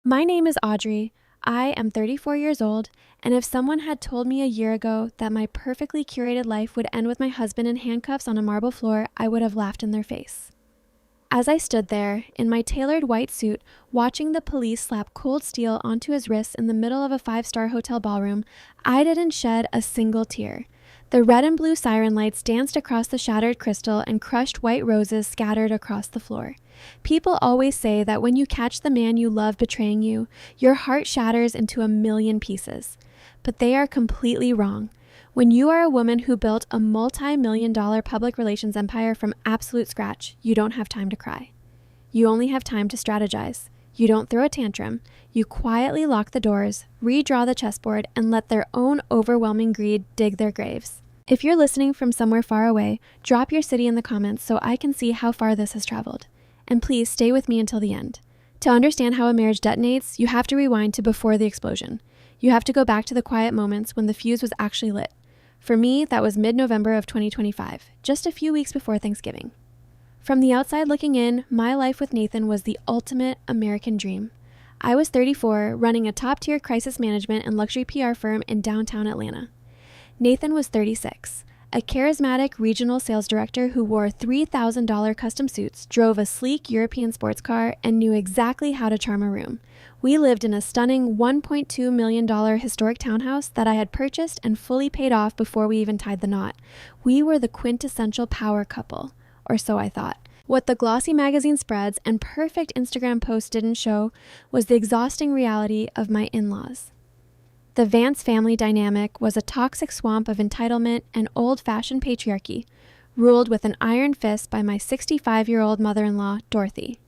My name is Audrey. I am 34 years old, and if someone had told me a year ago that my perfectly curated life would end with my husband in handcuffs on a marble floor, I would have laughed in their face. As I stood there, in my tailored white suit, watching the police slap cold steel onto his wrists in the middle of a five-star hotel ballroom, I didn't shed a single tear. The red and blue siren lights danced across the shattered crystal and crushed white roses scattered across the floor. People always say that when you catch the man you love betraying you, your heart shatters into a million pieces. But they are completely wrong. When you are a woman who built a multi-million-dollar public relations empire from absolute scratch, you don't have time to cry. You only have time to strategize. You don't throw a tantrum. You quietly lock the doors, redraw the chessboard, and let their own overwhelming greed dig their graves. If you're listening from somewhere far away, drop your city in the comments so I can see how far this has traveled. And please stay with me until the end. To understand how a marriage detonates, you have to rewind to before the explosion. You have to go back to the quiet moments when the fuse was actually lit. For me, that was mid-November of 2025, just a few weeks before Thanksgiving. From the outside looking in, my life with Nathan was the ultimate American dream. I was 34, running a top-tier crisis management and luxury PR firm in downtown Atlanta. Nathan was 36, a charismatic regional sales director who wore $3,000 custom suits, drove a sleek European sports car, and knew exactly how to charm a room. We lived in a stunning $1.2 million historic townhouse that I had purchased and fully paid off before we even tied the knot. We were the quintessential power couple, or so I thought. What the glossy magazine spreads and perfect Instagram posts didn't show was the exhausting reality of my in-laws. The Vance family dynamic was a toxic swamp of entitlement and old-fashioned patriarchy, ruled with an iron fist by my 65-year-old mother-in-law, Dorothy.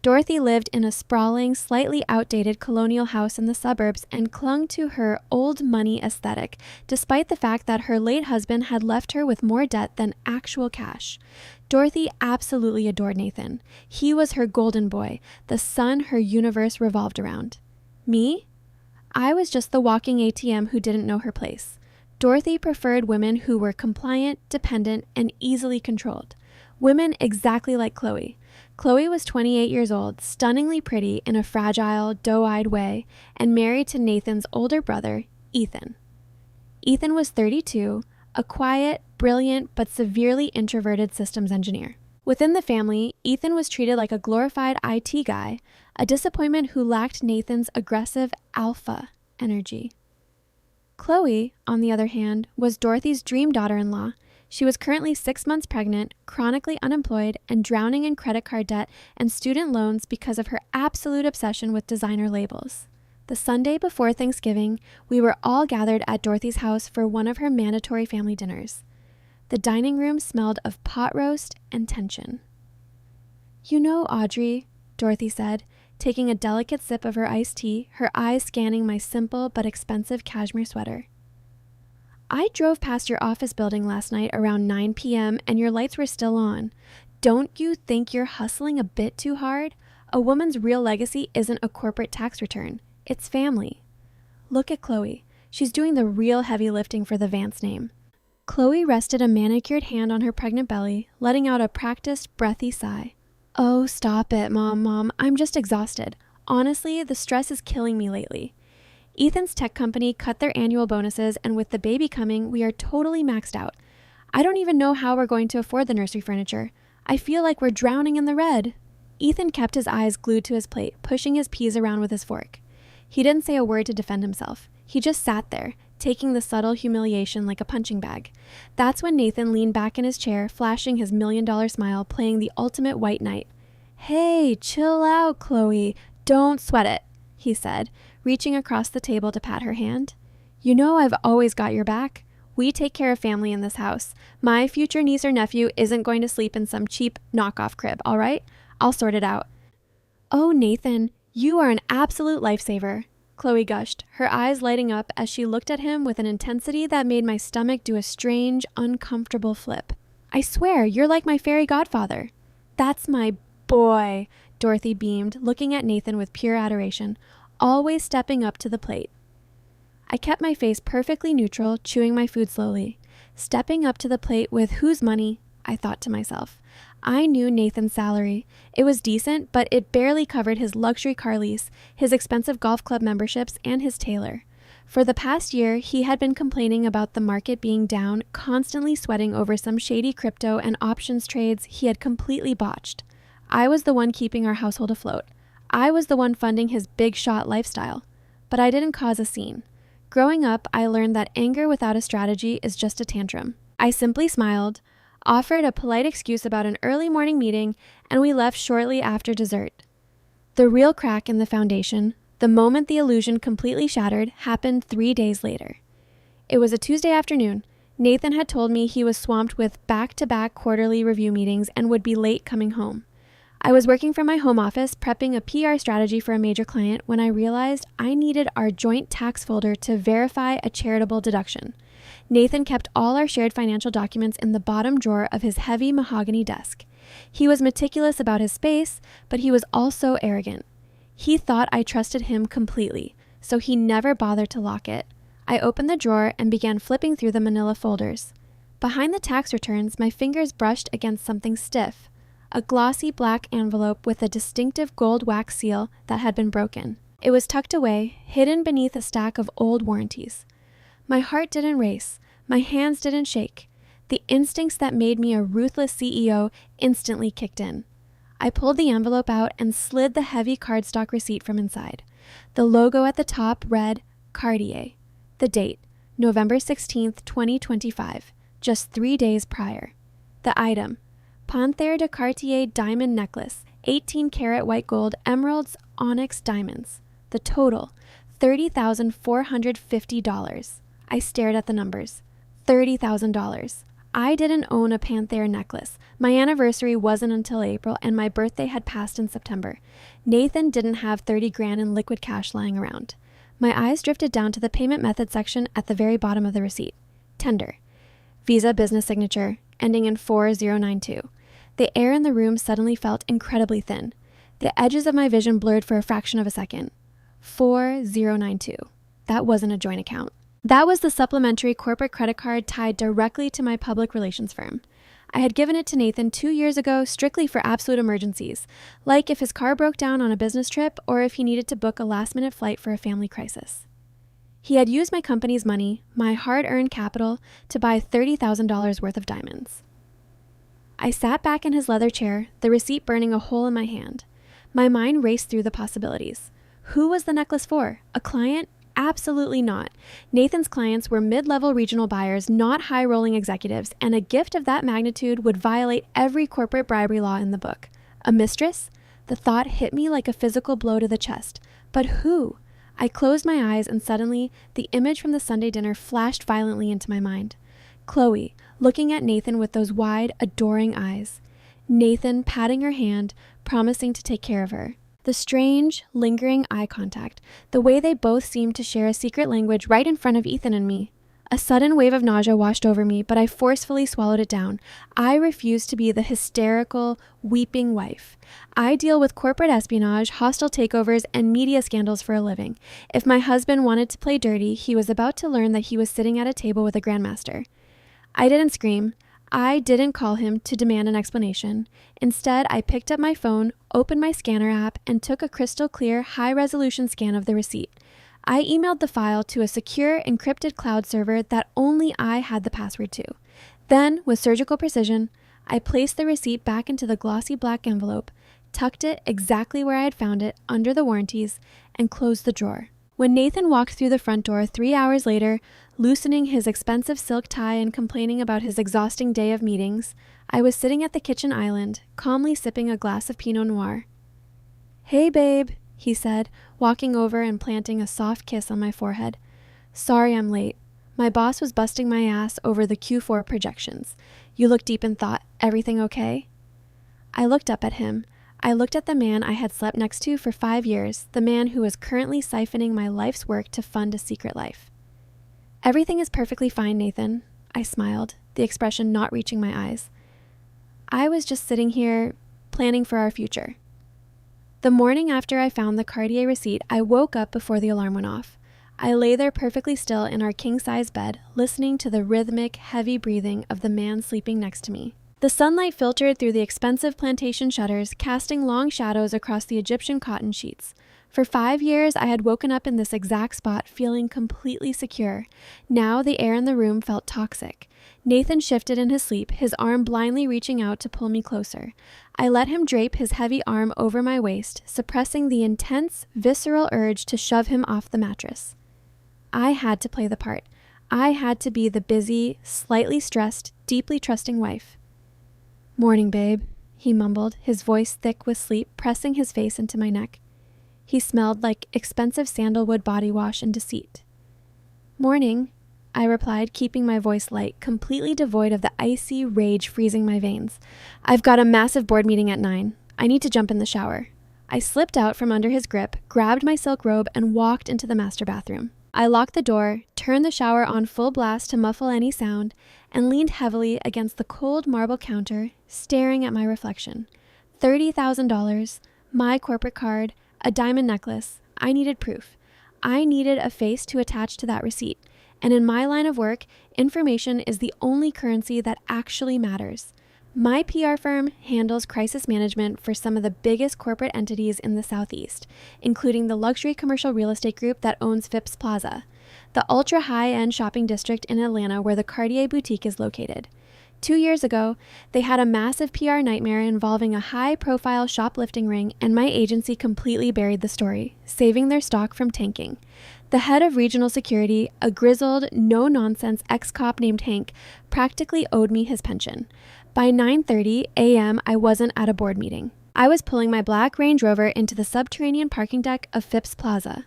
Dorothy lived in a sprawling, slightly outdated colonial house in the suburbs and clung to her old money aesthetic, despite the fact that her late husband had left her with more debt than actual cash. Dorothy absolutely adored Nathan. He was her golden boy, the son her universe revolved around. Me? I was just the walking ATM who didn't know her place. Dorothy preferred women who were compliant, dependent, and easily controlled. Women exactly like Chloe. Chloe was 28 years old, stunningly pretty in a fragile, doe-eyed way, and married to Nathan's older brother, Ethan. Ethan was 32, a quiet, brilliant, but severely introverted systems engineer. Within the family, Ethan was treated like a glorified IT guy, a disappointment who lacked Nathan's aggressive alpha energy. Chloe, on the other hand, was Dorothy's dream daughter-in-law. She was currently 6 months pregnant, chronically unemployed, and drowning in credit card debt and student loans because of her absolute obsession with designer labels. The Sunday before Thanksgiving, we were all gathered at Dorothy's house for one of her mandatory family dinners. The dining room smelled of pot roast and tension. "You know, Audrey," Dorothy said, taking a delicate sip of her iced tea, her eyes scanning my simple but expensive cashmere sweater. "I drove past your office building last night around 9 p.m. and your lights were still on. Don't you think you're hustling a bit too hard? A woman's real legacy isn't a corporate tax return. It's family. Look at Chloe. She's doing the real heavy lifting for the Vance name." Chloe rested a manicured hand on her pregnant belly, letting out a practiced, breathy sigh. "Oh, stop it, Mom. I'm just exhausted. Honestly, the stress is killing me lately. Ethan's tech company cut their annual bonuses, and with the baby coming, we are totally maxed out. I don't even know how we're going to afford the nursery furniture. I feel like we're drowning in the red." Ethan kept his eyes glued to his plate, pushing his peas around with his fork. He didn't say a word to defend himself. He just sat there, taking the subtle humiliation like a punching bag. That's when Nathan leaned back in his chair, flashing his $1,000,000 smile, playing the ultimate white knight. "Hey, chill out, Chloe. Don't sweat it," he said, reaching across the table to pat her hand. "You know I've always got your back. We take care of family in this house. My future niece or nephew isn't going to sleep in some cheap knockoff crib, all right? I'll sort it out." "Oh, Nathan, you are an absolute lifesaver," Chloe gushed, her eyes lighting up as she looked at him with an intensity that made my stomach do a strange, uncomfortable flip. "I swear, you're like my fairy godfather." "That's my boy," Dorothy beamed, looking at Nathan with pure adoration, always stepping up to the plate. I kept my face perfectly neutral, chewing my food slowly. Stepping up to the plate with whose money? I thought to myself. I knew Nathan's salary. It was decent, but it barely covered his luxury car lease, his expensive golf club memberships, and his tailor. For the past year, he had been complaining about the market being down, constantly sweating over some shady crypto and options trades he had completely botched. I was the one keeping our household afloat. I was the one funding his big shot lifestyle. But I didn't cause a scene. Growing up, I learned that anger without a strategy is just a tantrum. I simply smiled, offered a polite excuse about an early morning meeting, and we left shortly after dessert. The real crack in the foundation, the moment the illusion completely shattered, happened 3 days later. It was a Tuesday afternoon. Nathan had told me he was swamped with back-to-back quarterly review meetings and would be late coming home. I was working from my home office prepping a PR strategy for a major client when I realized I needed our joint tax folder to verify a charitable deduction. Nathan kept all our shared financial documents in the bottom drawer of his heavy mahogany desk. He was meticulous about his space, but he was also arrogant. He thought I trusted him completely, so he never bothered to lock it. I opened the drawer and began flipping through the manila folders. Behind the tax returns, my fingers brushed against something stiff, a glossy black envelope with a distinctive gold wax seal that had been broken. It was tucked away, hidden beneath a stack of old warranties. My heart didn't race. My hands didn't shake. The instincts that made me a ruthless CEO instantly kicked in. I pulled the envelope out and slid the heavy cardstock receipt from inside. The logo at the top read Cartier. The date, November 16th, 2025, just 3 days prior. The item, Panthère de Cartier diamond necklace, 18-karat white gold, emeralds, onyx diamonds. The total, $30,450. I stared at the numbers. $30,000. I didn't own a Panthère necklace. My anniversary wasn't until April, and my birthday had passed in September. Nathan didn't have 30 grand in liquid cash lying around. My eyes drifted down to the payment method section at the very bottom of the receipt. Tender. Visa business signature, ending in 4092. The air in the room suddenly felt incredibly thin. The edges of my vision blurred for a fraction of a second. 4092. That wasn't a joint account. That was the supplementary corporate credit card tied directly to my public relations firm. I had given it to Nathan 2 years ago strictly for absolute emergencies, like if his car broke down on a business trip or if he needed to book a last-minute flight for a family crisis. He had used my company's money, my hard-earned capital, to buy $30,000 worth of diamonds. I sat back in his leather chair, the receipt burning a hole in my hand. My mind raced through the possibilities. Who was the necklace for? A client? Absolutely not. Nathan's clients were mid-level regional buyers, not high-rolling executives, and a gift of that magnitude would violate every corporate bribery law in the book. A mistress? The thought hit me like a physical blow to the chest. But who? I closed my eyes and suddenly the image from the Sunday dinner flashed violently into my mind. Chloe, looking at Nathan with those wide, adoring eyes. Nathan patting her hand, promising to take care of her. The strange, lingering eye contact, the way they both seemed to share a secret language right in front of Ethan and me. A sudden wave of nausea washed over me, but I forcefully swallowed it down. I refused to be the hysterical, weeping wife. I deal with corporate espionage, hostile takeovers, and media scandals for a living. If my husband wanted to play dirty, he was about to learn that he was sitting at a table with a grandmaster. I didn't scream. I didn't call him to demand an explanation. Instead, I picked up my phone, opened my scanner app, and took a crystal clear, high-resolution scan of the receipt. I emailed the file to a secure, encrypted cloud server that only I had the password to. Then, with surgical precision, I placed the receipt back into the glossy black envelope, tucked it exactly where I had found it, under the warranties, and closed the drawer. When Nathan walked through the front door 3 hours later, loosening his expensive silk tie and complaining about his exhausting day of meetings, I was sitting at the kitchen island, calmly sipping a glass of Pinot Noir. "Hey, babe," he said, walking over and planting a soft kiss on my forehead. "Sorry I'm late. My boss was busting my ass over the Q4 projections. You look deep in thought. Everything okay?" I looked up at him. I looked at the man I had slept next to for 5 years, the man who was currently siphoning my life's work to fund a secret life. "Everything is perfectly fine, Nathan," I smiled, the expression not reaching my eyes. "I was just sitting here, planning for our future." The morning after I found the Cartier receipt, I woke up before the alarm went off. I lay there perfectly still in our king-size bed, listening to the rhythmic, heavy breathing of the man sleeping next to me. The sunlight filtered through the expensive plantation shutters, casting long shadows across the Egyptian cotton sheets. For 5 years, I had woken up in this exact spot feeling completely secure. Now the air in the room felt toxic. Nathan shifted in his sleep, his arm blindly reaching out to pull me closer. I let him drape his heavy arm over my waist, suppressing the intense, visceral urge to shove him off the mattress. I had to play the part. I had to be the busy, slightly stressed, deeply trusting wife. "Morning, babe," he mumbled, his voice thick with sleep, pressing his face into my neck. He smelled like expensive sandalwood body wash and deceit. "Morning," I replied, keeping my voice light, completely devoid of the icy rage freezing my veins. "I've got a massive board meeting at 9. I need to jump in the shower." I slipped out from under his grip, grabbed my silk robe, and walked into the master bathroom. I locked the door, turned the shower on full blast to muffle any sound, and leaned heavily against the cold marble counter, staring at my reflection. $30,000, my corporate card, a diamond necklace. I needed proof. I needed a face to attach to that receipt. And in my line of work, information is the only currency that actually matters. My PR firm handles crisis management for some of the biggest corporate entities in the Southeast, including the luxury commercial real estate group that owns Phipps Plaza, the ultra high-end shopping district in Atlanta where the Cartier boutique is located. 2 years ago, they had a massive PR nightmare involving a high-profile shoplifting ring, and my agency completely buried the story, saving their stock from tanking. The head of regional security, a grizzled, no-nonsense ex-cop named Hank, practically owed me his pension. By 9:30 a.m., I wasn't at a board meeting. I was pulling my black Range Rover into the subterranean parking deck of Phipps Plaza.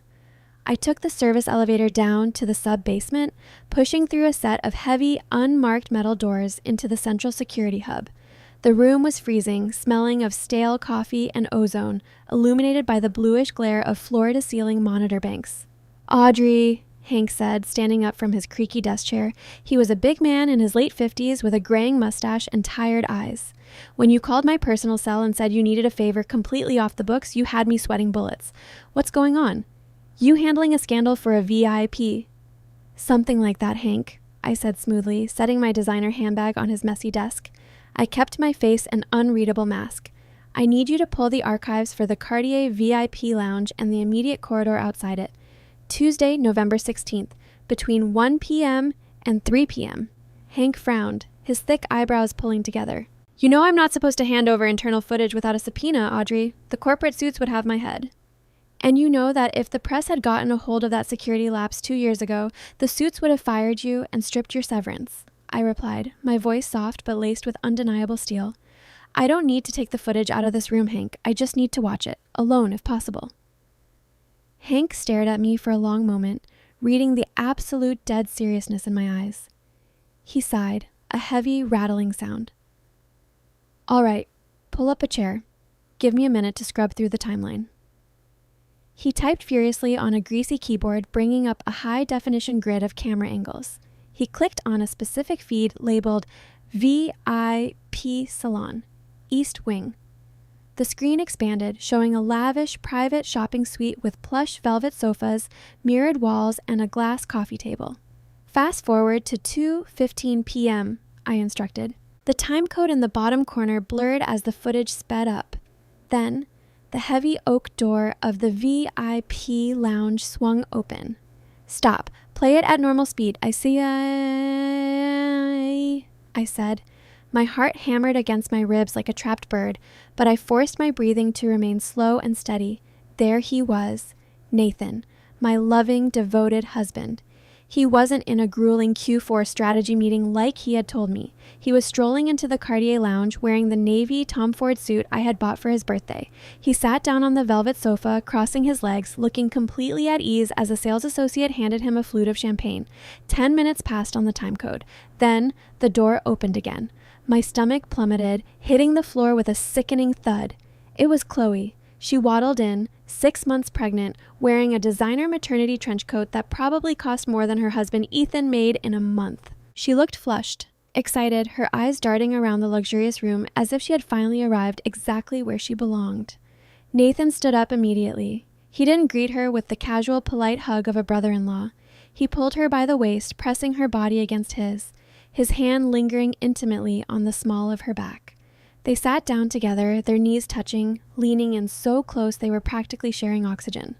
I took the service elevator down to the sub-basement, pushing through a set of heavy, unmarked metal doors into the central security hub. The room was freezing, smelling of stale coffee and ozone, illuminated by the bluish glare of floor-to-ceiling monitor banks. "Audrey," Hank said, standing up from his creaky desk chair. He was a big man in his late 50s with a graying mustache and tired eyes. "When you called my personal cell and said you needed a favor completely off the books, you had me sweating bullets. What's going on? You handling a scandal for a VIP?" "Something like that, Hank," I said smoothly, setting my designer handbag on his messy desk. I kept my face an unreadable mask. "I need you to pull the archives for the Cartier VIP lounge and the immediate corridor outside it. Tuesday, November 16th, between 1 p.m. and 3 p.m. Hank frowned, his thick eyebrows pulling together. "You know I'm not supposed to hand over internal footage without a subpoena, Audrey. The corporate suits would have my head. And you know that if the press had gotten a hold of that security lapse 2 years ago, the suits would have fired you and stripped your severance," I replied, my voice soft but laced with undeniable steel. "I don't need to take the footage out of this room, Hank. I just need to watch it, alone if possible." Hank stared at me for a long moment, reading the absolute dead seriousness in my eyes. He sighed, a heavy, rattling sound. "All right, pull up a chair. Give me a minute to scrub through the timeline." He typed furiously on a greasy keyboard, bringing up a high-definition grid of camera angles. He clicked on a specific feed labeled VIP Salon, East Wing. The screen expanded, showing a lavish private shopping suite with plush velvet sofas, mirrored walls, and a glass coffee table. "Fast forward to 2:15 p.m., I instructed. The time code in the bottom corner blurred as the footage sped up. Then, the heavy oak door of the VIP lounge swung open. "Stop. Play it at normal speed. I said. My heart hammered against my ribs like a trapped bird, but I forced my breathing to remain slow and steady. There he was, Nathan, my loving, devoted husband. He wasn't in a grueling Q4 strategy meeting like he had told me. He was strolling into the Cartier lounge wearing the navy Tom Ford suit I had bought for his birthday. He sat down on the velvet sofa, crossing his legs, looking completely at ease as a sales associate handed him a flute of champagne. 10 minutes passed on the time code. Then the door opened again. My stomach plummeted, hitting the floor with a sickening thud. It was Chloe. She waddled in, 6 months pregnant, wearing a designer maternity trench coat that probably cost more than her husband Ethan made in a month. She looked flushed, excited, her eyes darting around the luxurious room as if she had finally arrived exactly where she belonged. Nathan stood up immediately. He didn't greet her with the casual, polite hug of a brother-in-law. He pulled her by the waist, pressing her body against his his hand lingering intimately on the small of her back. They sat down together, their knees touching, leaning in so close they were practically sharing oxygen.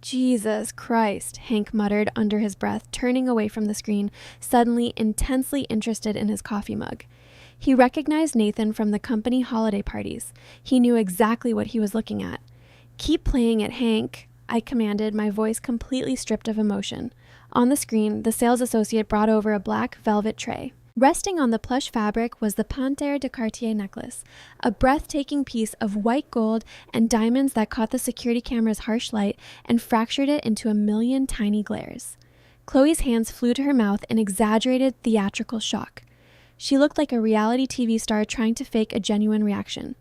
Jesus Christ, Hank muttered under his breath, turning away from the screen, suddenly intensely interested in his coffee mug. He recognized Nathan from the company holiday parties. He knew exactly what he was looking at. "Keep playing it, Hank," I commanded, my voice completely stripped of emotion. On the screen, the sales associate brought over a black velvet tray. Resting on the plush fabric was the Panthère de Cartier necklace, a breathtaking piece of white gold and diamonds that caught the security camera's harsh light and fractured it into a million tiny glares. Chloe's hands flew to her mouth in exaggerated theatrical shock. She looked like a reality TV star trying to fake a genuine reaction.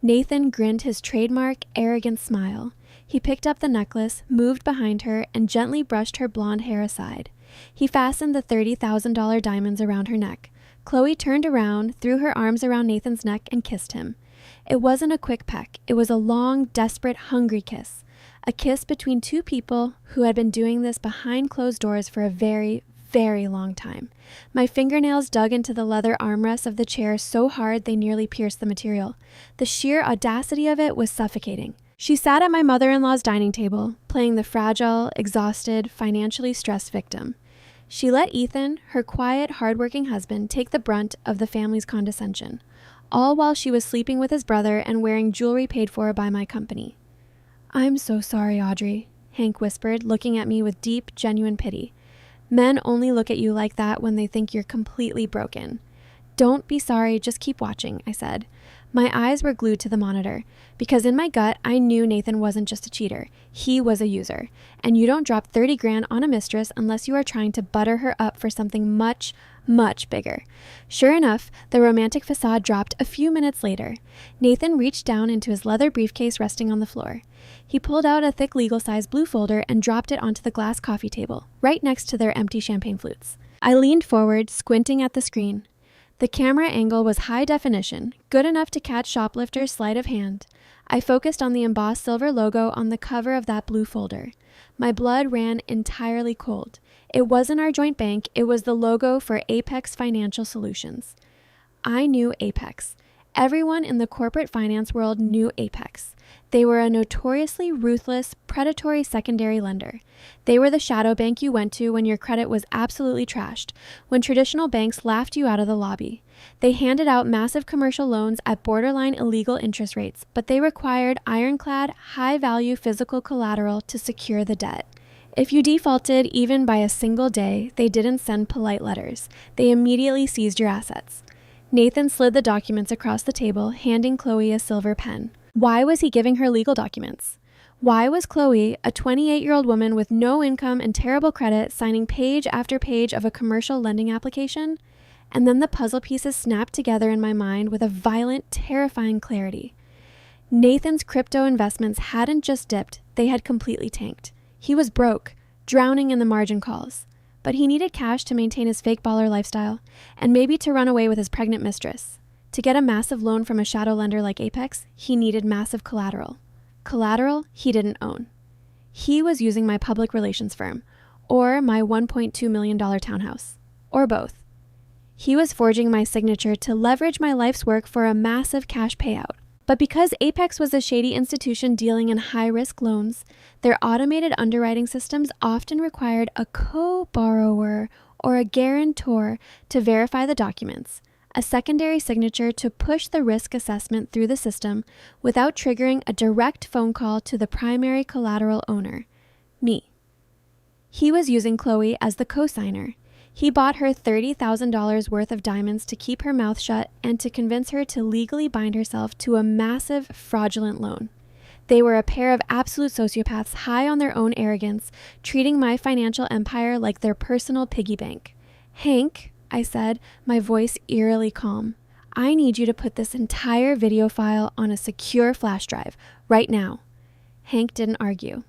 Nathan grinned his trademark, arrogant smile. He picked up the necklace, moved behind her, and gently brushed her blonde hair aside. He fastened the $30,000 diamonds around her neck. Chloe turned around, threw her arms around Nathan's neck, and kissed him. It wasn't a quick peck. It was a long, desperate, hungry kiss. A kiss between two people who had been doing this behind closed doors for a very, very long time. My fingernails dug into the leather armrests of the chair so hard they nearly pierced the material. The sheer audacity of it was suffocating. She sat at my mother-in-law's dining table, playing the fragile, exhausted, financially stressed victim. She let Ethan, her quiet, hardworking husband, take the brunt of the family's condescension, all while she was sleeping with his brother and wearing jewelry paid for by my company. "I'm so sorry, Audrey," Hank whispered, looking at me with deep, genuine pity. "Men only look at you like that when they think you're completely broken." "Don't be sorry, just keep watching," I said. My eyes were glued to the monitor, because in my gut, I knew Nathan wasn't just a cheater. He was a user. And you don't drop 30 grand on a mistress unless you are trying to butter her up for something much, much bigger. Sure enough, the romantic facade dropped a few minutes later. Nathan reached down into his leather briefcase resting on the floor. He pulled out a thick legal-size blue folder and dropped it onto the glass coffee table, right next to their empty champagne flutes. I leaned forward, squinting at the screen. The camera angle was high definition, good enough to catch shoplifters' sleight of hand. I focused on the embossed silver logo on the cover of that blue folder. My blood ran entirely cold. It wasn't our joint bank, it was the logo for Apex Financial Solutions. I knew Apex. Everyone in the corporate finance world knew Apex. They were a notoriously ruthless, predatory secondary lender. They were the shadow bank you went to when your credit was absolutely trashed, when traditional banks laughed you out of the lobby. They handed out massive commercial loans at borderline illegal interest rates, but they required ironclad, high-value physical collateral to secure the debt. If you defaulted even by a single day, they didn't send polite letters. They immediately seized your assets. Nathan slid the documents across the table, handing Chloe a silver pen. Why was he giving her legal documents? Why was Chloe, a 28-year-old woman with no income and terrible credit, signing page after page of a commercial lending application? And then the puzzle pieces snapped together in my mind with a violent, terrifying clarity. Nathan's crypto investments hadn't just dipped, they had completely tanked. He was broke, drowning in the margin calls. But he needed cash to maintain his fake baller lifestyle, and maybe to run away with his pregnant mistress. To get a massive loan from a shadow lender like Apex, he needed massive collateral. Collateral he didn't own. He was using my public relations firm, or my $1.2 million townhouse, or both. He was forging my signature to leverage my life's work for a massive cash payout. But because Apex was a shady institution dealing in high-risk loans, their automated underwriting systems often required a co-borrower or a guarantor to verify the documents, a secondary signature to push the risk assessment through the system without triggering a direct phone call to the primary collateral owner, me. He was using Chloe as the co-signer. He bought her $30,000 worth of diamonds to keep her mouth shut and to convince her to legally bind herself to a massive, fraudulent loan. They were a pair of absolute sociopaths high on their own arrogance, treating my financial empire like their personal piggy bank. "Hank," I said, my voice eerily calm, "I need you to put this entire video file on a secure flash drive, right now." Hank didn't argue.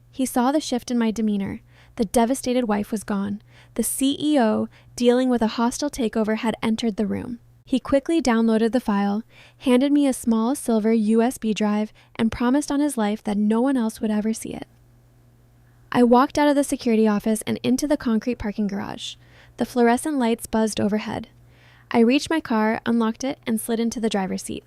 He saw the shift in my demeanor. The devastated wife was gone. The CEO, dealing with a hostile takeover, had entered the room. He quickly downloaded the file, handed me a small silver USB drive, and promised on his life that no one else would ever see it. I walked out of the security office and into the concrete parking garage. The fluorescent lights buzzed overhead. I reached my car, unlocked it, and slid into the driver's seat.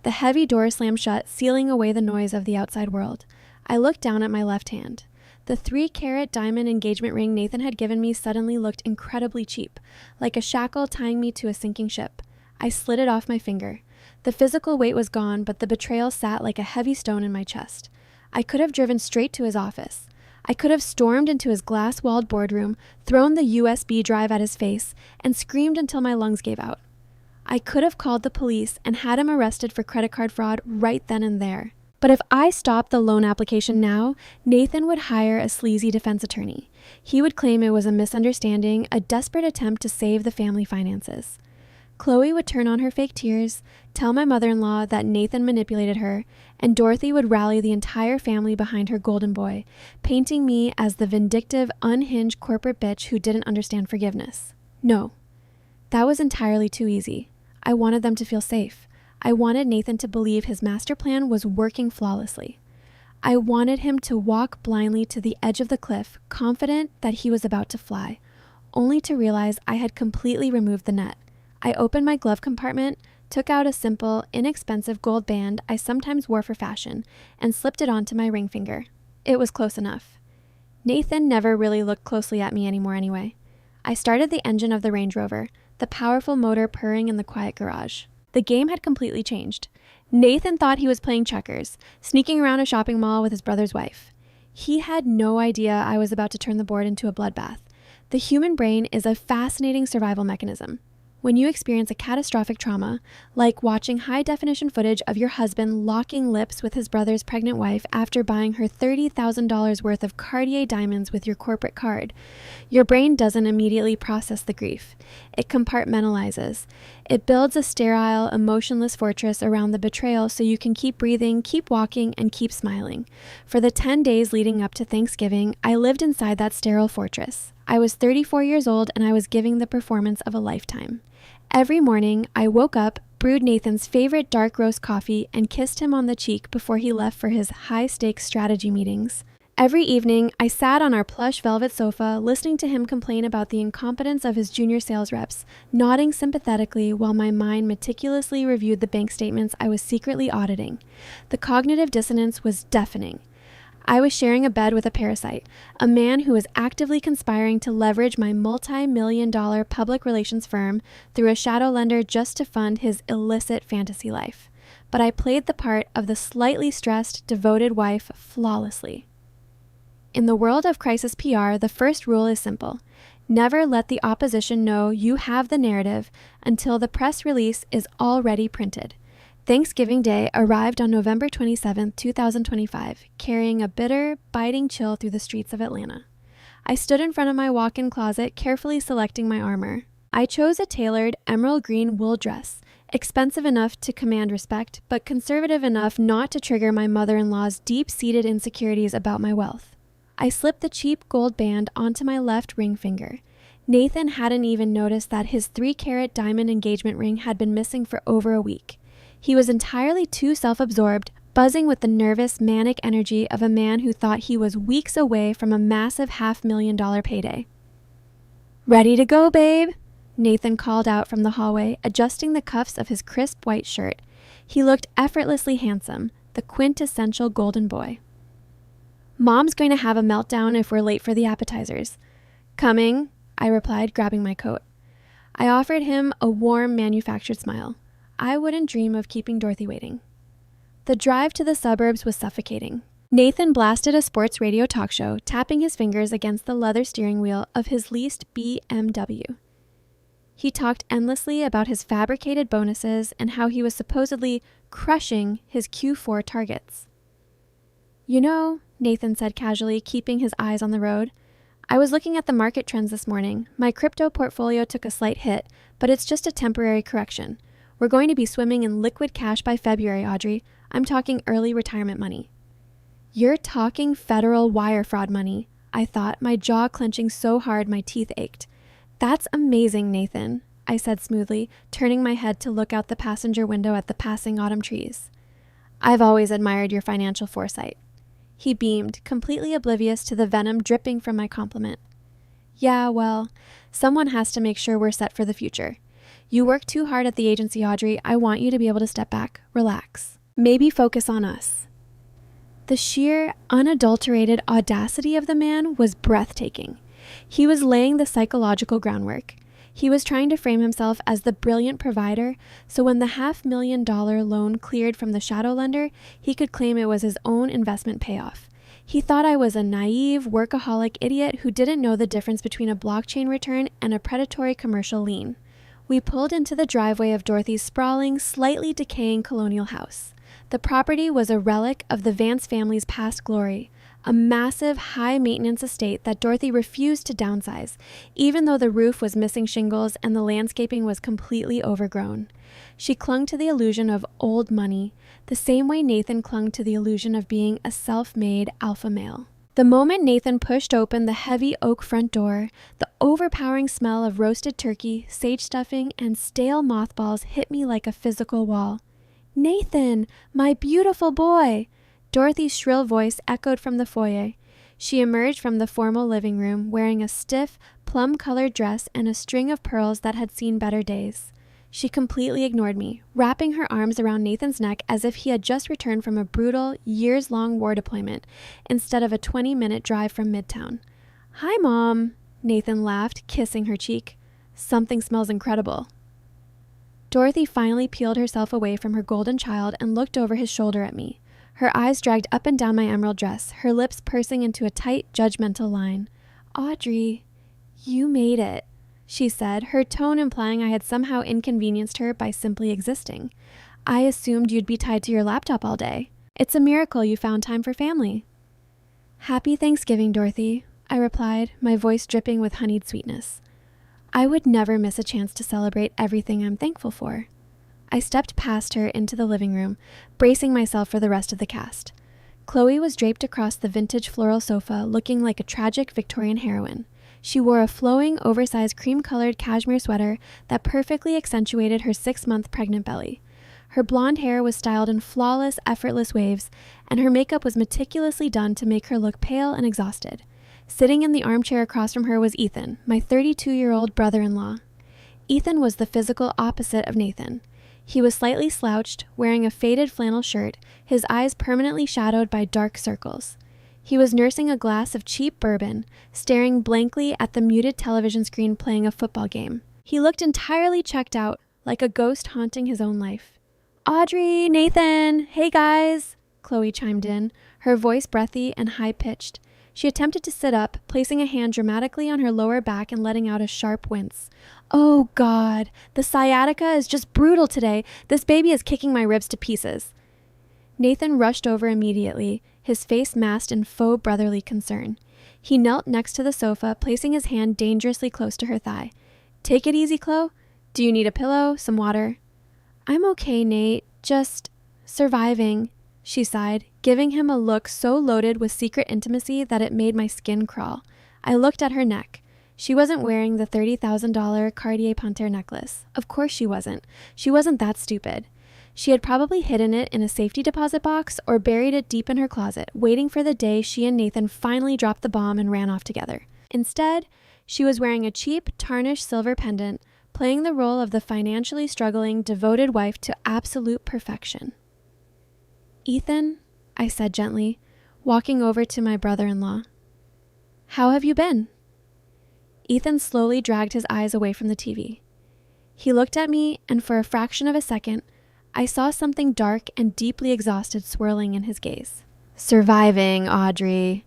The heavy door slammed shut, sealing away the noise of the outside world. I looked down at my left hand. The 3-carat diamond engagement ring Nathan had given me suddenly looked incredibly cheap, like a shackle tying me to a sinking ship. I slid it off my finger. The physical weight was gone, but the betrayal sat like a heavy stone in my chest. I could have driven straight to his office. I could have stormed into his glass-walled boardroom, thrown the USB drive at his face, and screamed until my lungs gave out. I could have called the police and had him arrested for credit card fraud right then and there. But if I stopped the loan application now, Nathan would hire a sleazy defense attorney. He would claim it was a misunderstanding, a desperate attempt to save the family finances. Chloe would turn on her fake tears, tell my mother-in-law that Nathan manipulated her, and Dorothy would rally the entire family behind her golden boy, painting me as the vindictive, unhinged corporate bitch who didn't understand forgiveness. No, that was entirely too easy. I wanted them to feel safe. I wanted Nathan to believe his master plan was working flawlessly. I wanted him to walk blindly to the edge of the cliff, confident that he was about to fly, only to realize I had completely removed the net. I opened my glove compartment, took out a simple, inexpensive gold band I sometimes wore for fashion, and slipped it onto my ring finger. It was close enough. Nathan never really looked closely at me anymore anyway. I started the engine of the Range Rover, the powerful motor purring in the quiet garage. The game had completely changed. Nathan thought he was playing checkers, sneaking around a shopping mall with his brother's wife. He had no idea I was about to turn the board into a bloodbath. The human brain is a fascinating survival mechanism. When you experience a catastrophic trauma, like watching high-definition footage of your husband locking lips with his brother's pregnant wife after buying her $30,000 worth of Cartier diamonds with your corporate card, your brain doesn't immediately process the grief. It compartmentalizes. It builds a sterile, emotionless fortress around the betrayal so you can keep breathing, keep walking, and keep smiling. For the 10 days leading up to Thanksgiving, I lived inside that sterile fortress. I was 34 years old and I was giving the performance of a lifetime. Every morning, I woke up, brewed Nathan's favorite dark roast coffee, and kissed him on the cheek before he left for his high-stakes strategy meetings. Every evening, I sat on our plush velvet sofa, listening to him complain about the incompetence of his junior sales reps, nodding sympathetically while my mind meticulously reviewed the bank statements I was secretly auditing. The cognitive dissonance was deafening. I was sharing a bed with a parasite, a man who was actively conspiring to leverage my multi-million-dollar public relations firm through a shadow lender just to fund his illicit fantasy life. But I played the part of the slightly stressed, devoted wife flawlessly. In the world of crisis PR, the first rule is simple. Never let the opposition know you have the narrative until the press release is already printed. Thanksgiving Day arrived on November 27, 2025, carrying a bitter, biting chill through the streets of Atlanta. I stood in front of my walk-in closet, carefully selecting my armor. I chose a tailored emerald green wool dress, expensive enough to command respect, but conservative enough not to trigger my mother-in-law's deep-seated insecurities about my wealth. I slipped the cheap gold band onto my left ring finger. Nathan hadn't even noticed that his 3-carat diamond engagement ring had been missing for over a week. He was entirely too self-absorbed, buzzing with the nervous, manic energy of a man who thought he was weeks away from a massive $500,000 payday. "Ready to go, babe," Nathan called out from the hallway, adjusting the cuffs of his crisp white shirt. He looked effortlessly handsome, the quintessential golden boy. "Mom's going to have a meltdown if we're late for the appetizers." "Coming," I replied, grabbing my coat. I offered him a warm, manufactured smile. I wouldn't dream of keeping Dorothy waiting. The drive to the suburbs was suffocating. Nathan blasted a sports radio talk show, tapping his fingers against the leather steering wheel of his leased BMW. He talked endlessly about his fabricated bonuses and how he was supposedly crushing his Q4 targets. "You know," Nathan said casually, keeping his eyes on the road, "I was looking at the market trends this morning. My crypto portfolio took a slight hit, but it's just a temporary correction. We're going to be swimming in liquid cash by February, Audrey. I'm talking early retirement money." "You're talking federal wire fraud money," I thought, my jaw clenching so hard my teeth ached. "That's amazing, Nathan," I said smoothly, turning my head to look out the passenger window at the passing autumn trees. "I've always admired your financial foresight." He beamed, completely oblivious to the venom dripping from my compliment. "Yeah, well, someone has to make sure we're set for the future. You work too hard at the agency, Audrey. I want you to be able to step back, relax, maybe focus on us. The sheer, unadulterated audacity of the man was breathtaking. He was laying the psychological groundwork. He was trying to frame himself as the brilliant provider, so when the $500,000 loan cleared from the shadow lender, he could claim it was his own investment payoff. He thought I was a naive, workaholic idiot who didn't know the difference between a blockchain return and a predatory commercial lien. We pulled into the driveway of Dorothy's sprawling, slightly decaying colonial house. The property was a relic of the Vance family's past glory, a massive, high-maintenance estate that Dorothy refused to downsize, even though the roof was missing shingles and the landscaping was completely overgrown. She clung to the illusion of old money, the same way Nathan clung to the illusion of being a self-made alpha male. The moment Nathan pushed open the heavy oak front door, the overpowering smell of roasted turkey, sage stuffing, and stale mothballs hit me like a physical wall. "Nathan, my beautiful boy!" Dorothy's shrill voice echoed from the foyer. She emerged from the formal living room wearing a stiff, plum-colored dress and a string of pearls that had seen better days. She completely ignored me, wrapping her arms around Nathan's neck as if he had just returned from a brutal, years-long war deployment instead of a 20-minute drive from Midtown. "Hi, Mom," Nathan laughed, kissing her cheek. "Something smells incredible." Dorothy finally peeled herself away from her golden child and looked over his shoulder at me. Her eyes dragged up and down my emerald dress, her lips pursing into a tight, judgmental line. "Audrey, you made it," she said, her tone implying I had somehow inconvenienced her by simply existing. "I assumed you'd be tied to your laptop all day. It's a miracle you found time for family." "Happy Thanksgiving, Dorothy," I replied, my voice dripping with honeyed sweetness. I would never miss a chance to celebrate everything I'm thankful for. I stepped past her into the living room, bracing myself for the rest of the cast. Chloe was draped across the vintage floral sofa, looking like a tragic Victorian heroine. She wore a flowing, oversized cream-colored cashmere sweater that perfectly accentuated her 6-month pregnant belly. Her blonde hair was styled in flawless, effortless waves, and her makeup was meticulously done to make her look pale and exhausted. Sitting in the armchair across from her was Ethan, my 32-year-old brother-in-law. Ethan was the physical opposite of Nathan. He was slightly slouched, wearing a faded flannel shirt, his eyes permanently shadowed by dark circles. He was nursing a glass of cheap bourbon, staring blankly at the muted television screen playing a football game. He looked entirely checked out, like a ghost haunting his own life. "Audrey, Nathan, hey guys," Chloe chimed in, her voice breathy and high-pitched. She attempted to sit up, placing a hand dramatically on her lower back and letting out a sharp wince. "Oh, God, the sciatica is just brutal today. This baby is kicking my ribs to pieces." Nathan rushed over immediately, his face masked in faux brotherly concern. He knelt next to the sofa, placing his hand dangerously close to her thigh. "Take it easy, Chloe. Do you need a pillow, some water?" "I'm okay, Nate. Just surviving," she sighed, giving him a look so loaded with secret intimacy that it made my skin crawl. I looked at her neck. She wasn't wearing the $30,000 Cartier Panthère necklace. Of course she wasn't. She wasn't that stupid. She had probably hidden it in a safety deposit box or buried it deep in her closet, waiting for the day she and Nathan finally dropped the bomb and ran off together. Instead, she was wearing a cheap, tarnished silver pendant, playing the role of the financially struggling, devoted wife to absolute perfection. "Ethan," I said gently, walking over to my brother-in-law. "How have you been?" Ethan slowly dragged his eyes away from the TV. He looked at me, and for a fraction of a second, I saw something dark and deeply exhausted swirling in his gaze. "Surviving, Audrey."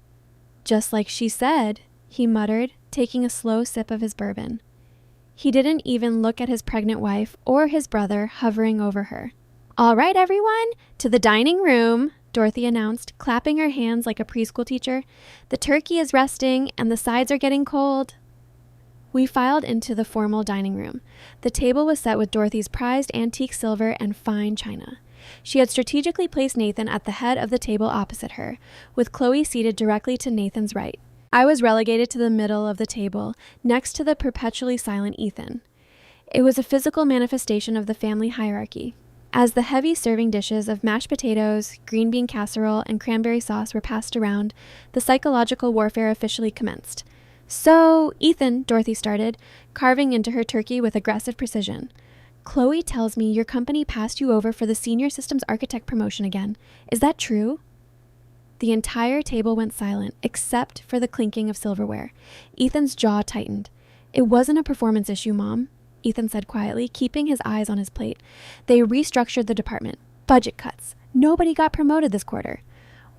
"Just like she said," he muttered, taking a slow sip of his bourbon. He didn't even look at his pregnant wife or his brother hovering over her. "All right, everyone, to the dining room," Dorothy announced, clapping her hands like a preschool teacher. "The turkey is resting, and the sides are getting cold." We filed into the formal dining room. The table was set with Dorothy's prized antique silver and fine china. She had strategically placed Nathan at the head of the table opposite her, with Chloe seated directly to Nathan's right. I was relegated to the middle of the table, next to the perpetually silent Ethan. It was a physical manifestation of the family hierarchy. As the heavy serving dishes of mashed potatoes, green bean casserole, and cranberry sauce were passed around, the psychological warfare officially commenced. So, Ethan, Dorothy started, carving into her turkey with aggressive precision. Chloe tells me your company passed you over for the senior systems architect promotion again. Is that true? The entire table went silent, except for the clinking of silverware. Ethan's jaw tightened. It wasn't a performance issue, Mom, Ethan said quietly, keeping his eyes on his plate. They restructured the department. Budget cuts. Nobody got promoted this quarter.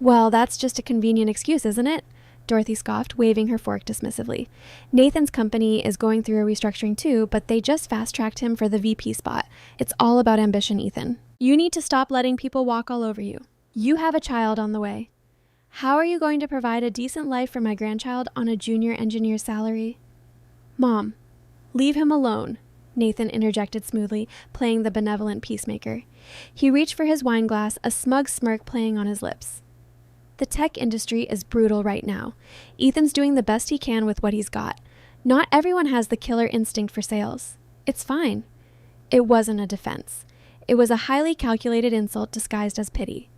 Well, that's just a convenient excuse, isn't it? Dorothy scoffed, waving her fork dismissively. Nathan's company is going through a restructuring too, but they just fast-tracked him for the VP spot. It's all about ambition, Ethan. You need to stop letting people walk all over you. You have a child on the way. How are you going to provide a decent life for my grandchild on a junior engineer's salary? Mom, leave him alone, Nathan interjected smoothly, playing the benevolent peacemaker. He reached for his wine glass, a smug smirk playing on his lips. The tech industry is brutal right now. Ethan's doing the best he can with what he's got. Not everyone has the killer instinct for sales. It's fine. It wasn't a defense. It was a highly calculated insult disguised as pity.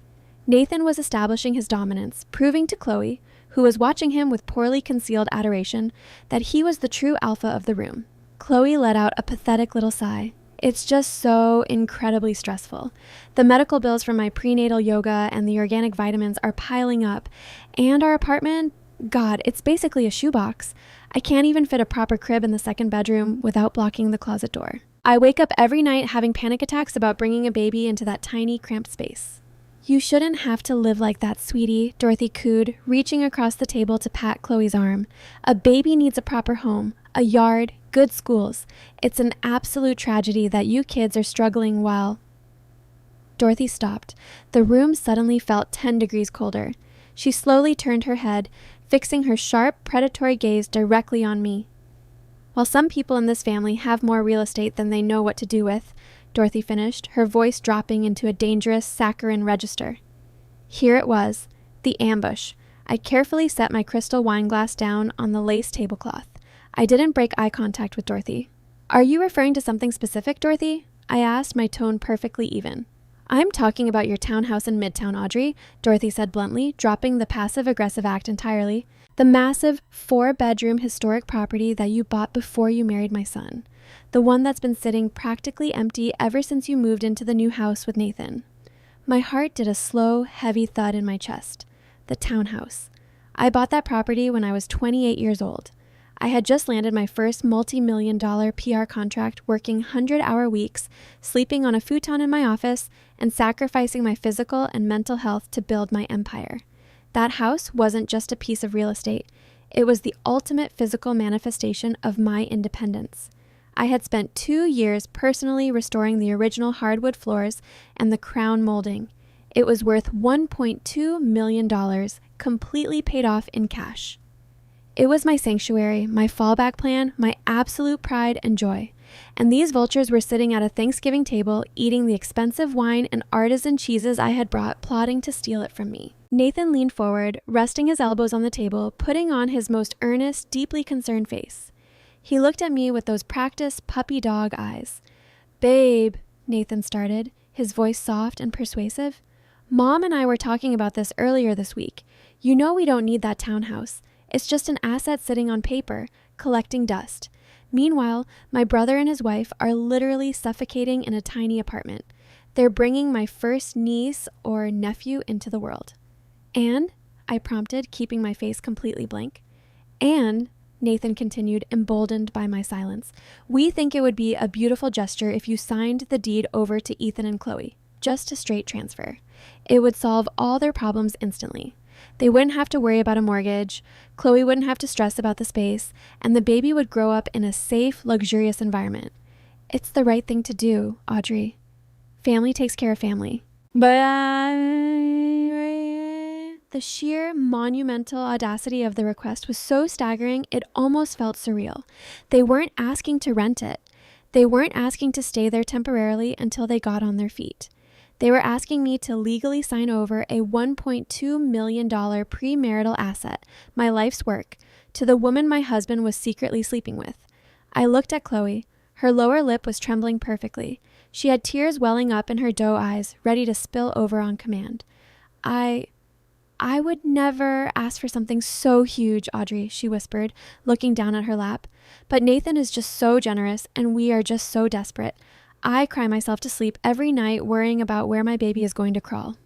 Nathan was establishing his dominance, proving to Chloe, who was watching him with poorly concealed adoration, that he was the true alpha of the room. Chloe let out a pathetic little sigh. It's just so incredibly stressful. The medical bills from my prenatal yoga and the organic vitamins are piling up. And our apartment, God, it's basically a shoebox. I can't even fit a proper crib in the second bedroom without blocking the closet door. I wake up every night having panic attacks about bringing a baby into that tiny, cramped space. You shouldn't have to live like that, sweetie, Dorothy cooed, reaching across the table to pat Chloe's arm. A baby needs a proper home, a yard, good schools. It's an absolute tragedy that you kids are struggling while... Dorothy stopped. The room suddenly felt 10 degrees colder. She slowly turned her head, fixing her sharp, predatory gaze directly on me. While some people in this family have more real estate than they know what to do with, Dorothy finished, her voice dropping into a dangerous, saccharine register. Here it was, the ambush. I carefully set my crystal wine glass down on the lace tablecloth. I didn't break eye contact with Dorothy. Are you referring to something specific, Dorothy? I asked, my tone perfectly even. I'm talking about your townhouse in Midtown, Audrey, Dorothy said bluntly, dropping the passive-aggressive act entirely. The massive, 4-bedroom historic property that you bought before you married my son. The one that's been sitting practically empty ever since you moved into the new house with Nathan. My heart did a slow, heavy thud in my chest. The townhouse. I bought that property when I was 28 years old. I had just landed my first multi-million-dollar PR contract, working 100-hour weeks, sleeping on a futon in my office, and sacrificing my physical and mental health to build my empire. That house wasn't just a piece of real estate. It was the ultimate physical manifestation of my independence. I had spent 2 years personally restoring the original hardwood floors and the crown molding. It was worth $1.2 million, completely paid off in cash. It was my sanctuary, my fallback plan, my absolute pride and joy. And these vultures were sitting at a Thanksgiving table, eating the expensive wine and artisan cheeses I had brought, plotting to steal it from me. Nathan leaned forward, resting his elbows on the table, putting on his most earnest, deeply concerned face. He looked at me with those practiced puppy dog eyes. Babe, Nathan started, his voice soft and persuasive. Mom and I were talking about this earlier this week. You know we don't need that townhouse. It's just an asset sitting on paper, collecting dust. Meanwhile, my brother and his wife are literally suffocating in a tiny apartment. They're bringing my first niece or nephew into the world. And, I prompted, keeping my face completely blank. And, Nathan continued, emboldened by my silence, we think it would be a beautiful gesture if you signed the deed over to Ethan and Chloe. Just a straight transfer. It would solve all their problems instantly. They wouldn't have to worry about a mortgage, Chloe wouldn't have to stress about the space, and the baby would grow up in a safe, luxurious environment. It's the right thing to do, Audrey. Family takes care of family. But the sheer monumental audacity of the request was so staggering it almost felt surreal. They weren't asking to rent it. They weren't asking to stay there temporarily until they got on their feet. They were asking me to legally sign over a $1.2 million premarital asset, my life's work, to the woman my husband was secretly sleeping with. I looked at Chloe. Her lower lip was trembling perfectly. She had tears welling up in her doe eyes, ready to spill over on command. I I would never ask for something so huge, Audrey, she whispered, looking down at her lap. But Nathan is just so generous, and we are just so desperate. I cry myself to sleep every night worrying about where my baby is going to crawl.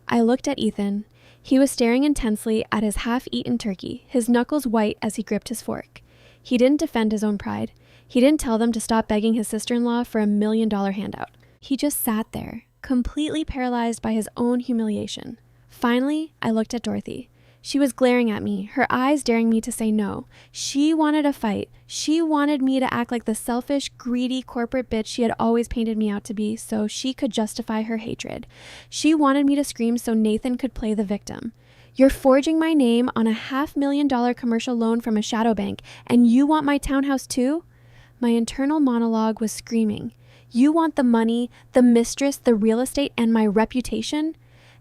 I looked at Ethan. He was staring intensely at his half-eaten turkey, his knuckles white as he gripped his fork. He didn't defend his own pride. He didn't tell them to stop begging his sister-in-law for $1 million handout. He just sat there, completely paralyzed by his own humiliation. Finally, I looked at Dorothy. She was glaring at me, her eyes daring me to say no. She wanted a fight. She wanted me to act like the selfish, greedy corporate bitch she had always painted me out to be so she could justify her hatred. She wanted me to scream so Nathan could play the victim. You're forging my name on a $500,000 commercial loan from a shadow bank, and you want my townhouse too? My internal monologue was screaming. You want the money, the mistress, the real estate, and my reputation?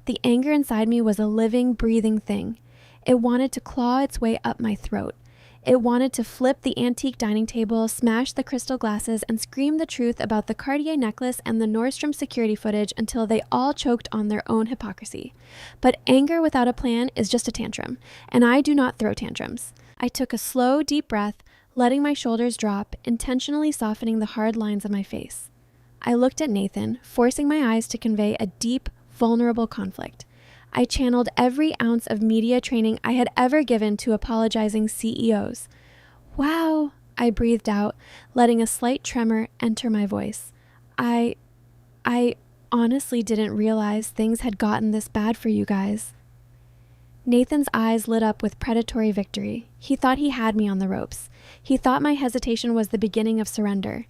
The anger inside me was a living, breathing thing. It wanted to claw its way up my throat. It wanted to flip the antique dining table, smash the crystal glasses, and scream the truth about the Cartier necklace and the Nordstrom security footage until they all choked on their own hypocrisy. But anger without a plan is just a tantrum, and I do not throw tantrums. I took a slow, deep breath, letting my shoulders drop, intentionally softening the hard lines of my face. I looked at Nathan, forcing my eyes to convey a deep, vulnerable conflict. I channeled every ounce of media training I had ever given to apologizing CEOs. Wow, I breathed out, letting a slight tremor enter my voice. I honestly didn't realize things had gotten this bad for you guys. Nathan's eyes lit up with predatory victory. He thought he had me on the ropes. He thought my hesitation was the beginning of surrender.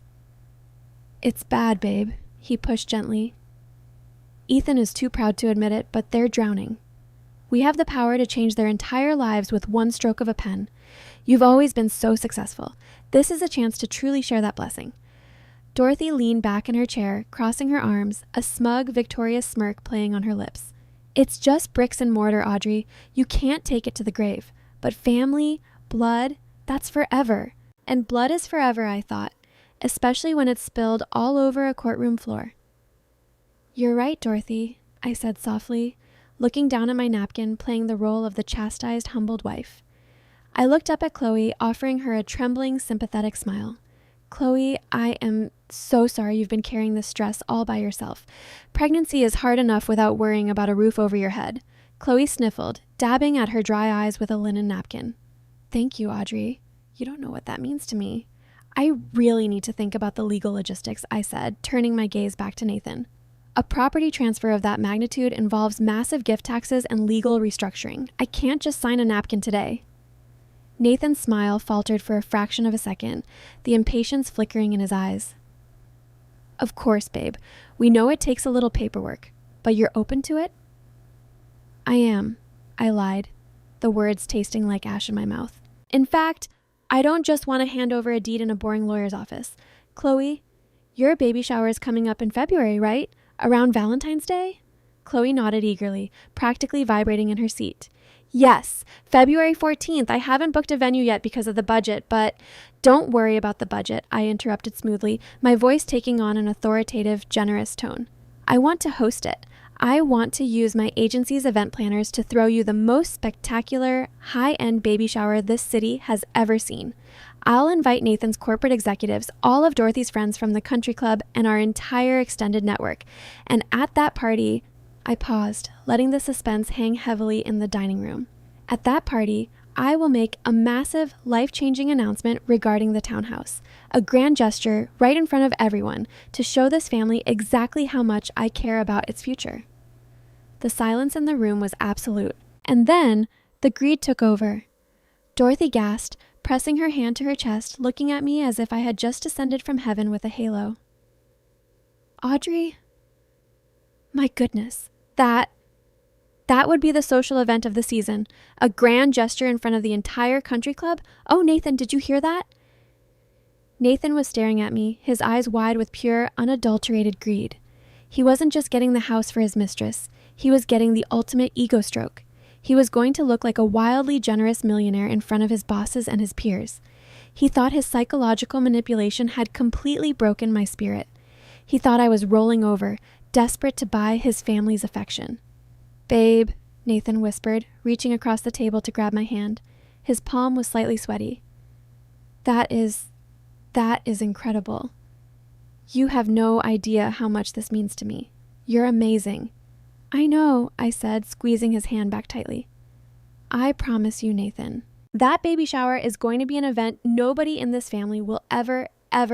It's bad, babe, he pushed gently. Ethan is too proud to admit it, but they're drowning. We have the power to change their entire lives with one stroke of a pen. You've always been so successful. This is a chance to truly share that blessing. Dorothy leaned back in her chair, crossing her arms, a smug, victorious smirk playing on her lips. It's just bricks and mortar, Audrey. You can't take it to the grave. But family, blood, that's forever. And blood is forever, I thought, especially when it's spilled all over a courtroom floor. You're right, Dorothy, I said softly, looking down at my napkin, playing the role of the chastised, humbled wife. I looked up at Chloe, offering her a trembling, sympathetic smile. Chloe, I am so sorry you've been carrying this stress all by yourself. Pregnancy is hard enough without worrying about a roof over your head. Chloe sniffled, dabbing at her dry eyes with a linen napkin. Thank you, Audrey. You don't know what that means to me. I really need to think about the legal logistics, I said, turning my gaze back to Nathan. A property transfer of that magnitude involves massive gift taxes and legal restructuring. I can't just sign a napkin today. Nathan's smile faltered for a fraction of a second, the impatience flickering in his eyes. Of course, babe. We know it takes a little paperwork, but you're open to it? I am, I lied, the words tasting like ash in my mouth. In fact, I don't just want to hand over a deed in a boring lawyer's office. Chloe, your baby shower is coming up in February, right? Around Valentine's Day? Chloe nodded eagerly, practically vibrating in her seat. Yes, February 14th. I haven't booked a venue yet because of the budget, but don't worry about the budget, I interrupted smoothly, my voice taking on an authoritative, generous tone. I want to host it. I want to use my agency's event planners to throw you the most spectacular, high-end baby shower this city has ever seen. I'll invite Nathan's corporate executives, all of Dorothy's friends from the country club, and our entire extended network. And at that party, I paused, letting the suspense hang heavily in the dining room. At that party, I will make a massive, life-changing announcement regarding the townhouse. A grand gesture right in front of everyone to show this family exactly how much I care about its future. The silence in the room was absolute. And then, the greed took over. Dorothy gasped, pressing her hand to her chest, looking at me as if I had just descended from heaven with a halo. Audrey? My goodness, that would be the social event of the season. A grand gesture in front of the entire country club? Oh, Nathan, did you hear that? Nathan was staring at me, his eyes wide with pure, unadulterated greed. He wasn't just getting the house for his mistress. He was getting the ultimate ego stroke. He was going to look like a wildly generous millionaire in front of his bosses and his peers. He thought his psychological manipulation had completely broken my spirit. He thought I was rolling over, desperate to buy his family's affection. Babe, Nathan whispered, reaching across the table to grab my hand. His palm was slightly sweaty. That is incredible. You have no idea how much this means to me. You're amazing. I know, I said, squeezing his hand back tightly. I promise you, Nathan. That baby shower is going to be an event nobody in this family will ever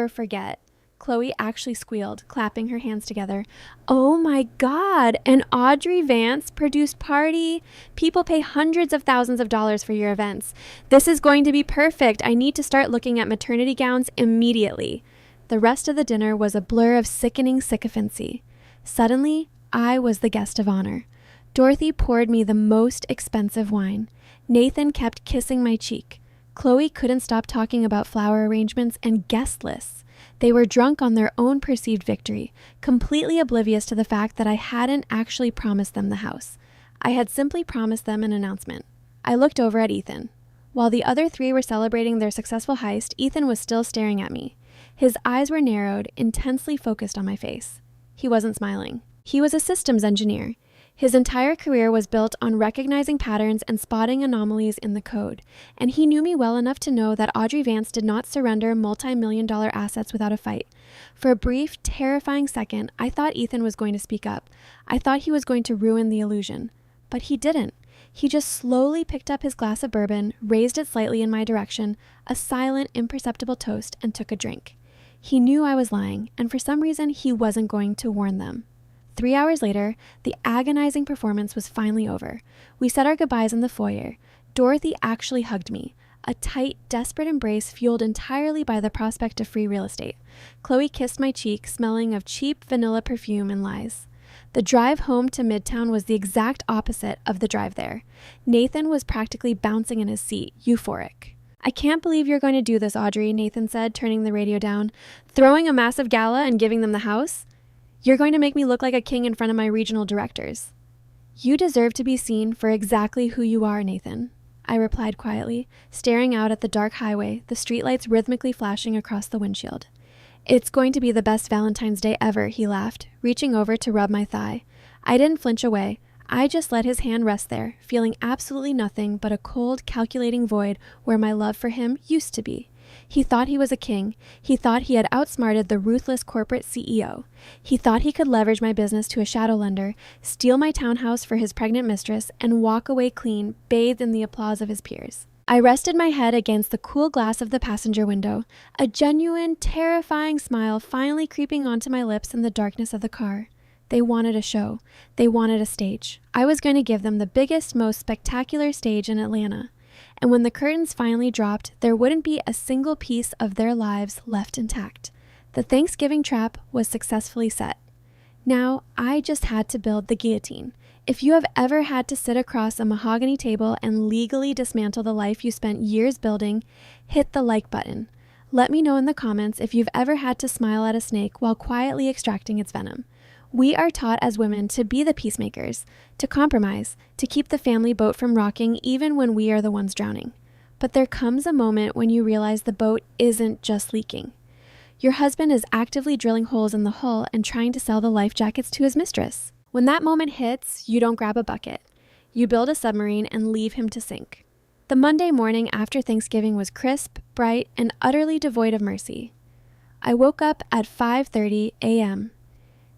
forget. Chloe actually squealed, clapping her hands together. Oh my God, an Audrey Vance produced party? People pay hundreds of thousands of dollars for your events. This is going to be perfect. I need to start looking at maternity gowns immediately. The rest of the dinner was a blur of sickening sycophancy. Suddenly, I was the guest of honor. Dorothy poured me the most expensive wine. Nathan kept kissing my cheek. Chloe couldn't stop talking about flower arrangements and guest lists. They were drunk on their own perceived victory, completely oblivious to the fact that I hadn't actually promised them the house. I had simply promised them an announcement. I looked over at Ethan. While the other three were celebrating their successful heist, Ethan was still staring at me. His eyes were narrowed, intensely focused on my face. He wasn't smiling. He was a systems engineer. His entire career was built on recognizing patterns and spotting anomalies in the code, and he knew me well enough to know that Audrey Vance did not surrender multi-million-dollar assets without a fight. For a brief, terrifying second, I thought Ethan was going to speak up. I thought he was going to ruin the illusion. But he didn't. He just slowly picked up his glass of bourbon, raised it slightly in my direction, a silent, imperceptible toast, and took a drink. He knew I was lying, and for some reason, he wasn't going to warn them. 3 hours later, the agonizing performance was finally over. We said our goodbyes in the foyer. Dorothy actually hugged me, a tight, desperate embrace fueled entirely by the prospect of free real estate. Chloe kissed my cheek, smelling of cheap vanilla perfume and lies. The drive home to Midtown was the exact opposite of the drive there. Nathan was practically bouncing in his seat, euphoric. I can't believe you're going to do this, Audrey, Nathan said, turning the radio down. Throwing a massive gala and giving them the house? You're going to make me look like a king in front of my regional directors. You deserve to be seen for exactly who you are, Nathan, I replied quietly, staring out at the dark highway, the streetlights rhythmically flashing across the windshield. It's going to be the best Valentine's Day ever, he laughed, reaching over to rub my thigh. I didn't flinch away. I just let his hand rest there, feeling absolutely nothing but a cold, calculating void where my love for him used to be. He thought he was a king. He thought he had outsmarted the ruthless corporate CEO. He thought he could leverage my business to a shadow lender, steal my townhouse for his pregnant mistress, and walk away clean, bathed in the applause of his peers. I rested my head against the cool glass of the passenger window, a genuine, terrifying smile finally creeping onto my lips in the darkness of the car. They wanted a show. They wanted a stage. I was going to give them the biggest, most spectacular stage in Atlanta. And when the curtains finally dropped, there wouldn't be a single piece of their lives left intact. The Thanksgiving trap was successfully set. Now, I just had to build the guillotine. If you have ever had to sit across a mahogany table and legally dismantle the life you spent years building, hit the like button. Let me know in the comments if you've ever had to smile at a snake while quietly extracting its venom. We are taught as women to be the peacemakers, to compromise, to keep the family boat from rocking even when we are the ones drowning. But there comes a moment when you realize the boat isn't just leaking. Your husband is actively drilling holes in the hull and trying to sell the life jackets to his mistress. When that moment hits, you don't grab a bucket. You build a submarine and leave him to sink. The Monday morning after Thanksgiving was crisp, bright, and utterly devoid of mercy. I woke up at 5:30 a.m.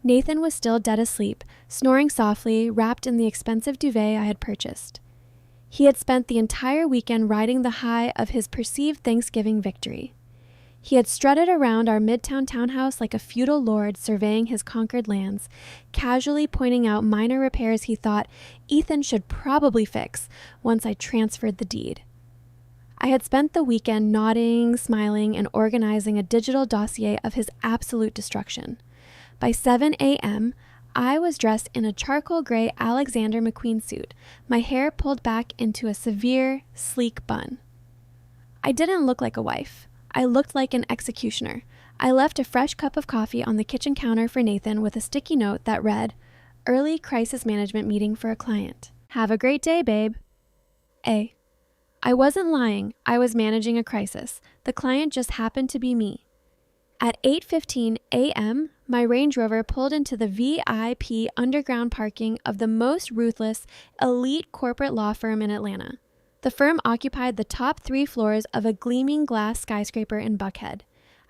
Nathan was still dead asleep, snoring softly, wrapped in the expensive duvet I had purchased. He had spent the entire weekend riding the high of his perceived Thanksgiving victory. He had strutted around our midtown townhouse like a feudal lord surveying his conquered lands, casually pointing out minor repairs he thought Ethan should probably fix once I transferred the deed. I had spent the weekend nodding, smiling, and organizing a digital dossier of his absolute destruction. By 7 a.m., I was dressed in a charcoal gray Alexander McQueen suit, my hair pulled back into a severe, sleek bun. I didn't look like a wife. I looked like an executioner. I left a fresh cup of coffee on the kitchen counter for Nathan with a sticky note that read, "Early crisis management meeting for a client. Have a great day, babe." I wasn't lying. I was managing a crisis. The client just happened to be me. At 8:15 a.m., My Range Rover pulled into the VIP underground parking of the most ruthless, elite corporate law firm in Atlanta. The firm occupied the top 3 floors of a gleaming glass skyscraper in Buckhead.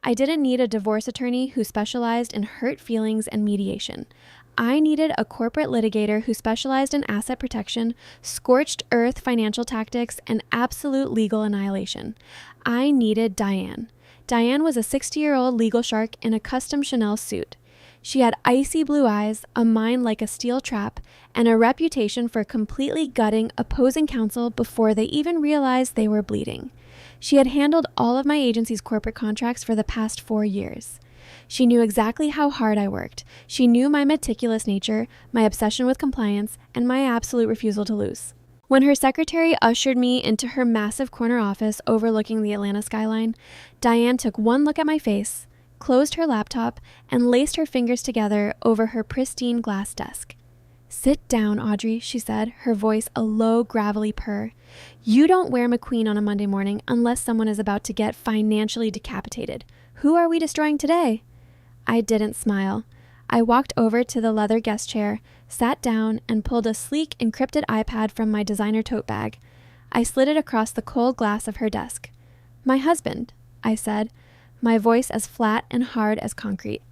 I didn't need a divorce attorney who specialized in hurt feelings and mediation. I needed a corporate litigator who specialized in asset protection, scorched earth financial tactics, and absolute legal annihilation. I needed Diane. Diane was a 60-year-old legal shark in a custom Chanel suit. She had icy blue eyes, a mind like a steel trap, and a reputation for completely gutting opposing counsel before they even realized they were bleeding. She had handled all of my agency's corporate contracts for the past 4 years. She knew exactly how hard I worked. She knew my meticulous nature, my obsession with compliance, and my absolute refusal to lose. When her secretary ushered me into her massive corner office overlooking the Atlanta skyline, Diane took one look at my face, closed her laptop, and laced her fingers together over her pristine glass desk. "Sit down, Audrey," she said, her voice a low, gravelly purr. "You don't wear McQueen on a Monday morning unless someone is about to get financially decapitated. Who are we destroying today?" I didn't smile. I walked over to the leather guest chair, sat down, and pulled a sleek, encrypted iPad from my designer tote bag. I slid it across the cold glass of her desk. "My husband," I said, my voice as flat and hard as concrete.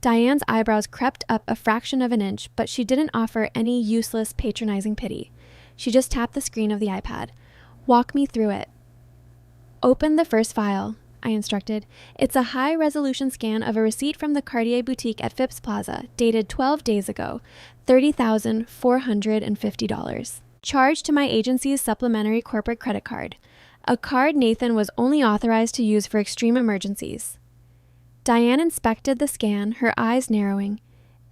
Diane's eyebrows crept up a fraction of an inch, but she didn't offer any useless, patronizing pity. She just tapped the screen of the iPad. "Walk me through it." "Open the first file," I instructed. "It's a high-resolution scan of a receipt from the Cartier boutique at Phipps Plaza, dated 12 days ago, $30,450. Charged to my agency's supplementary corporate credit card, a card Nathan was only authorized to use for extreme emergencies." Diane inspected the scan, her eyes narrowing.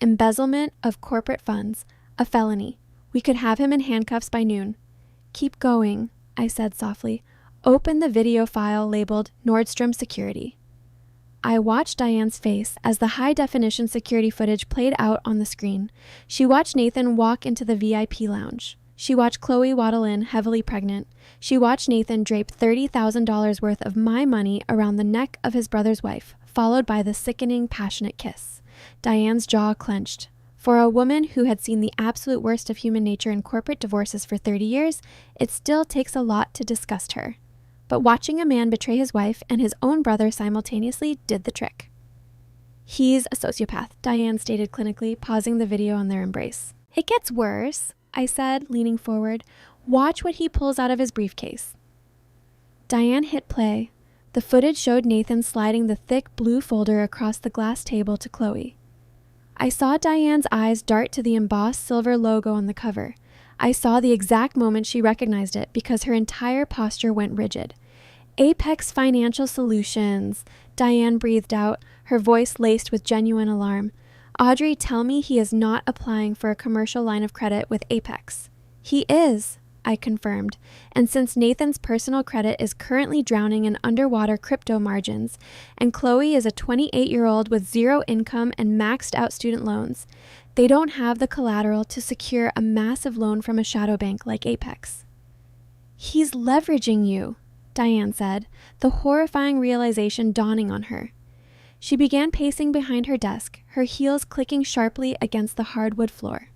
"Embezzlement of corporate funds, a felony. We could have him in handcuffs by noon." "Keep going," I said softly. "Open the video file labeled Nordstrom Security." I watched Diane's face as the high-definition security footage played out on the screen. She watched Nathan walk into the VIP lounge. She watched Chloe waddle in, heavily pregnant. She watched Nathan drape $30,000 worth of my money around the neck of his brother's wife, followed by the sickening, passionate kiss. Diane's jaw clenched. For a woman who had seen the absolute worst of human nature in corporate divorces for 30 years, it still takes a lot to disgust her. But watching a man betray his wife and his own brother simultaneously did the trick. "He's a sociopath," Diane stated clinically, pausing the video on their embrace. "It gets worse," I said, leaning forward. "Watch what he pulls out of his briefcase." Diane hit play. The footage showed Nathan sliding the thick blue folder across the glass table to Chloe. I saw Diane's eyes dart to the embossed silver logo on the cover. I saw the exact moment she recognized it because her entire posture went rigid. "Apex Financial Solutions," Diane breathed out, her voice laced with genuine alarm. "Audrey, tell me he is not applying for a commercial line of credit with Apex." "He is," I confirmed, "and since Nathan's personal credit is currently drowning in underwater crypto margins, and Chloe is a 28-year-old with zero income and maxed out student loans, they don't have the collateral to secure a massive loan from a shadow bank like Apex." "He's leveraging you," Diane said, the horrifying realization dawning on her. She began pacing behind her desk, her heels clicking sharply against the hardwood floor.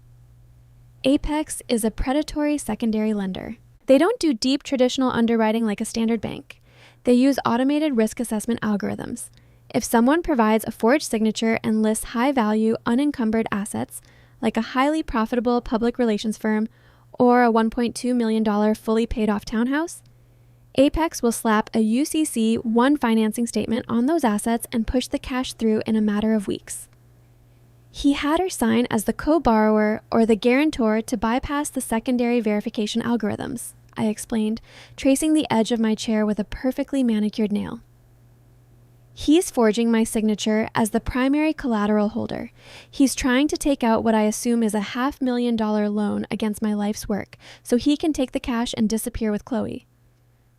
"Apex is a predatory secondary lender. They don't do deep traditional underwriting like a standard bank. They use automated risk assessment algorithms. If someone provides a forged signature and lists high-value, unencumbered assets, like a highly profitable public relations firm or a $1.2 million fully paid-off townhouse, Apex will slap a UCC 1 financing statement on those assets and push the cash through in a matter of weeks." He had her sign as the co-borrower or the guarantor to bypass the secondary verification algorithms, I explained, tracing the edge of my chair with a perfectly manicured nail. "He's forging my signature as the primary collateral holder. He's trying to take out what I assume is a $500,000 loan against my life's work, so he can take the cash and disappear with Chloe."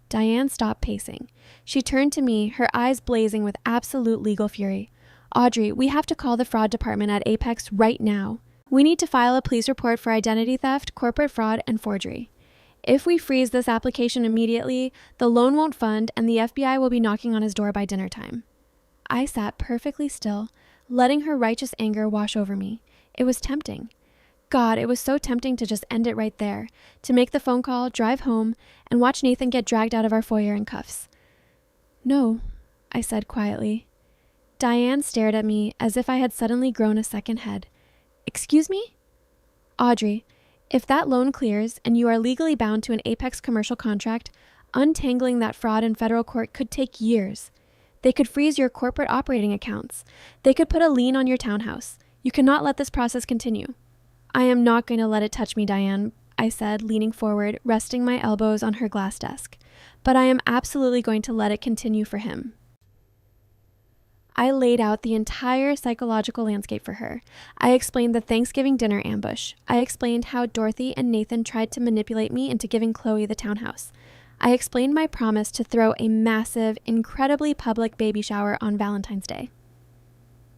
Diane stopped pacing. She turned to me, her eyes blazing with absolute legal fury. "Audrey, we have to call the fraud department at Apex right now. We need to file a police report for identity theft, corporate fraud, and forgery. If we freeze this application immediately, the loan won't fund and the FBI will be knocking on his door by dinner time." I sat perfectly still, letting her righteous anger wash over me. It was tempting. God, it was so tempting to just end it right there, to make the phone call, drive home, and watch Nathan get dragged out of our foyer in cuffs. No, I said quietly. Diane stared at me as if I had suddenly grown a second head. Excuse me? Audrey, if that loan clears and you are legally bound to an Apex commercial contract, untangling that fraud in federal court could take years. They could freeze your corporate operating accounts. They could put a lien on your townhouse. You cannot let this process continue. I am not going to let it touch me, Diane, I said, leaning forward, resting my elbows on her glass desk. But I am absolutely going to let it continue for him. I laid out the entire psychological landscape for her. I explained the Thanksgiving dinner ambush. I explained how Dorothy and Nathan tried to manipulate me into giving Chloe the townhouse. I explained my promise to throw a massive, incredibly public baby shower on Valentine's Day.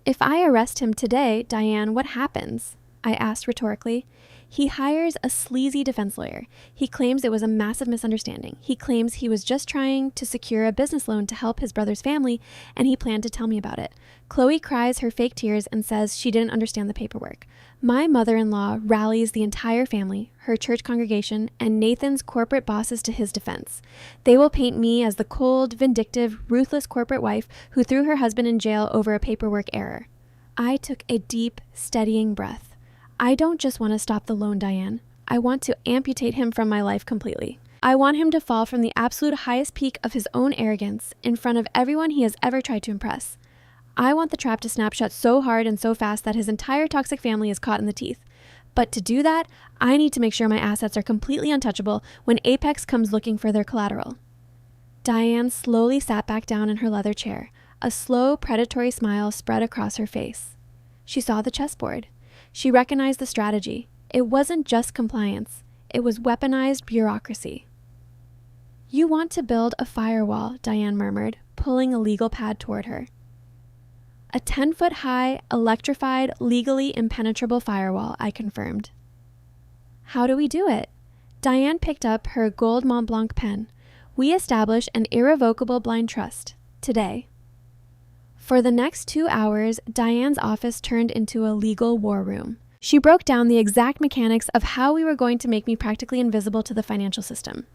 If I arrest him today, Diane, what happens? I asked rhetorically. He hires a sleazy defense lawyer. He claims it was a massive misunderstanding. He claims he was just trying to secure a business loan to help his brother's family, and he planned to tell me about it. Chloe cries her fake tears and says she didn't understand the paperwork. My mother-in-law rallies the entire family, her church congregation, and Nathan's corporate bosses to his defense. They will paint me as the cold, vindictive, ruthless corporate wife who threw her husband in jail over a paperwork error. I took a deep, steadying breath. I don't just want to stop the loan, Diane. I want to amputate him from my life completely. I want him to fall from the absolute highest peak of his own arrogance in front of everyone he has ever tried to impress. I want the trap to snap shut so hard and so fast that his entire toxic family is caught in the teeth. But to do that, I need to make sure my assets are completely untouchable when Apex comes looking for their collateral. Diane slowly sat back down in her leather chair. A slow, predatory smile spread across her face. She saw the chessboard. She recognized the strategy. It wasn't just compliance. It was weaponized bureaucracy. You want to build a firewall, Diane murmured, pulling a legal pad toward her. A 10-foot-high, electrified, legally impenetrable firewall, I confirmed. How do we do it? Diane picked up her gold Mont Blanc pen. We establish an irrevocable blind trust. Today. For the next 2 hours, Diane's office turned into a legal war room. She broke down the exact mechanics of how we were going to make me practically invisible to the financial system.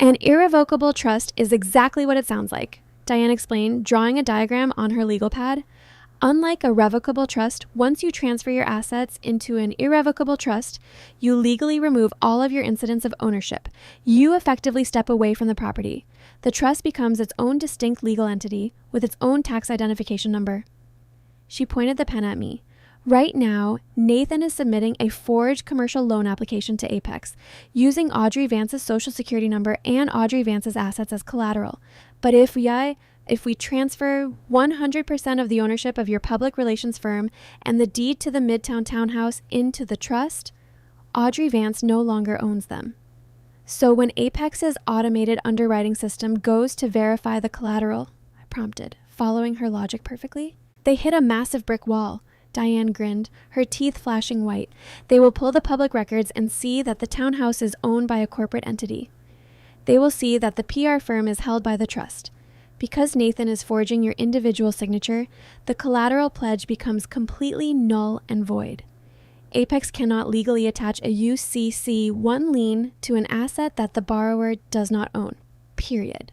An irrevocable trust is exactly what it sounds like, Diane explained, drawing a diagram on her legal pad. Unlike a revocable trust, once you transfer your assets into an irrevocable trust, you legally remove all of your incidents of ownership. You effectively step away from the property. The trust becomes its own distinct legal entity with its own tax identification number. She pointed the pen at me. Right now, Nathan is submitting a forged commercial loan application to Apex, using Audrey Vance's social security number and Audrey Vance's assets as collateral. But if we transfer 100% of the ownership of your public relations firm and the deed to the Midtown townhouse into the trust, Audrey Vance no longer owns them. So when Apex's automated underwriting system goes to verify the collateral, I prompted, following her logic perfectly, they hit a massive brick wall. Diane grinned, her teeth flashing white. They will pull the public records and see that the townhouse is owned by a corporate entity. They will see that the PR firm is held by the trust. Because Nathan is forging your individual signature, the collateral pledge becomes completely null and void. Apex cannot legally attach a UCC-1 lien to an asset that the borrower does not own. Period.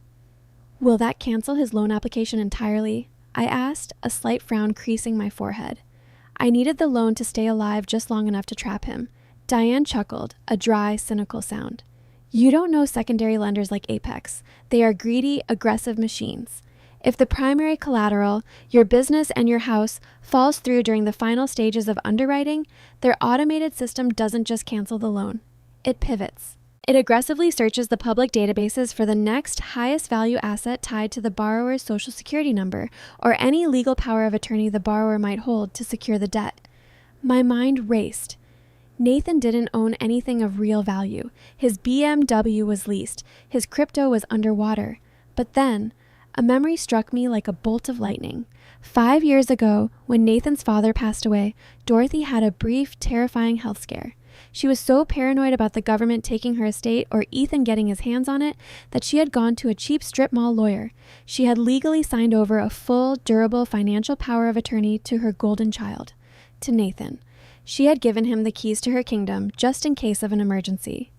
Will that cancel his loan application entirely? I asked, a slight frown creasing my forehead. I needed the loan to stay alive just long enough to trap him. Diane chuckled, a dry, cynical sound. You don't know secondary lenders like Apex. They are greedy, aggressive machines. If the primary collateral, your business and your house, falls through during the final stages of underwriting, their automated system doesn't just cancel the loan. It pivots. It aggressively searches the public databases for the next highest value asset tied to the borrower's social security number or any legal power of attorney the borrower might hold to secure the debt. My mind raced. Nathan didn't own anything of real value. His BMW was leased. His crypto was underwater. But then, a memory struck me like a bolt of lightning. 5 years ago, when Nathan's father passed away, Dorothy had a brief, terrifying health scare. She was so paranoid about the government taking her estate or Ethan getting his hands on it that she had gone to a cheap strip mall lawyer. She had legally signed over a full, durable financial power of attorney to her golden child, to Nathan. She had given him the keys to her kingdom just in case of an emergency.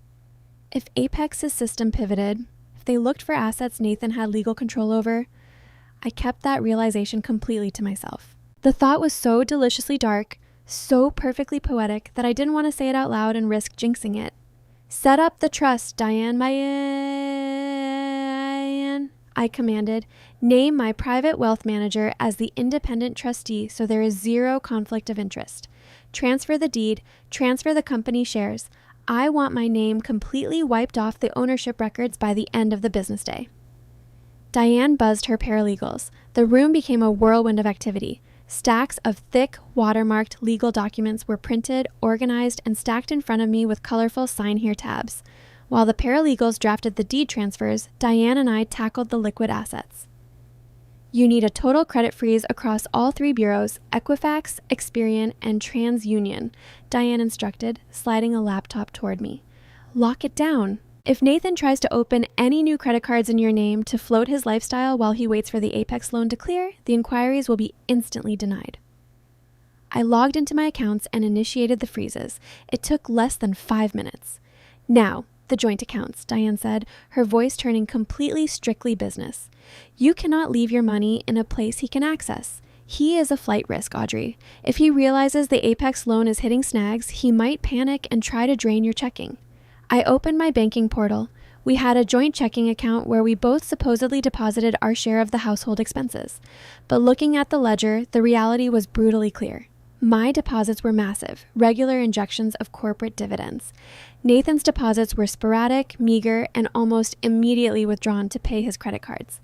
If Apex's system pivoted, if they looked for assets Nathan had legal control over, I kept that realization completely to myself. The thought was so deliciously dark, so perfectly poetic, that I didn't want to say it out loud and risk jinxing it. "Set up the trust, Diane, I commanded. "Name my private wealth manager as the independent trustee so there is zero conflict of interest. Transfer the deed, transfer the company shares. I want my name completely wiped off the ownership records by the end of the business day." Diane buzzed her paralegals. The room became a whirlwind of activity. Stacks of thick, watermarked legal documents were printed, organized, and stacked in front of me with colorful sign here tabs. While the paralegals drafted the deed transfers, Diane and I tackled the liquid assets. "You need a total credit freeze across all 3 bureaus, Equifax, Experian, and TransUnion," Diane instructed, sliding a laptop toward me. "Lock it down. If Nathan tries to open any new credit cards in your name to float his lifestyle while he waits for the Apex loan to clear, the inquiries will be instantly denied." I logged into my accounts and initiated the freezes. It took less than 5 minutes. "Now, the joint accounts," Diane said, her voice turning completely strictly business. "You cannot leave your money in a place he can access. He is a flight risk, Audrey. If he realizes the Apex loan is hitting snags, he might panic and try to drain your checking." I opened my banking portal. We had a joint checking account where we both supposedly deposited our share of the household expenses. But looking at the ledger, the reality was brutally clear. My deposits were massive, regular injections of corporate dividends. Nathan's deposits were sporadic, meager, and almost immediately withdrawn to pay his credit cards.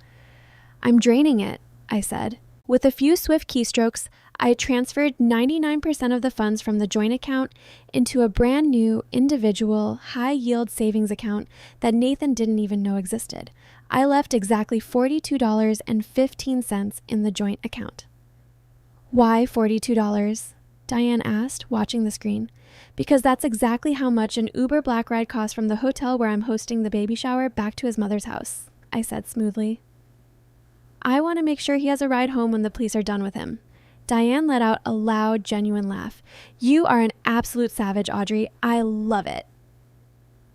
"I'm draining it," I said. With a few swift keystrokes, I transferred 99% of the funds from the joint account into a brand new, individual, high-yield savings account that Nathan didn't even know existed. I left exactly $42.15 in the joint account. "Why $42? Diane asked, watching the screen. "Because that's exactly how much an Uber Black ride costs from the hotel where I'm hosting the baby shower back to his mother's house," I said smoothly. "I want to make sure he has a ride home when the police are done with him." Diane let out a loud, genuine laugh. "You are an absolute savage, Audrey. I love it."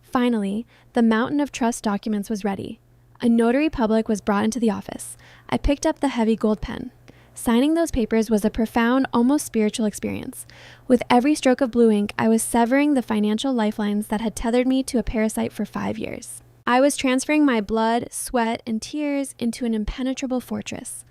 Finally, the mountain of trust documents was ready. A notary public was brought into the office. I picked up the heavy gold pen. Signing those papers was a profound, almost spiritual experience. With every stroke of blue ink, I was severing the financial lifelines that had tethered me to a parasite for 5 years. I was transferring my blood, sweat, and tears into an impenetrable fortress.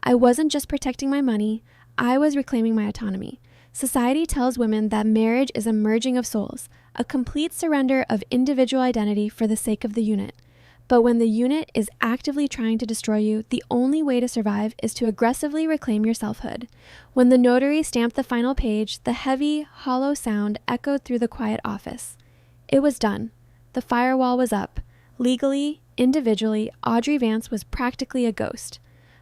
I wasn't just protecting my money, I was reclaiming my autonomy. Society tells women that marriage is a merging of souls, a complete surrender of individual identity for the sake of the unit. But when the unit is actively trying to destroy you, the only way to survive is to aggressively reclaim your selfhood. When the notary stamped the final page, the heavy, hollow sound echoed through the quiet office. It was done. The firewall was up. Legally, individually, Audrey Vance was practically a ghost.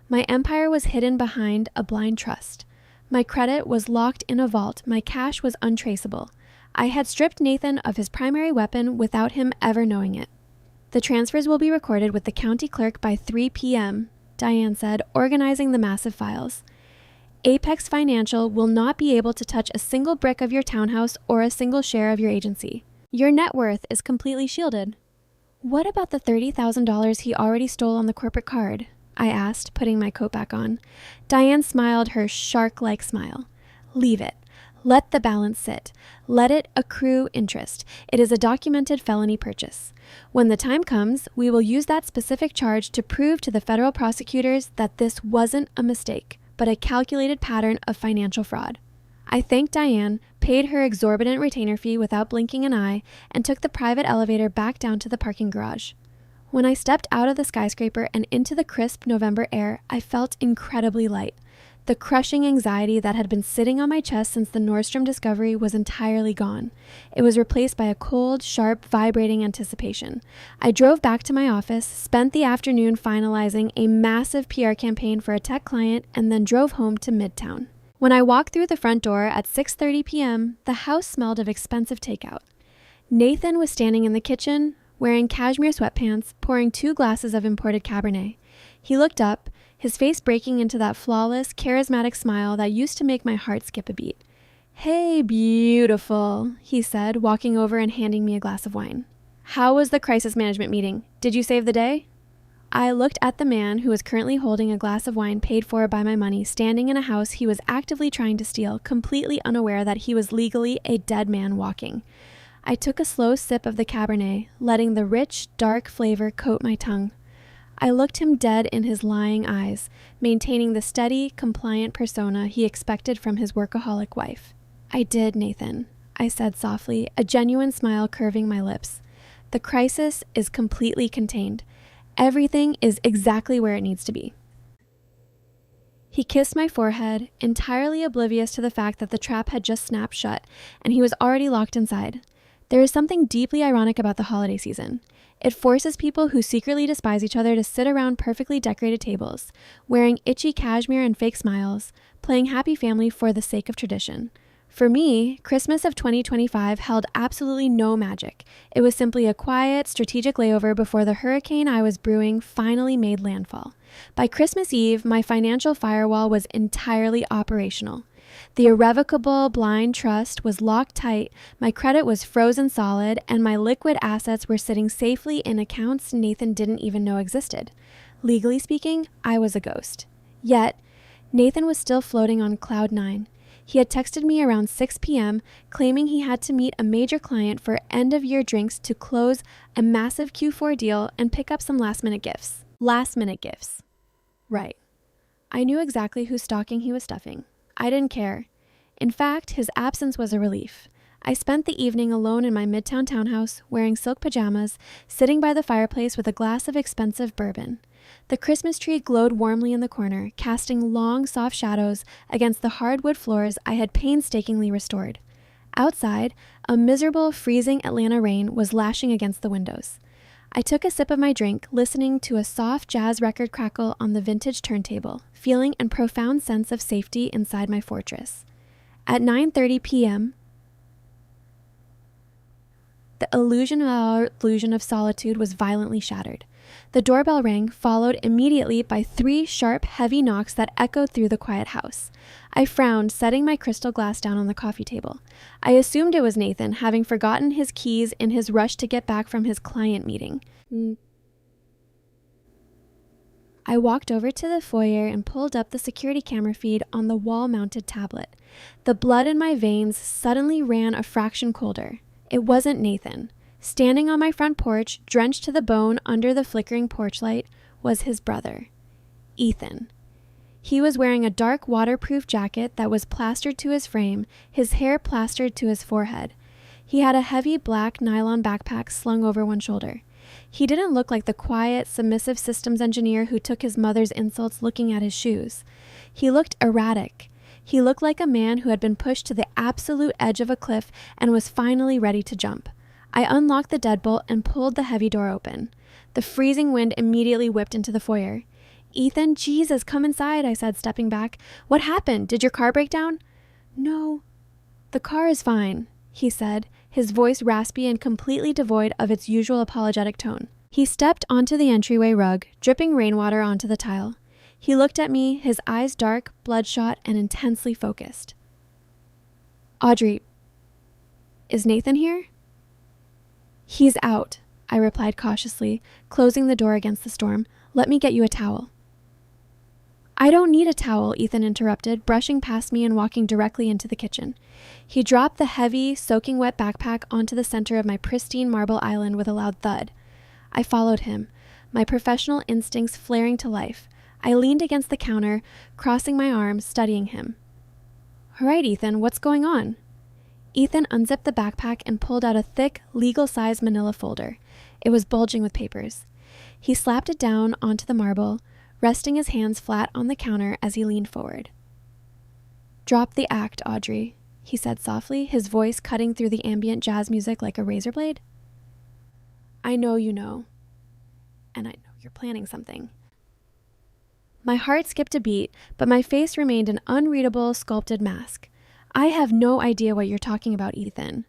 My empire was hidden behind a blind trust. My credit was locked in a vault. My cash was untraceable. I had stripped Nathan of his primary weapon without him ever knowing it. "The transfers will be recorded with the county clerk by 3 p.m., Diane said, organizing the massive files. "Apex Financial will not be able to touch a single brick of your townhouse or a single share of your agency. Your net worth is completely shielded." "What about the $30,000 he already stole on the corporate card?" I asked, putting my coat back on. Diane smiled her shark-like smile. "Leave it. Let the balance sit. Let it accrue interest. It is a documented felony purchase. When the time comes, we will use that specific charge to prove to the federal prosecutors that this wasn't a mistake, but a calculated pattern of financial fraud." I thanked Diane, paid her exorbitant retainer fee without blinking an eye, and took the private elevator back down to the parking garage. When I stepped out of the skyscraper and into the crisp November air, I felt incredibly light. The crushing anxiety that had been sitting on my chest since the Nordstrom discovery was entirely gone. It was replaced by a cold, sharp, vibrating anticipation. I drove back to my office, spent the afternoon finalizing a massive PR campaign for a tech client, and then drove home to Midtown. When I walked through the front door at 6:30 p.m., the house smelled of expensive takeout. Nathan was standing in the kitchen, wearing cashmere sweatpants, pouring 2 glasses of imported Cabernet. He looked up, his face breaking into that flawless, charismatic smile that used to make my heart skip a beat. "Hey, beautiful," he said, walking over and handing me a glass of wine. "How was the crisis management meeting? Did you save the day?" I looked at the man who was currently holding a glass of wine paid for by my money, standing in a house he was actively trying to steal, completely unaware that he was legally a dead man walking. I took a slow sip of the Cabernet, letting the rich, dark flavor coat my tongue. I looked him dead in his lying eyes, maintaining the steady, compliant persona he expected from his workaholic wife. "I did, Nathan," I said softly, a genuine smile curving my lips. "The crisis is completely contained. Everything is exactly where it needs to be." He kissed my forehead, entirely oblivious to the fact that the trap had just snapped shut, and he was already locked inside. There is something deeply ironic about the holiday season. It forces people who secretly despise each other to sit around perfectly decorated tables, wearing itchy cashmere and fake smiles, playing happy family for the sake of tradition. For me, Christmas of 2025 held absolutely no magic. It was simply a quiet, strategic layover before the hurricane I was brewing finally made landfall. By Christmas Eve, my financial firewall was entirely operational. The irrevocable blind trust was locked tight, my credit was frozen solid, and my liquid assets were sitting safely in accounts Nathan didn't even know existed. Legally speaking, I was a ghost. Yet, Nathan was still floating on cloud 9. He had texted me around 6 p.m., claiming he had to meet a major client for end-of-year drinks to close a massive Q4 deal and pick up some last-minute gifts. Last-minute gifts. Right. I knew exactly whose stocking he was stuffing. I didn't care. In fact, his absence was a relief. I spent the evening alone in my midtown townhouse, wearing silk pajamas, sitting by the fireplace with a glass of expensive bourbon. The Christmas tree glowed warmly in the corner, casting long, soft shadows against the hardwood floors I had painstakingly restored. Outside, a miserable, freezing Atlanta rain was lashing against the windows. I took a sip of my drink, listening to a soft jazz record crackle on the vintage turntable, feeling a profound sense of safety inside my fortress. At 9:30 p.m., the illusion of solitude was violently shattered. The doorbell rang, followed immediately by 3 sharp, heavy knocks that echoed through the quiet house. I frowned, setting my crystal glass down on the coffee table. I assumed it was Nathan, having forgotten his keys in his rush to get back from his client meeting. I walked over to the foyer and pulled up the security camera feed on the wall-mounted tablet. The blood in my veins suddenly ran a fraction colder. It wasn't Nathan. Standing on my front porch, drenched to the bone under the flickering porch light, was his brother, Ethan. He was wearing a dark waterproof jacket that was plastered to his frame, his hair plastered to his forehead. He had a heavy black nylon backpack slung over one shoulder. He didn't look like the quiet, submissive systems engineer who took his mother's insults looking at his shoes. He looked erratic. He looked like a man who had been pushed to the absolute edge of a cliff and was finally ready to jump. I unlocked the deadbolt and pulled the heavy door open. The freezing wind immediately whipped into the foyer. "Ethan, Jesus, come inside," I said, stepping back. "What happened? Did your car break down?" "No, the car is fine," he said, his voice raspy and completely devoid of its usual apologetic tone. He stepped onto the entryway rug, dripping rainwater onto the tile. He looked at me, his eyes dark, bloodshot, and intensely focused. "Audrey, is Nathan here?" "He's out," I replied cautiously, closing the door against the storm. "Let me get you a towel." "I don't need a towel," Ethan interrupted, brushing past me and walking directly into the kitchen. He dropped the heavy, soaking wet backpack onto the center of my pristine marble island with a loud thud. I followed him, my professional instincts flaring to life. I leaned against the counter, crossing my arms, studying him. "All right, Ethan, what's going on?" Ethan unzipped the backpack and pulled out a thick, legal-sized manila folder. It was bulging with papers. He slapped it down onto the marble, resting his hands flat on the counter as he leaned forward. "Drop the act, Audrey," he said softly, his voice cutting through the ambient jazz music like a razor blade. "I know you know, and I know you're planning something." My heart skipped a beat, but my face remained an unreadable, sculpted mask. I have no idea what you're talking about, Ethan.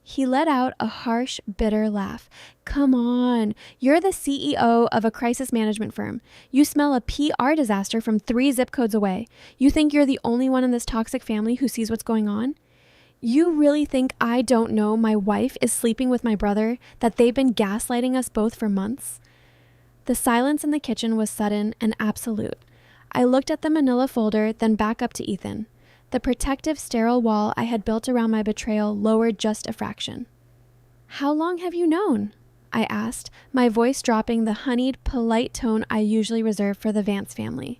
He let out a harsh, bitter laugh. Come on, you're the CEO of a crisis management firm. You smell a PR disaster from 3 zip codes away. You think you're the only one in this toxic family who sees what's going on? You really think I don't know my wife is sleeping with my brother, that they've been gaslighting us both for months? The silence in the kitchen was sudden and absolute. I looked at the manila folder, then back up to Ethan. The protective, sterile wall I had built around my betrayal lowered just a fraction. How long have you known? I asked, my voice dropping the honeyed, polite tone I usually reserve for the Vance family.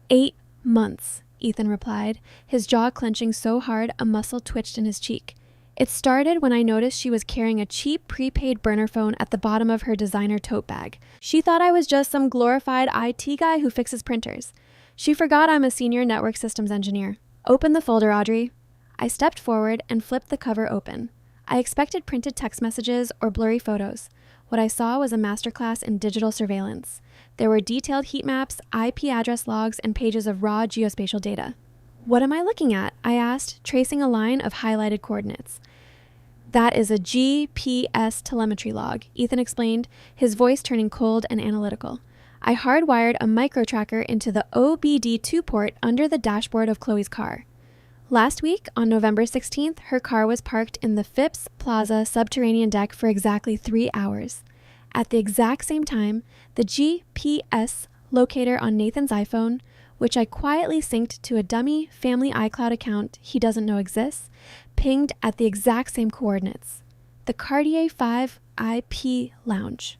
8 months, Ethan replied, his jaw clenching so hard a muscle twitched in his cheek. It started when I noticed she was carrying a cheap prepaid burner phone at the bottom of her designer tote bag. She thought I was just some glorified IT guy who fixes printers. She forgot I'm a senior network systems engineer. Open the folder, Audrey. I stepped forward and flipped the cover open. I expected printed text messages or blurry photos. What I saw was a masterclass in digital surveillance. There were detailed heat maps, IP address logs, and pages of raw geospatial data. What am I looking at? I asked, tracing a line of highlighted coordinates. That is a GPS telemetry log, Ethan explained, his voice turning cold and analytical. I hardwired a micro tracker into the OBD2 port under the dashboard of Chloe's car. Last week, on November 16th, her car was parked in the Phipps Plaza subterranean deck for exactly 3 hours. At the exact same time, the GPS locator on Nathan's iPhone, which I quietly synced to a dummy family iCloud account he doesn't know exists, pinged at the exact same coordinates. The Cartier 5 IP lounge.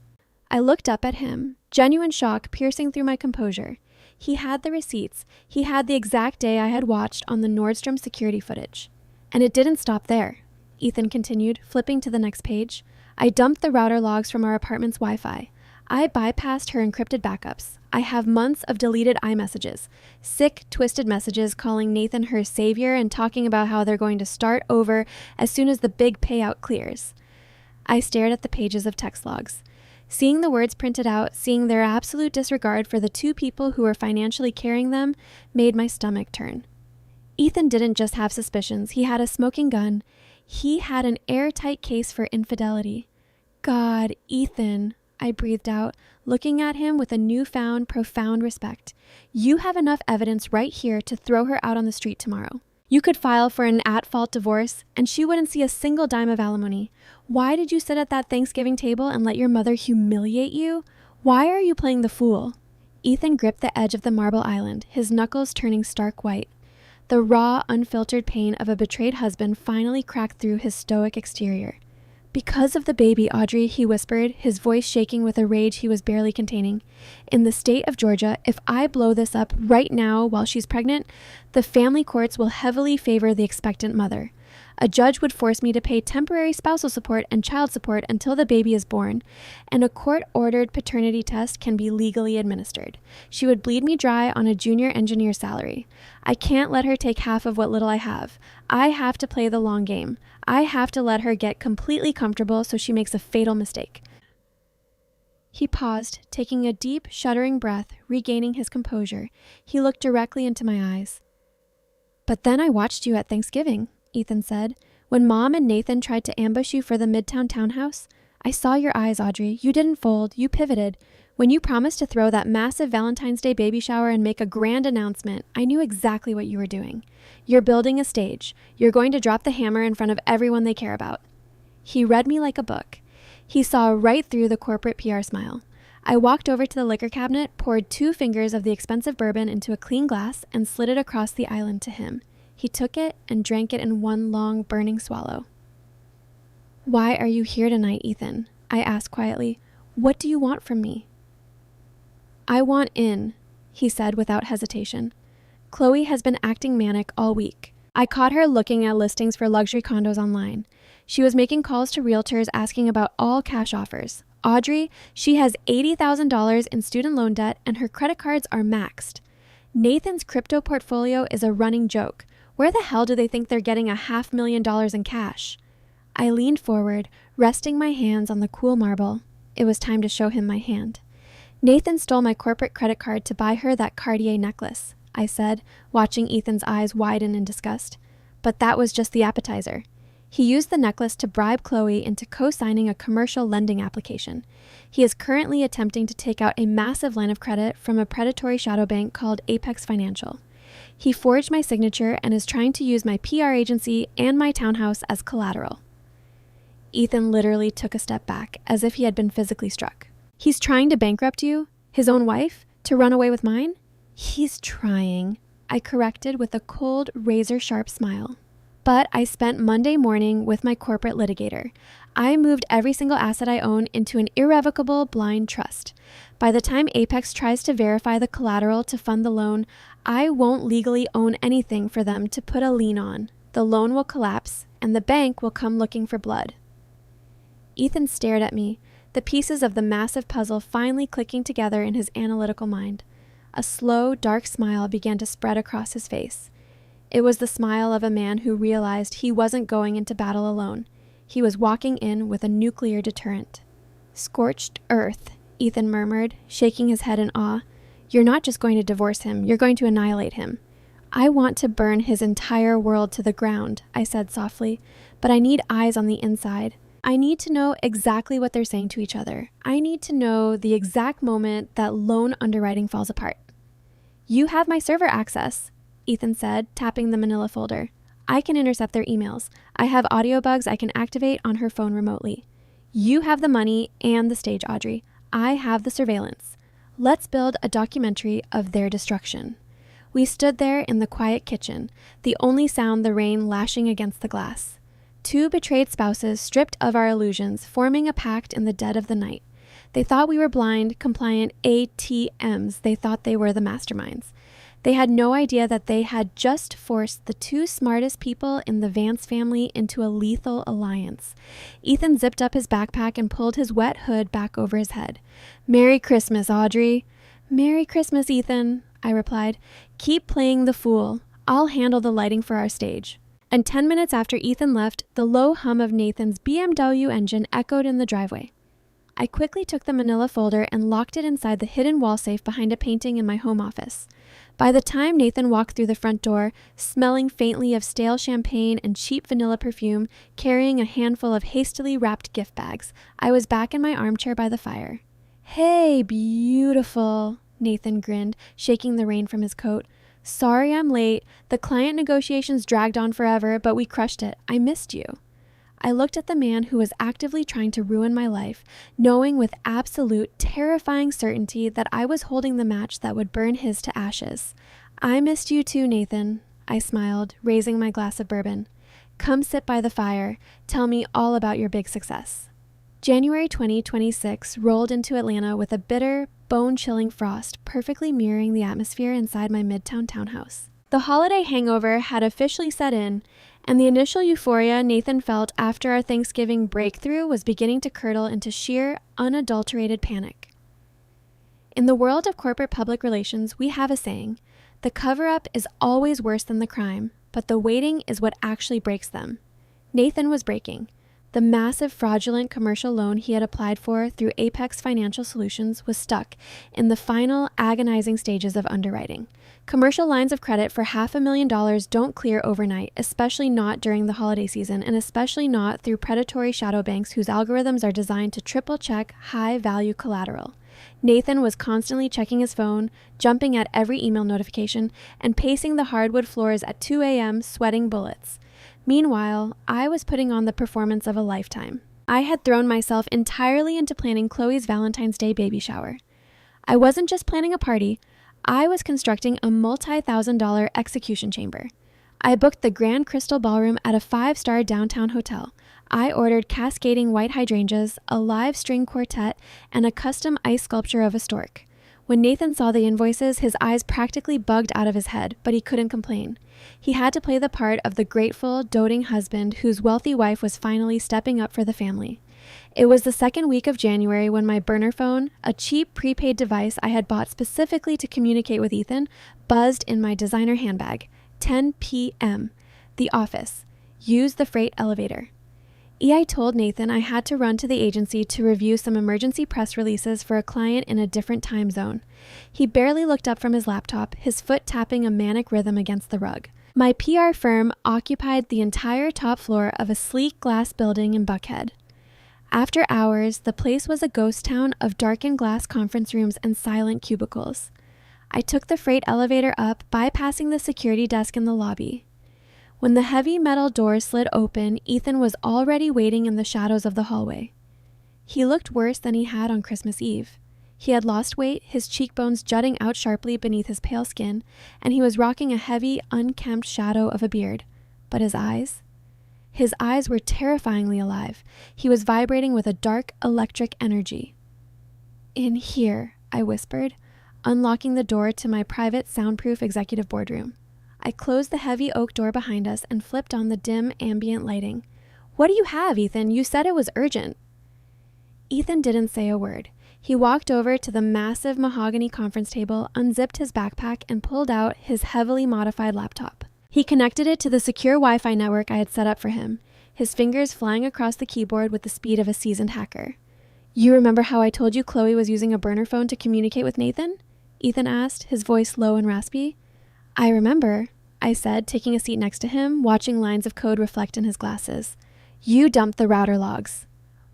I looked up at him, genuine shock piercing through my composure. He had the receipts. He had the exact day I had watched on the Nordstrom security footage. And it didn't stop there, Ethan continued, flipping to the next page. I dumped the router logs from our apartment's Wi-Fi. I bypassed her encrypted backups. I have months of deleted iMessages, sick, twisted messages calling Nathan her savior and talking about how they're going to start over as soon as the big payout clears. I stared at the pages of text logs. Seeing the words printed out, seeing their absolute disregard for the 2 people who were financially carrying them, made my stomach turn. Ethan didn't just have suspicions, he had a smoking gun. He had an airtight case for infidelity. God, Ethan, I breathed out, looking at him with a newfound, profound respect. You have enough evidence right here to throw her out on the street tomorrow. You could file for an at-fault divorce, and she wouldn't see a single dime of alimony. Why did you sit at that Thanksgiving table and let your mother humiliate you? Why are you playing the fool? Ethan gripped the edge of the marble island, his knuckles turning stark white. The raw, unfiltered pain of a betrayed husband finally cracked through his stoic exterior. Because of the baby, Audrey, he whispered, his voice shaking with a rage he was barely containing. In the state of Georgia, if I blow this up right now while she's pregnant, the family courts will heavily favor the expectant mother. A judge would force me to pay temporary spousal support and child support until the baby is born, and a court-ordered paternity test can be legally administered. She would bleed me dry on a junior engineer salary. I can't let her take half of what little I have. I have to play the long game. I have to let her get completely comfortable so she makes a fatal mistake. He paused, taking a deep, shuddering breath, regaining his composure. He looked directly into my eyes. But then I watched you at Thanksgiving, Ethan said. When Mom and Nathan tried to ambush you for the Midtown townhouse, I saw your eyes, Audrey. You didn't fold. You pivoted. When you promised to throw that massive Valentine's Day baby shower and make a grand announcement, I knew exactly what you were doing. You're building a stage. You're going to drop the hammer in front of everyone they care about. He read me like a book. He saw right through the corporate PR smile. I walked over to the liquor cabinet, poured 2 fingers of the expensive bourbon into a clean glass, and slid it across the island to him. He took it and drank it in one long, burning swallow. Why are you here tonight, Ethan? I asked quietly. What do you want from me? I want in, he said without hesitation. Chloe has been acting manic all week. I caught her looking at listings for luxury condos online. She was making calls to realtors asking about all cash offers. Audrey, she has $80,000 in student loan debt and her credit cards are maxed. Nathan's crypto portfolio is a running joke. Where the hell do they think they're getting $500,000 in cash? I leaned forward, resting my hands on the cool marble. It was time to show him my hand. Nathan stole my corporate credit card to buy her that Cartier necklace, I said, watching Ethan's eyes widen in disgust. But that was just the appetizer. He used the necklace to bribe Chloe into co-signing a commercial lending application. He is currently attempting to take out a massive line of credit from a predatory shadow bank called Apex Financial. He forged my signature and is trying to use my PR agency and my townhouse as collateral. Ethan literally took a step back, as if he had been physically struck. He's trying to bankrupt you? His own wife? To run away with mine? He's trying, I corrected with a cold, razor-sharp smile. But I spent Monday morning with my corporate litigator. I moved every single asset I own into an irrevocable blind trust. By the time Apex tries to verify the collateral to fund the loan, I won't legally own anything for them to put a lien on. The loan will collapse, and the bank will come looking for blood. Ethan stared at me, the pieces of the massive puzzle finally clicking together in his analytical mind. A slow, dark smile began to spread across his face. It was the smile of a man who realized he wasn't going into battle alone. He was walking in with a nuclear deterrent. "Scorched earth," Ethan murmured, shaking his head in awe. "You're not just going to divorce him, you're going to annihilate him." "I want to burn his entire world to the ground," I said softly, "but I need eyes on the inside. I need to know exactly what they're saying to each other. I need to know the exact moment that loan underwriting falls apart." "You have my server access," Ethan said, tapping the manila folder. "I can intercept their emails. I have audio bugs I can activate on her phone remotely. You have the money and the stage, Audrey. I have the surveillance. Let's build a documentary of their destruction." We stood there in the quiet kitchen, the only sound the rain lashing against the glass. Two betrayed spouses stripped of our illusions, forming a pact in the dead of the night. They thought we were blind, compliant ATMs. They thought they were the masterminds. They had no idea that they had just forced the two smartest people in the Vance family into a lethal alliance. Ethan zipped up his backpack and pulled his wet hood back over his head. "Merry Christmas, Audrey." "Merry Christmas, Ethan," I replied. "Keep playing the fool. I'll handle the lighting for our stage." And 10 minutes after Ethan left, the low hum of Nathan's BMW engine echoed in the driveway. I quickly took the manila folder and locked it inside the hidden wall safe behind a painting in my home office. By the time Nathan walked through the front door, smelling faintly of stale champagne and cheap vanilla perfume, carrying a handful of hastily wrapped gift bags, I was back in my armchair by the fire. "Hey, beautiful," Nathan grinned, shaking the rain from his coat. "Sorry I'm late. The client negotiations dragged on forever, but we crushed it. I missed you." I looked at the man who was actively trying to ruin my life, knowing with absolute, terrifying certainty that I was holding the match that would burn his to ashes. "I missed you too, Nathan," I smiled, raising my glass of bourbon. "Come sit by the fire. Tell me all about your big success." January 2026 rolled into Atlanta with a bitter, bone-chilling frost, perfectly mirroring the atmosphere inside my midtown townhouse. The holiday hangover had officially set in, and the initial euphoria Nathan felt after our Thanksgiving breakthrough was beginning to curdle into sheer, unadulterated panic. In the world of corporate public relations, we have a saying: the cover-up is always worse than the crime, but the waiting is what actually breaks them. Nathan was breaking. The massive fraudulent commercial loan he had applied for through Apex Financial Solutions was stuck in the final agonizing stages of underwriting. Commercial lines of credit for $500,000 don't clear overnight, especially not during the holiday season, and especially not through predatory shadow banks whose algorithms are designed to triple-check high-value collateral. Nathan was constantly checking his phone, jumping at every email notification, and pacing the hardwood floors at 2 a.m., sweating bullets. Meanwhile, I was putting on the performance of a lifetime. I had thrown myself entirely into planning Chloe's Valentine's Day baby shower. I wasn't just planning a party, I was constructing a multi-$1,000 execution chamber. I booked the Grand Crystal Ballroom at a 5-star downtown hotel. I ordered cascading white hydrangeas, a live string quartet, and a custom ice sculpture of a stork. When Nathan saw the invoices, his eyes practically bugged out of his head, but he couldn't complain. He had to play the part of the grateful, doting husband whose wealthy wife was finally stepping up for the family. It was the second week of January when my burner phone, a cheap prepaid device I had bought specifically to communicate with Ethan, buzzed in my designer handbag. 10 p.m. The office. Use the freight elevator. EI told Nathan I had to run to the agency to review some emergency press releases for a client in a different time zone. He barely looked up from his laptop, his foot tapping a manic rhythm against the rug. My PR firm occupied the entire top floor of a sleek glass building in Buckhead. After hours, the place was a ghost town of darkened glass conference rooms and silent cubicles. I took the freight elevator up, bypassing the security desk in the lobby. When the heavy metal door slid open, Ethan was already waiting in the shadows of the hallway. He looked worse than he had on Christmas Eve. He had lost weight, his cheekbones jutting out sharply beneath his pale skin, and he was rocking a heavy, unkempt shadow of a beard. But his eyes? His eyes were terrifyingly alive. He was vibrating with a dark, electric energy. "In here," I whispered, unlocking the door to my private, soundproof executive boardroom. I closed the heavy oak door behind us and flipped on the dim, ambient lighting. "What do you have, Ethan? You said it was urgent." Ethan didn't say a word. He walked over to the massive mahogany conference table, unzipped his backpack, and pulled out his heavily modified laptop. He connected it to the secure Wi-Fi network I had set up for him, his fingers flying across the keyboard with the speed of a seasoned hacker. "You remember how I told you Chloe was using a burner phone to communicate with Nathan?" Ethan asked, his voice low and raspy. "I remember," I said, taking a seat next to him, watching lines of code reflect in his glasses. "You dumped the router logs."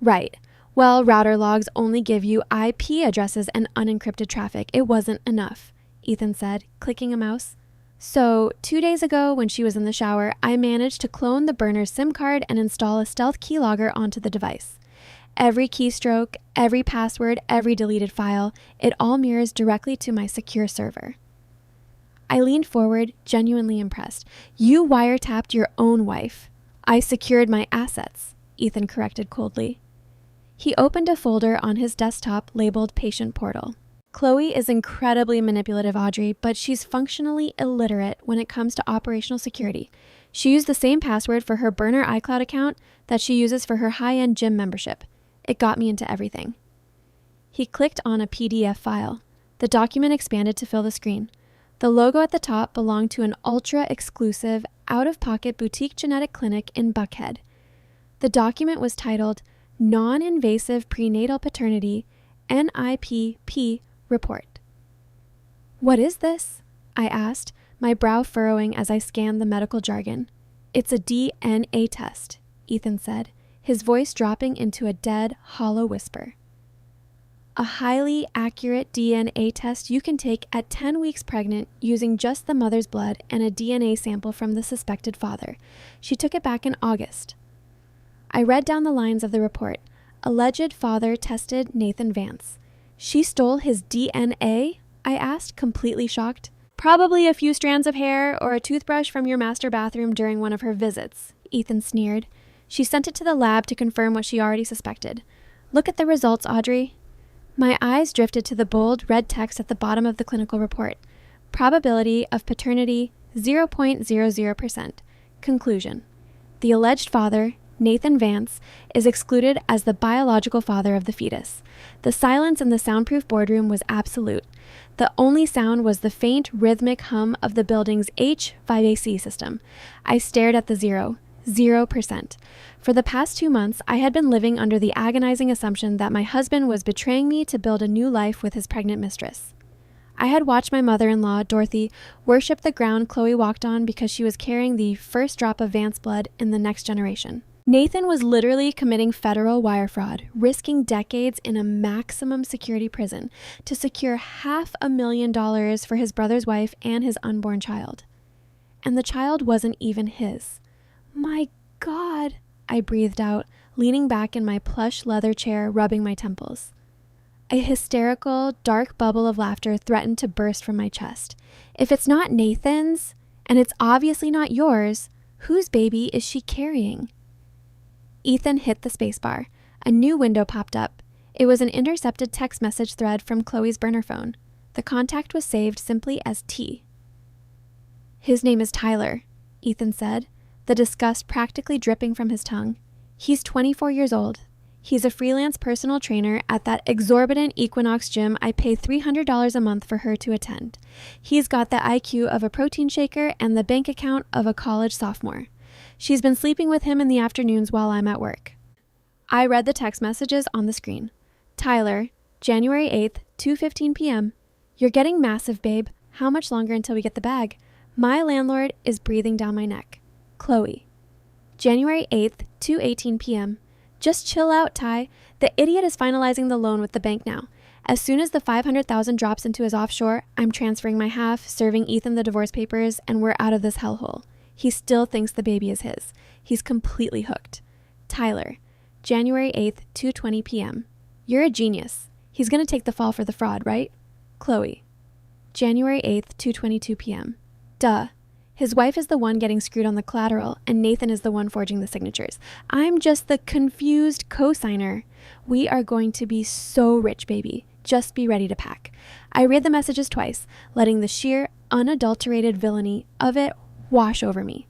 "Right. Well, router logs only give you IP addresses and unencrypted traffic. It wasn't enough," Ethan said, clicking a mouse. "So, 2 days ago, when she was in the shower, I managed to clone the burner's SIM card and install a stealth keylogger onto the device. Every keystroke, every password, every deleted file, it all mirrors directly to my secure server." I leaned forward, genuinely impressed. "You wiretapped your own wife." "I secured my assets," Ethan corrected coldly. He opened a folder on his desktop labeled Patient Portal. "Chloe is incredibly manipulative, Audrey, but she's functionally illiterate when it comes to operational security. She used the same password for her burner iCloud account that she uses for her high-end gym membership. It got me into everything." He clicked on a PDF file. The document expanded to fill the screen. The logo at the top belonged to an ultra-exclusive, out-of-pocket boutique genetic clinic in Buckhead. The document was titled Non-Invasive Prenatal Paternity NIPP Report. "What is this?" I asked, my brow furrowing as I scanned the medical jargon. "It's a DNA test," Ethan said, his voice dropping into a dead, hollow whisper. "A highly accurate DNA test you can take at 10 weeks pregnant using just the mother's blood and a DNA sample from the suspected father. She took it back in August." I read down the lines of the report. "Alleged father tested Nathan Vance." "She stole his DNA?" I asked, completely shocked. "Probably a few strands of hair or a toothbrush from your master bathroom during one of her visits," Ethan sneered. "She sent it to the lab to confirm what she already suspected. Look at the results, Audrey." My eyes drifted to the bold red text at the bottom of the clinical report. Probability of paternity 0.00%. Conclusion. The alleged father, Nathan Vance, is excluded as the biological father of the fetus. The silence in the soundproof boardroom was absolute. The only sound was the faint, rhythmic hum of the building's H5AC system. I stared at the 0%. For the past 2 months, I had been living under the agonizing assumption that my husband was betraying me to build a new life with his pregnant mistress. I had watched my mother-in-law, Dorothy, worship the ground Chloe walked on because she was carrying the first drop of Vance blood in the next generation. Nathan was literally committing federal wire fraud, risking decades in a maximum security prison to secure $500,000 for his brother's wife and his unborn child. And the child wasn't even his. "My God," I breathed out, leaning back in my plush leather chair, rubbing my temples. A hysterical, dark bubble of laughter threatened to burst from my chest. "If it's not Nathan's, and it's obviously not yours, whose baby is she carrying?" Ethan hit the spacebar. A new window popped up. It was an intercepted text message thread from Chloe's burner phone. The contact was saved simply as T. "His name is Tyler," Ethan said, the disgust practically dripping from his tongue. "He's 24 years old. He's a freelance personal trainer at that exorbitant Equinox gym I pay $300 a month for her to attend. He's got the IQ of a protein shaker and the bank account of a college sophomore. She's been sleeping with him in the afternoons while I'm at work. I read the text messages on the screen. Tyler, January 8th, 2:15 p.m. You're getting massive, babe. How much longer until we get the bag? My landlord is breathing down my neck. Chloe. January 8th, 2:18 p.m. Just chill out, Ty. The idiot is finalizing the loan with the bank now. As soon as the $500,000 drops into his offshore, I'm transferring my half, serving Ethan the divorce papers, and we're out of this hellhole. He still thinks the baby is his. He's completely hooked. Tyler, January 8th, 2:20 p.m. You're a genius. He's going to take the fall for the fraud, right? Chloe, January 8th, 2:22 p.m. Duh. His wife is the one getting screwed on the collateral, and Nathan is the one forging the signatures. I'm just the confused co-signer. We are going to be so rich, baby. Just be ready to pack. I read the messages twice, letting the sheer, unadulterated villainy of it wash over me.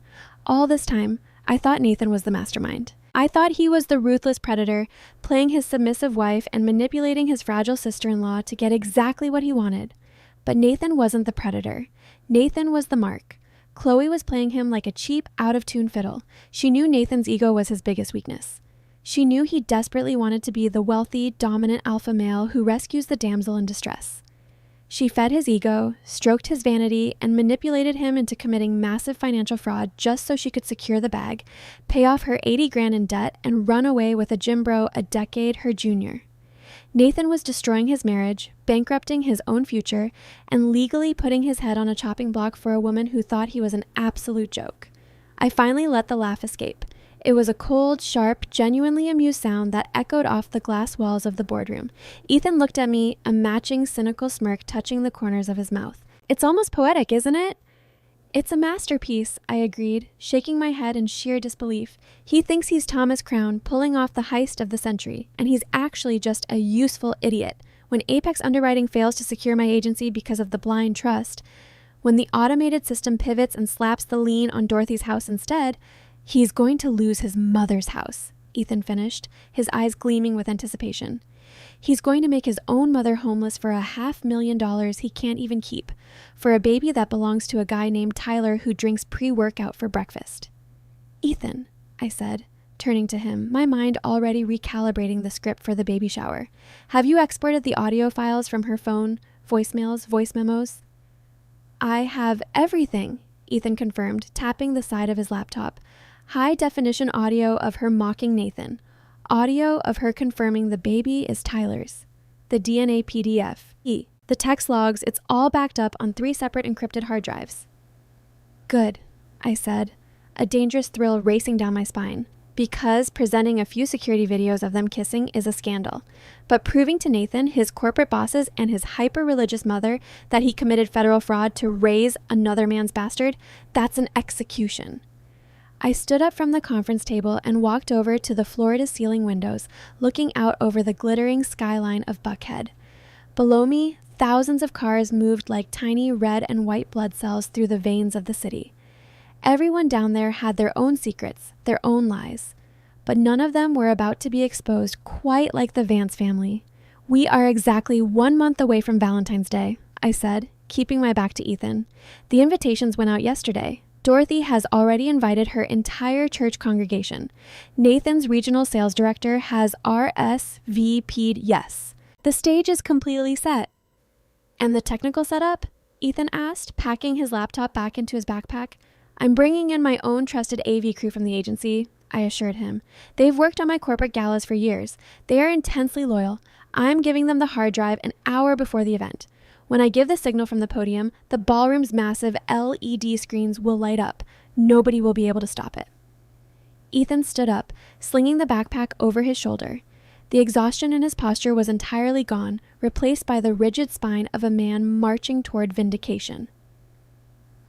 All this time, I thought Nathan was the mastermind. I thought he was the ruthless predator, playing his submissive wife and manipulating his fragile sister-in-law to get exactly what he wanted. But Nathan wasn't the predator. Nathan was the mark. Chloe was playing him like a cheap, out-of-tune fiddle. She knew Nathan's ego was his biggest weakness. She knew he desperately wanted to be the wealthy, dominant alpha male who rescues the damsel in distress. She fed his ego, stroked his vanity, and manipulated him into committing massive financial fraud just so she could secure the bag, pay off her $80,000 in debt, and run away with a gym bro a decade her junior. Nathan was destroying his marriage, bankrupting his own future, and legally putting his head on a chopping block for a woman who thought he was an absolute joke. I finally let the laugh escape. It was a cold, sharp, genuinely amused sound that echoed off the glass walls of the boardroom. Ethan looked at me, a matching cynical smirk touching the corners of his mouth. It's almost poetic, isn't it? It's a masterpiece, I agreed, shaking my head in sheer disbelief. He thinks he's Thomas Crown, pulling off the heist of the century, and he's actually just a useful idiot. When Apex Underwriting fails to secure my agency because of the blind trust, when the automated system pivots and slaps the lien on Dorothy's house instead, he's going to lose his mother's house, Ethan finished, his eyes gleaming with anticipation. He's going to make his own mother homeless for $500,000 he can't even keep, for a baby that belongs to a guy named Tyler who drinks pre-workout for breakfast. Ethan, I said, turning to him, my mind already recalibrating the script for the baby shower. Have you exported the audio files from her phone, voicemails, voice memos? I have everything, Ethan confirmed, tapping the side of his laptop. High-definition audio of her mocking Nathan. Audio of her confirming the baby is Tyler's. The DNA PDF. The text logs, it's all backed up on 3 separate encrypted hard drives. Good, I said, a dangerous thrill racing down my spine. Because presenting a few security videos of them kissing is a scandal. But proving to Nathan, his corporate bosses, and his hyper-religious mother that he committed federal fraud to raise another man's bastard, that's an execution. I stood up from the conference table and walked over to the floor-to-ceiling windows, looking out over the glittering skyline of Buckhead. Below me, thousands of cars moved like tiny red and white blood cells through the veins of the city. Everyone down there had their own secrets, their own lies. But none of them were about to be exposed quite like the Vance family. We are exactly 1 month away from Valentine's Day, I said, keeping my back to Ethan. The invitations went out yesterday. Dorothy has already invited her entire church congregation. Nathan's regional sales director has RSVP'd yes. The stage is completely set. And the technical setup? Ethan asked, packing his laptop back into his backpack. I'm bringing in my own trusted AV crew from the agency, I assured him. They've worked on my corporate galas for years. They are intensely loyal. I'm giving them the hard drive an hour before the event. When I give the signal from the podium, the ballroom's massive LED screens will light up. Nobody will be able to stop it. Ethan stood up, slinging the backpack over his shoulder. The exhaustion in his posture was entirely gone, replaced by the rigid spine of a man marching toward vindication.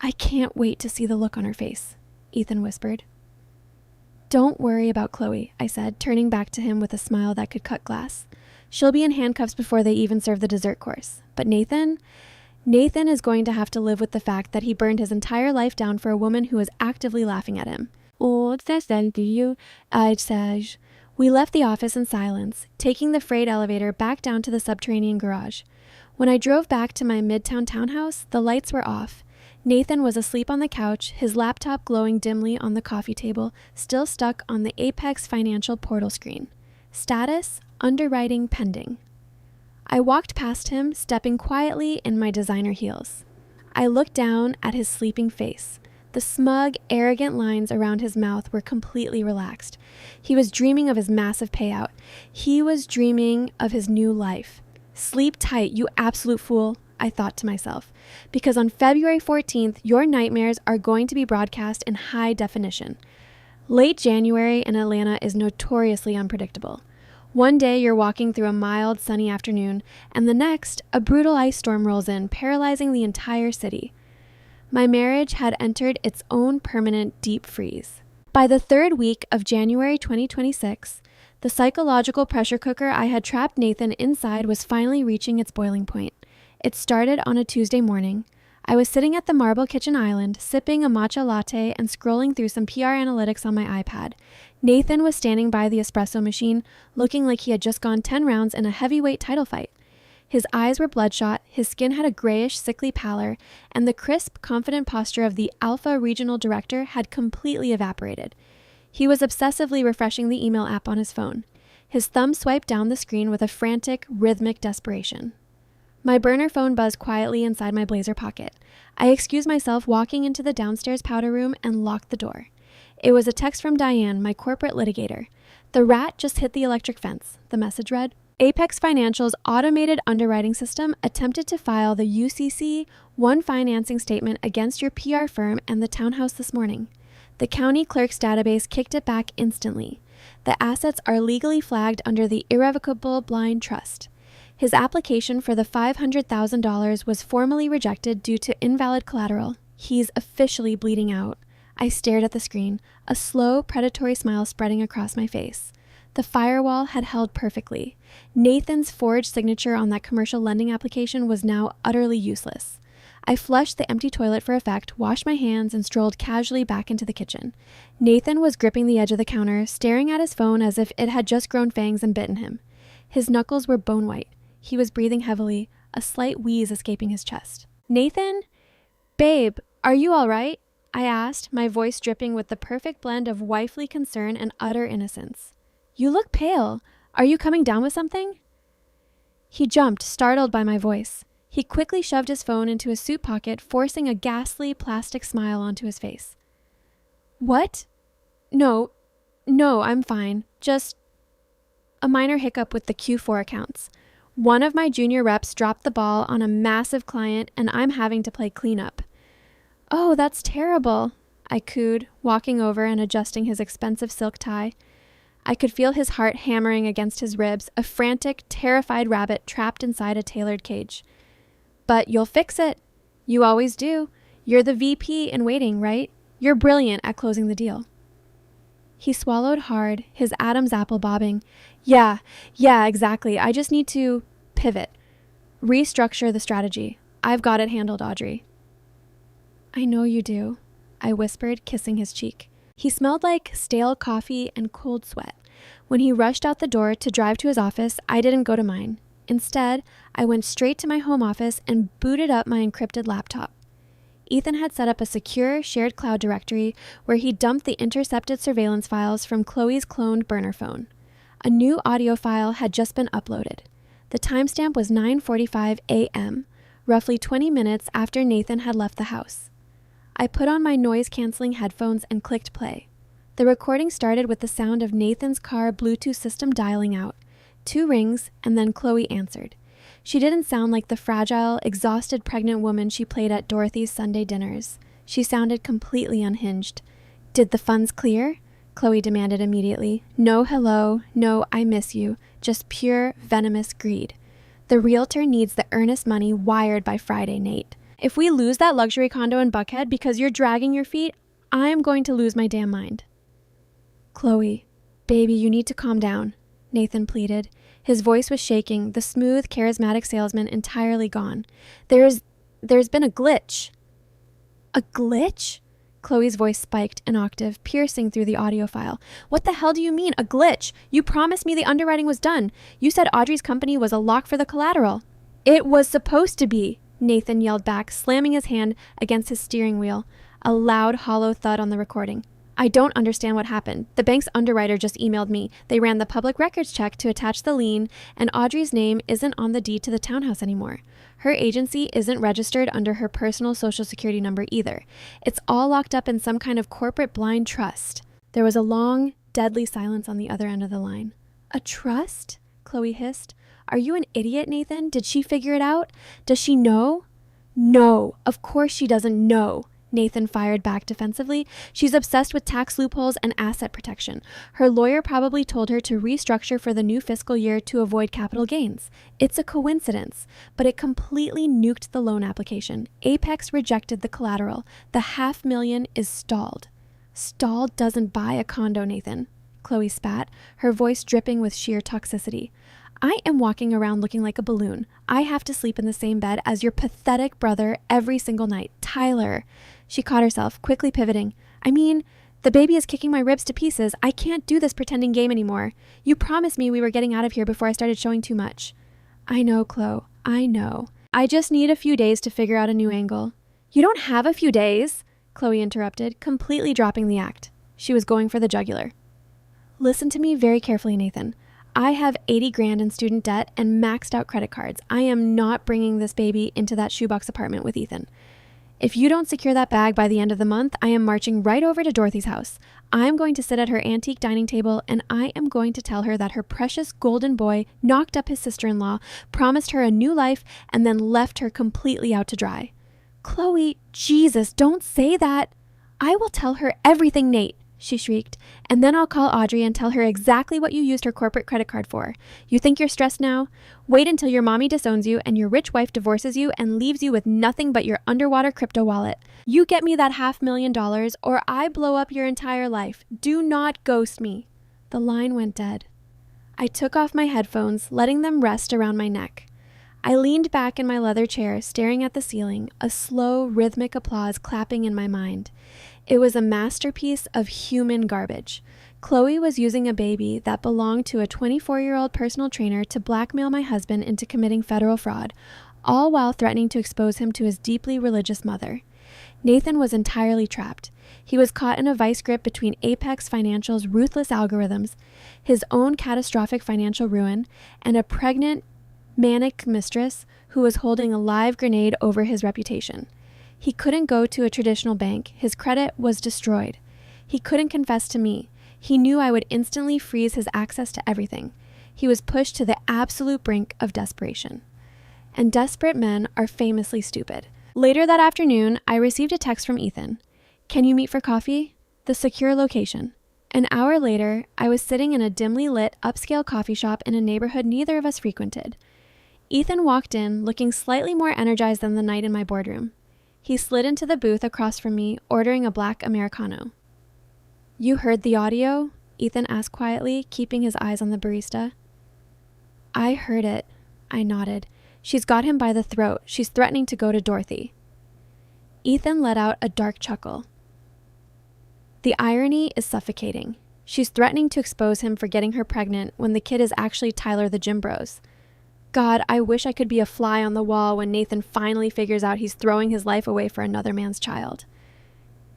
I can't wait to see the look on her face, Ethan whispered. Don't worry about Chloe, I said, turning back to him with a smile that could cut glass. She'll be in handcuffs before they even serve the dessert course. But Nathan is going to have to live with the fact that he burned his entire life down for a woman who was actively laughing at him. I said. We left the office in silence, taking the freight elevator back down to the subterranean garage. When I drove back to my midtown townhouse, the lights were off. Nathan was asleep on the couch, his laptop glowing dimly on the coffee table, still stuck on the Apex Financial portal screen. Status, underwriting pending. I walked past him, stepping quietly in my designer heels. I looked down at his sleeping face. The smug, arrogant lines around his mouth were completely relaxed. He was dreaming of his massive payout. He was dreaming of his new life. Sleep tight, you absolute fool, I thought to myself, because on February 14th, your nightmares are going to be broadcast in high definition. Late January in Atlanta is notoriously unpredictable. One day you're walking through a mild, sunny afternoon, and the next, a brutal ice storm rolls in, paralyzing the entire city. My marriage had entered its own permanent deep freeze. By the third week of January 2026, the psychological pressure cooker I had trapped Nathan inside was finally reaching its boiling point. It started on a Tuesday morning. I was sitting at the marble kitchen island, sipping a matcha latte and scrolling through some PR analytics on my iPad. Nathan was standing by the espresso machine, looking like he had just gone 10 rounds in a heavyweight title fight. His eyes were bloodshot, his skin had a grayish, sickly pallor, and the crisp, confident posture of the Alpha Regional Director had completely evaporated. He was obsessively refreshing the email app on his phone. His thumb swiped down the screen with a frantic, rhythmic desperation. My burner phone buzzed quietly inside my blazer pocket. I excused myself, walking into the downstairs powder room, and locked the door. It was a text from Diane, my corporate litigator. "The rat just hit the electric fence," the message read. Apex Financial's automated underwriting system attempted to file the UCC 1 financing statement against your PR firm and the townhouse this morning. The county clerk's database kicked it back instantly. The assets are legally flagged under the irrevocable blind trust. His application for the $500,000 was formally rejected due to invalid collateral. He's officially bleeding out. I stared at the screen, a slow, predatory smile spreading across my face. The firewall had held perfectly. Nathan's forged signature on that commercial lending application was now utterly useless. I flushed the empty toilet for effect, washed my hands, and strolled casually back into the kitchen. Nathan was gripping the edge of the counter, staring at his phone as if it had just grown fangs and bitten him. His knuckles were bone white. He was breathing heavily, a slight wheeze escaping his chest. "Nathan? Babe, are you all right?" I asked, my voice dripping with the perfect blend of wifely concern and utter innocence. "You look pale. Are you coming down with something?" He jumped, startled by my voice. He quickly shoved his phone into his suit pocket, forcing a ghastly plastic smile onto his face. "What? No, I'm fine. Just a minor hiccup with the Q4 accounts. One of my junior reps dropped the ball on a massive client, and I'm having to play cleanup." "Oh, that's terrible," I cooed, walking over and adjusting his expensive silk tie. I could feel his heart hammering against his ribs, a frantic, terrified rabbit trapped inside a tailored cage. "But you'll fix it. You always do. You're the VP in waiting, right? You're brilliant at closing the deal." He swallowed hard, his Adam's apple bobbing. Yeah, exactly. I just need to pivot. Restructure the strategy. I've got it handled, Audrey." "I know you do," I whispered, kissing his cheek. He smelled like stale coffee and cold sweat. When he rushed out the door to drive to his office, I didn't go to mine. Instead, I went straight to my home office and booted up my encrypted laptop. Ethan had set up a secure shared cloud directory where he dumped the intercepted surveillance files from Chloe's cloned burner phone. A new audio file had just been uploaded. The timestamp was 9:45 a.m., roughly 20 minutes after Nathan had left the house. I put on my noise-canceling headphones and clicked play. The recording started with the sound of Nathan's car Bluetooth system dialing out. 2 rings, and then Chloe answered. She didn't sound like the fragile, exhausted pregnant woman she played at Dorothy's Sunday dinners. She sounded completely unhinged. "Did the funds clear?" Chloe demanded immediately. "No hello, no I miss you, just pure, venomous greed. The realtor needs the earnest money wired by Friday, Nate. If we lose that luxury condo in Buckhead because you're dragging your feet, I'm going to lose my damn mind." "Chloe, baby, you need to calm down," Nathan pleaded. His voice was shaking, the smooth, charismatic salesman entirely gone. There's been a glitch." "A glitch?" Chloe's voice spiked an octave, piercing through the audio file. "What the hell do you mean, a glitch? You promised me the underwriting was done. You said Audrey's company was a lock for the collateral." "It was supposed to be," Nathan yelled back, slamming his hand against his steering wheel. A loud, hollow thud on the recording. I don't understand what happened. The bank's underwriter just emailed me. They ran the public records check to attach the lien, and Audrey's name isn't on the deed to the townhouse anymore. Her agency isn't registered under her personal social security number either. It's all locked up in some kind of corporate blind trust. There was a long, deadly silence on the other end of the line. A trust? Chloe hissed. Are you an idiot, Nathan? Did she figure it out? Does she know? No, of course she doesn't know. Nathan fired back defensively. She's obsessed with tax loopholes and asset protection. Her lawyer probably told her to restructure for the new fiscal year to avoid capital gains. It's a coincidence, but it completely nuked the loan application. Apex rejected the collateral. The $500,000 is stalled. Stalled doesn't buy a condo, Nathan. Chloe spat, her voice dripping with sheer toxicity. I am walking around looking like a balloon. I have to sleep in the same bed as your pathetic brother every single night. Tyler. She caught herself, quickly pivoting. I mean, the baby is kicking my ribs to pieces. I can't do this pretending game anymore. You promised me we were getting out of here before I started showing too much. I know, Chloe. I know. I just need a few days to figure out a new angle. You don't have a few days, Chloe interrupted, completely dropping the act. She was going for the jugular. Listen to me very carefully, Nathan. I have $80,000 in student debt and maxed out credit cards. I am not bringing this baby into that shoebox apartment with Ethan. If you don't secure that bag by the end of the month, I am marching right over to Dorothy's house. I'm going to sit at her antique dining table and I am going to tell her that her precious golden boy knocked up his sister-in-law, promised her a new life, and then left her completely out to dry. Chloe, Jesus, don't say that. I will tell her everything, Nate, she shrieked, and then I'll call Audrey and tell her exactly what you used her corporate credit card for. You think you're stressed now? Wait until your mommy disowns you and your rich wife divorces you and leaves you with nothing but your underwater crypto wallet. You get me that $500,000 or I blow up your entire life. Do not ghost me. The line went dead. I took off my headphones, letting them rest around my neck. I leaned back in my leather chair, staring at the ceiling, a slow, rhythmic applause clapping in my mind. It was a masterpiece of human garbage. Chloe was using a baby that belonged to a 24-year-old personal trainer to blackmail my husband into committing federal fraud, all while threatening to expose him to his deeply religious mother. Nathan was entirely trapped. He was caught in a vice grip between Apex Financial's ruthless algorithms, his own catastrophic financial ruin, and a pregnant, manic mistress who was holding a live grenade over his reputation. He couldn't go to a traditional bank. His credit was destroyed. He couldn't confess to me. He knew I would instantly freeze his access to everything. He was pushed to the absolute brink of desperation. And desperate men are famously stupid. Later that afternoon, I received a text from Ethan. Can you meet for coffee? The secure location. An hour later, I was sitting in a dimly lit, upscale coffee shop in a neighborhood neither of us frequented. Ethan walked in, looking slightly more energized than the night in my boardroom. He slid into the booth across from me, ordering a black Americano. You heard the audio? Ethan asked quietly, keeping his eyes on the barista. I heard it. I nodded. She's got him by the throat. She's threatening to go to Dorothy. Ethan let out a dark chuckle. The irony is suffocating. She's threatening to expose him for getting her pregnant when the kid is actually Tyler the Gym Bros. God, I wish I could be a fly on the wall when Nathan finally figures out he's throwing his life away for another man's child.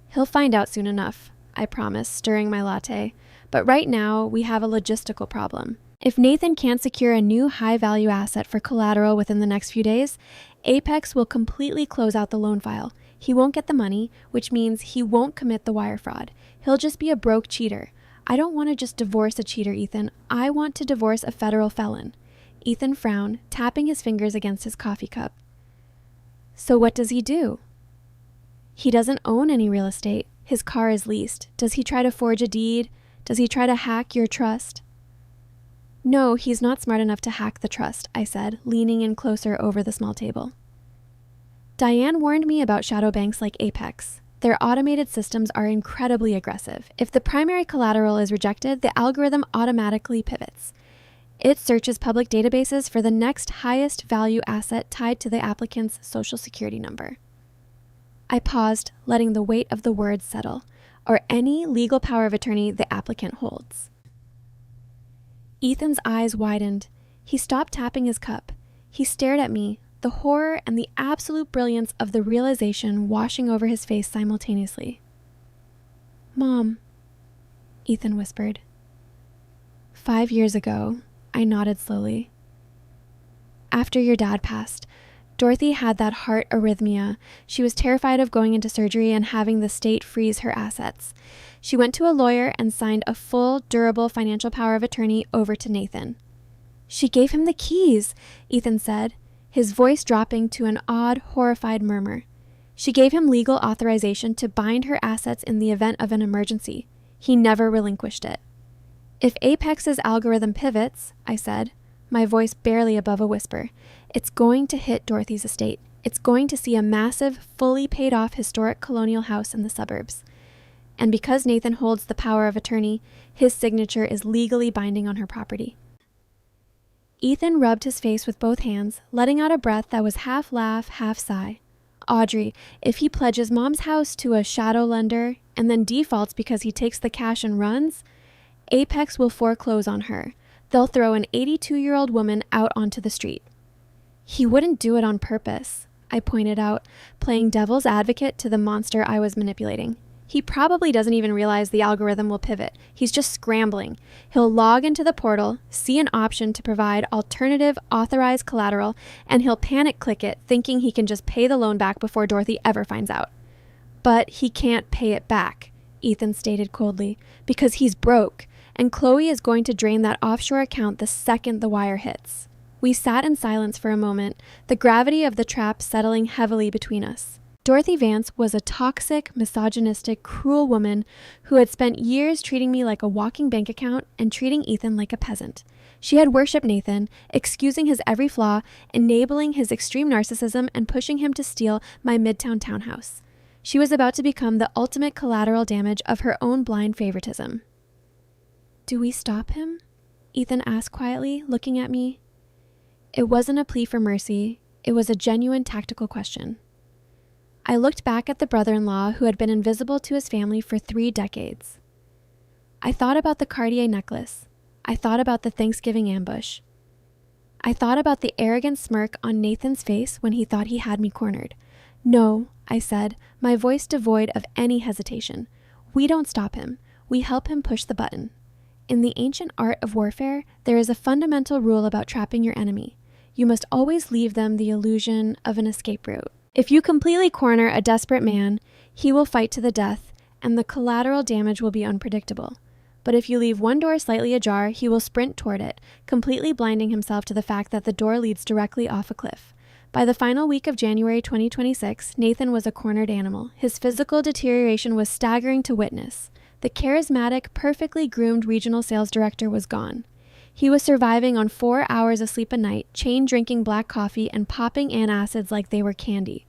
He'll find out soon enough, I promised, stirring my latte. But right now, we have a logistical problem. If Nathan can't secure a new high-value asset for collateral within the next few days, Apex will completely close out the loan file. He won't get the money, which means he won't commit the wire fraud. He'll just be a broke cheater. I don't want to just divorce a cheater, Ethan. I want to divorce a federal felon. Ethan frowned, tapping his fingers against his coffee cup. So what does he do? He doesn't own any real estate. His car is leased. Does he try to forge a deed? Does he try to hack your trust? No, he's not smart enough to hack the trust, I said, leaning in closer over the small table. Diane warned me about shadow banks like Apex. Their automated systems are incredibly aggressive. If the primary collateral is rejected, the algorithm automatically pivots. It searches public databases for the next highest value asset tied to the applicant's social security number. I paused, letting the weight of the words settle, or any legal power of attorney the applicant holds. Ethan's eyes widened. He stopped tapping his cup. He stared at me, the horror and the absolute brilliance of the realization washing over his face simultaneously. Mom, Ethan whispered. 5 years ago, I nodded slowly. After your dad passed, Dorothy had that heart arrhythmia. She was terrified of going into surgery and having the state freeze her assets. She went to a lawyer and signed a full, durable financial power of attorney over to Nathan. She gave him the keys, Ethan said, his voice dropping to an odd, horrified murmur. She gave him legal authorization to bind her assets in the event of an emergency. He never relinquished it. If Apex's algorithm pivots, I said, my voice barely above a whisper, it's going to hit Dorothy's estate. It's going to see a massive, fully paid off historic colonial house in the suburbs. And because Nathan holds the power of attorney, his signature is legally binding on her property. Ethan rubbed his face with both hands, letting out a breath that was half laugh, half sigh. Audrey, if he pledges Mom's house to a shadow lender and then defaults because he takes the cash and runs, Apex will foreclose on her. They'll throw an 82-year-old woman out onto the street. He wouldn't do it on purpose, I pointed out, playing devil's advocate to the monster I was manipulating. He probably doesn't even realize the algorithm will pivot. He's just scrambling. He'll log into the portal, see an option to provide alternative authorized collateral, and he'll panic click it, thinking he can just pay the loan back before Dorothy ever finds out. But he can't pay it back, Ethan stated coldly, because he's broke, and Chloe is going to drain that offshore account the second the wire hits. We sat in silence for a moment, the gravity of the trap settling heavily between us. Dorothy Vance was a toxic, misogynistic, cruel woman who had spent years treating me like a walking bank account and treating Ethan like a peasant. She had worshipped Nathan, excusing his every flaw, enabling his extreme narcissism, and pushing him to steal my Midtown townhouse. She was about to become the ultimate collateral damage of her own blind favoritism. "Do we stop him?" Ethan asked quietly, looking at me. It wasn't a plea for mercy. It was a genuine tactical question. I looked back at the brother-in-law who had been invisible to his family for 3 decades. I thought about the Cartier necklace. I thought about the Thanksgiving ambush. I thought about the arrogant smirk on Nathan's face when he thought he had me cornered. "No," I said, my voice devoid of any hesitation. "We don't stop him. We help him push the button." In the ancient art of warfare, there is a fundamental rule about trapping your enemy. You must always leave them the illusion of an escape route. If you completely corner a desperate man, he will fight to the death, and the collateral damage will be unpredictable. But if you leave one door slightly ajar, he will sprint toward it, completely blinding himself to the fact that the door leads directly off a cliff. By the final week of January 2026, Nathan was a cornered animal. His physical deterioration was staggering to witness. The charismatic, perfectly groomed regional sales director was gone. He was surviving on 4 hours of sleep a night, chain-drinking black coffee and popping antacids like they were candy.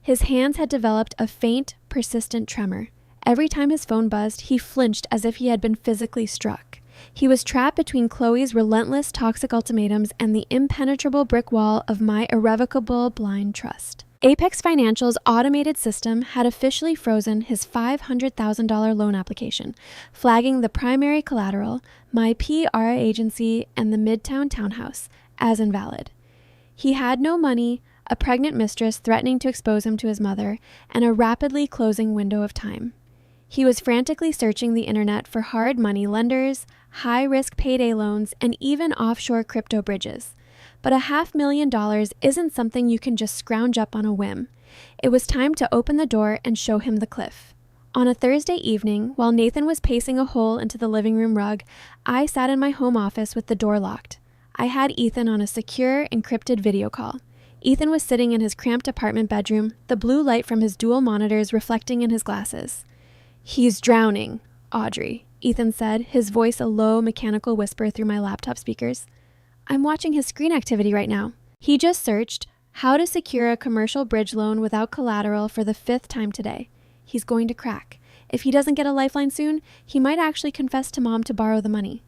His hands had developed a faint, persistent tremor. Every time his phone buzzed, he flinched as if he had been physically struck. He was trapped between Chloe's relentless, toxic ultimatums and the impenetrable brick wall of my irrevocable blind trust. Apex Financial's automated system had officially frozen his $500,000 loan application, flagging the primary collateral, my PR agency, and the Midtown townhouse as invalid. He had no money, a pregnant mistress threatening to expose him to his mother, and a rapidly closing window of time. He was frantically searching the internet for hard money lenders, high-risk payday loans, and even offshore crypto bridges. But $500,000 isn't something you can just scrounge up on a whim. It was time to open the door and show him the cliff. On a Thursday evening, while Nathan was pacing a hole into the living room rug, I sat in my home office with the door locked. I had Ethan on a secure, encrypted video call. Ethan was sitting in his cramped apartment bedroom, the blue light from his dual monitors reflecting in his glasses. "He's drowning, Audrey," Ethan said, his voice a low, mechanical whisper through my laptop speakers. "I'm watching his screen activity right now. He just searched how to secure a commercial bridge loan without collateral for the 5th time today. He's going to crack. If he doesn't get a lifeline soon, he might actually confess to Mom to borrow the money."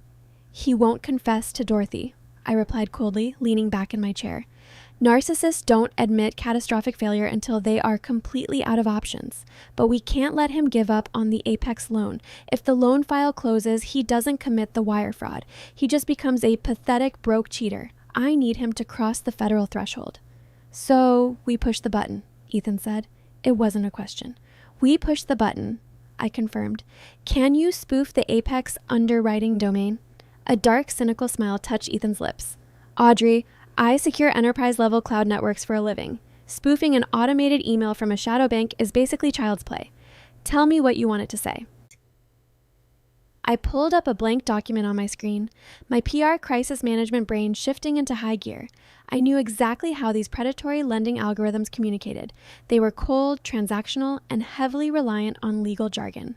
"He won't confess to Dorothy," I replied coldly, leaning back in my chair. "Narcissists don't admit catastrophic failure until they are completely out of options. But we can't let him give up on the Apex loan. If the loan file closes, he doesn't commit the wire fraud. He just becomes a pathetic, broke cheater. I need him to cross the federal threshold." "So we push the button," Ethan said. It wasn't a question. "We push the button. I confirmed. Can you spoof the Apex underwriting domain? A dark, cynical smile touched Ethan's lips. Audrey, I secure enterprise-level cloud networks for a living. Spoofing an automated email from a shadow bank is basically child's play. Tell me what you want it to say. I pulled up a blank document on my screen, my PR crisis management brain shifting into high gear. I knew exactly how these predatory lending algorithms communicated. They were cold, transactional, and heavily reliant on legal jargon.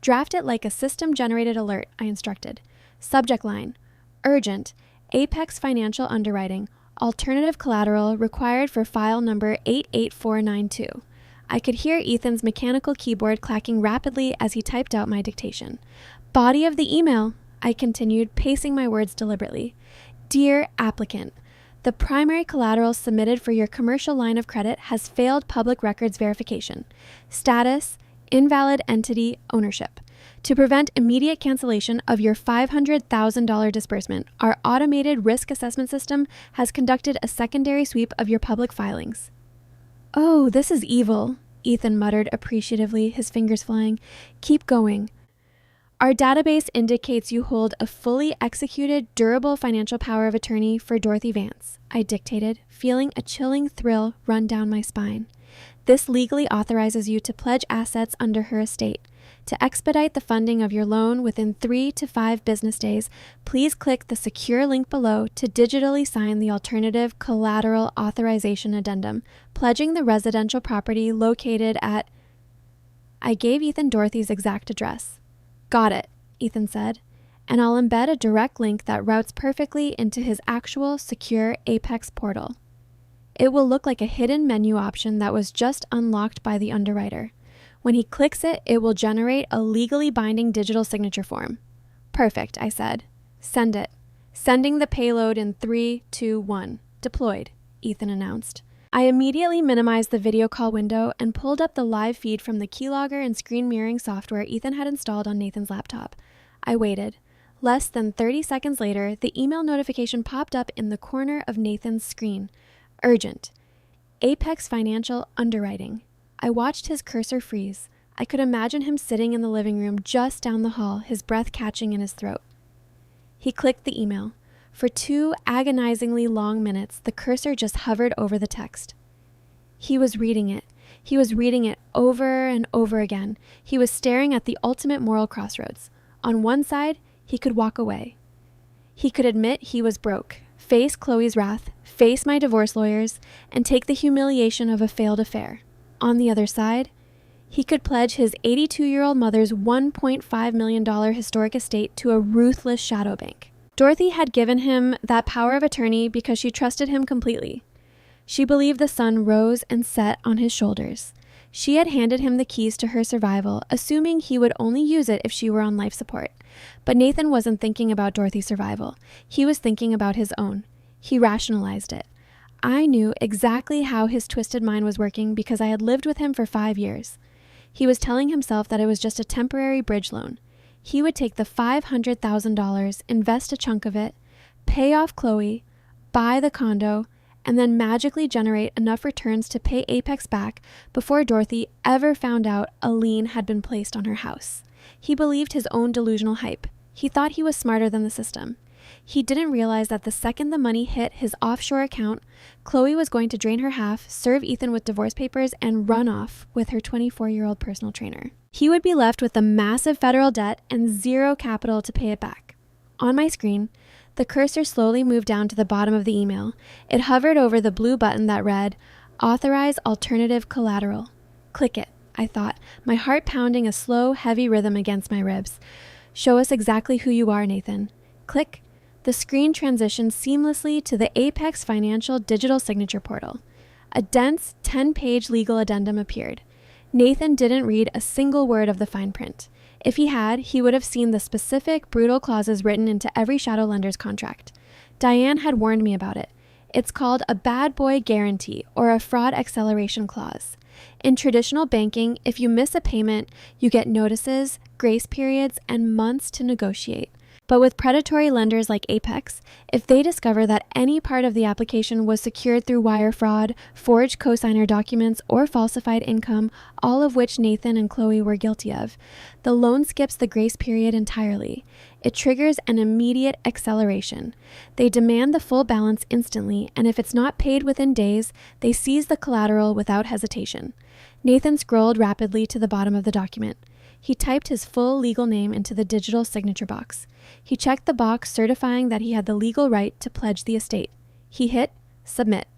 Draft it like a system-generated alert, I instructed. Subject line, urgent, Apex Financial Underwriting, alternative collateral required for file number 88492. I could hear Ethan's mechanical keyboard clacking rapidly as he typed out my dictation. Body of the email, I continued, pacing my words deliberately. Dear applicant, the primary collateral submitted for your commercial line of credit has failed public records verification. Status, invalid entity ownership. To prevent immediate cancellation of your $500,000 disbursement, our automated risk assessment system has conducted a secondary sweep of your public filings. Oh, this is evil, Ethan muttered appreciatively, his fingers flying. Keep going. Our database indicates you hold a fully executed, durable financial power of attorney for Dorothy Vance, I dictated, feeling a chilling thrill run down my spine. This legally authorizes you to pledge assets under her estate. To expedite the funding of your loan within 3 to 5 business days, please click the secure link below to digitally sign the alternative collateral authorization addendum, pledging the residential property located at... I gave Ethan Dorothy's exact address. Got it, Ethan said, and I'll embed a direct link that routes perfectly into his actual secure Apex portal. It will look like a hidden menu option that was just unlocked by the underwriter. When he clicks it, it will generate a legally binding digital signature form. Perfect, I said. Send it. Sending the payload in 3, 2, 1. Deployed, Ethan announced. I immediately minimized the video call window and pulled up the live feed from the keylogger and screen mirroring software Ethan had installed on Nathan's laptop. I waited. Less than 30 seconds later, the email notification popped up in the corner of Nathan's screen. Urgent. Apex Financial Underwriting. I watched his cursor freeze. I could imagine him sitting in the living room just down the hall, his breath catching in his throat. He clicked the email. For 2 agonizingly long minutes, the cursor just hovered over the text. He was reading it. He was reading it over and over again. He was staring at the ultimate moral crossroads. On one side, he could walk away. He could admit he was broke, face Chloe's wrath, face my divorce lawyers, and take the humiliation of a failed affair. On the other side, he could pledge his 82-year-old mother's $1.5 million historic estate to a ruthless shadow bank. Dorothy had given him that power of attorney because she trusted him completely. She believed the sun rose and set on his shoulders. She had handed him the keys to her survival, assuming he would only use it if she were on life support. But Nathan wasn't thinking about Dorothy's survival. He was thinking about his own. He rationalized it. I knew exactly how his twisted mind was working because I had lived with him for 5 years. He was telling himself that it was just a temporary bridge loan. He would take the $500,000, invest a chunk of it, pay off Chloe, buy the condo, and then magically generate enough returns to pay Apex back before Dorothy ever found out a lien had been placed on her house. He believed his own delusional hype. He thought he was smarter than the system. He didn't realize that the second the money hit his offshore account, Chloe was going to drain her half, serve Ethan with divorce papers, and run off with her 24-year-old personal trainer. He would be left with a massive federal debt and zero capital to pay it back. On my screen, the cursor slowly moved down to the bottom of the email. It hovered over the blue button that read, Authorize Alternative Collateral. Click it, I thought, my heart pounding a slow, heavy rhythm against my ribs. Show us exactly who you are, Nathan. Click. The screen transitioned seamlessly to the Apex Financial digital signature portal. A dense 10-page legal addendum appeared. Nathan didn't read a single word of the fine print. If he had, he would have seen the specific, brutal clauses written into every shadow lender's contract. Diane had warned me about it. It's called a bad boy guarantee or a fraud acceleration clause. In traditional banking, if you miss a payment, you get notices, grace periods, and months to negotiate. But with predatory lenders like Apex, if they discover that any part of the application was secured through wire fraud, forged cosigner documents, or falsified income, all of which Nathan and Chloe were guilty of, the loan skips the grace period entirely. It triggers an immediate acceleration. They demand the full balance instantly, and if it's not paid within days, they seize the collateral without hesitation. Nathan scrolled rapidly to the bottom of the document. He typed his full legal name into the digital signature box. He checked the box certifying that he had the legal right to pledge the estate. He hit submit.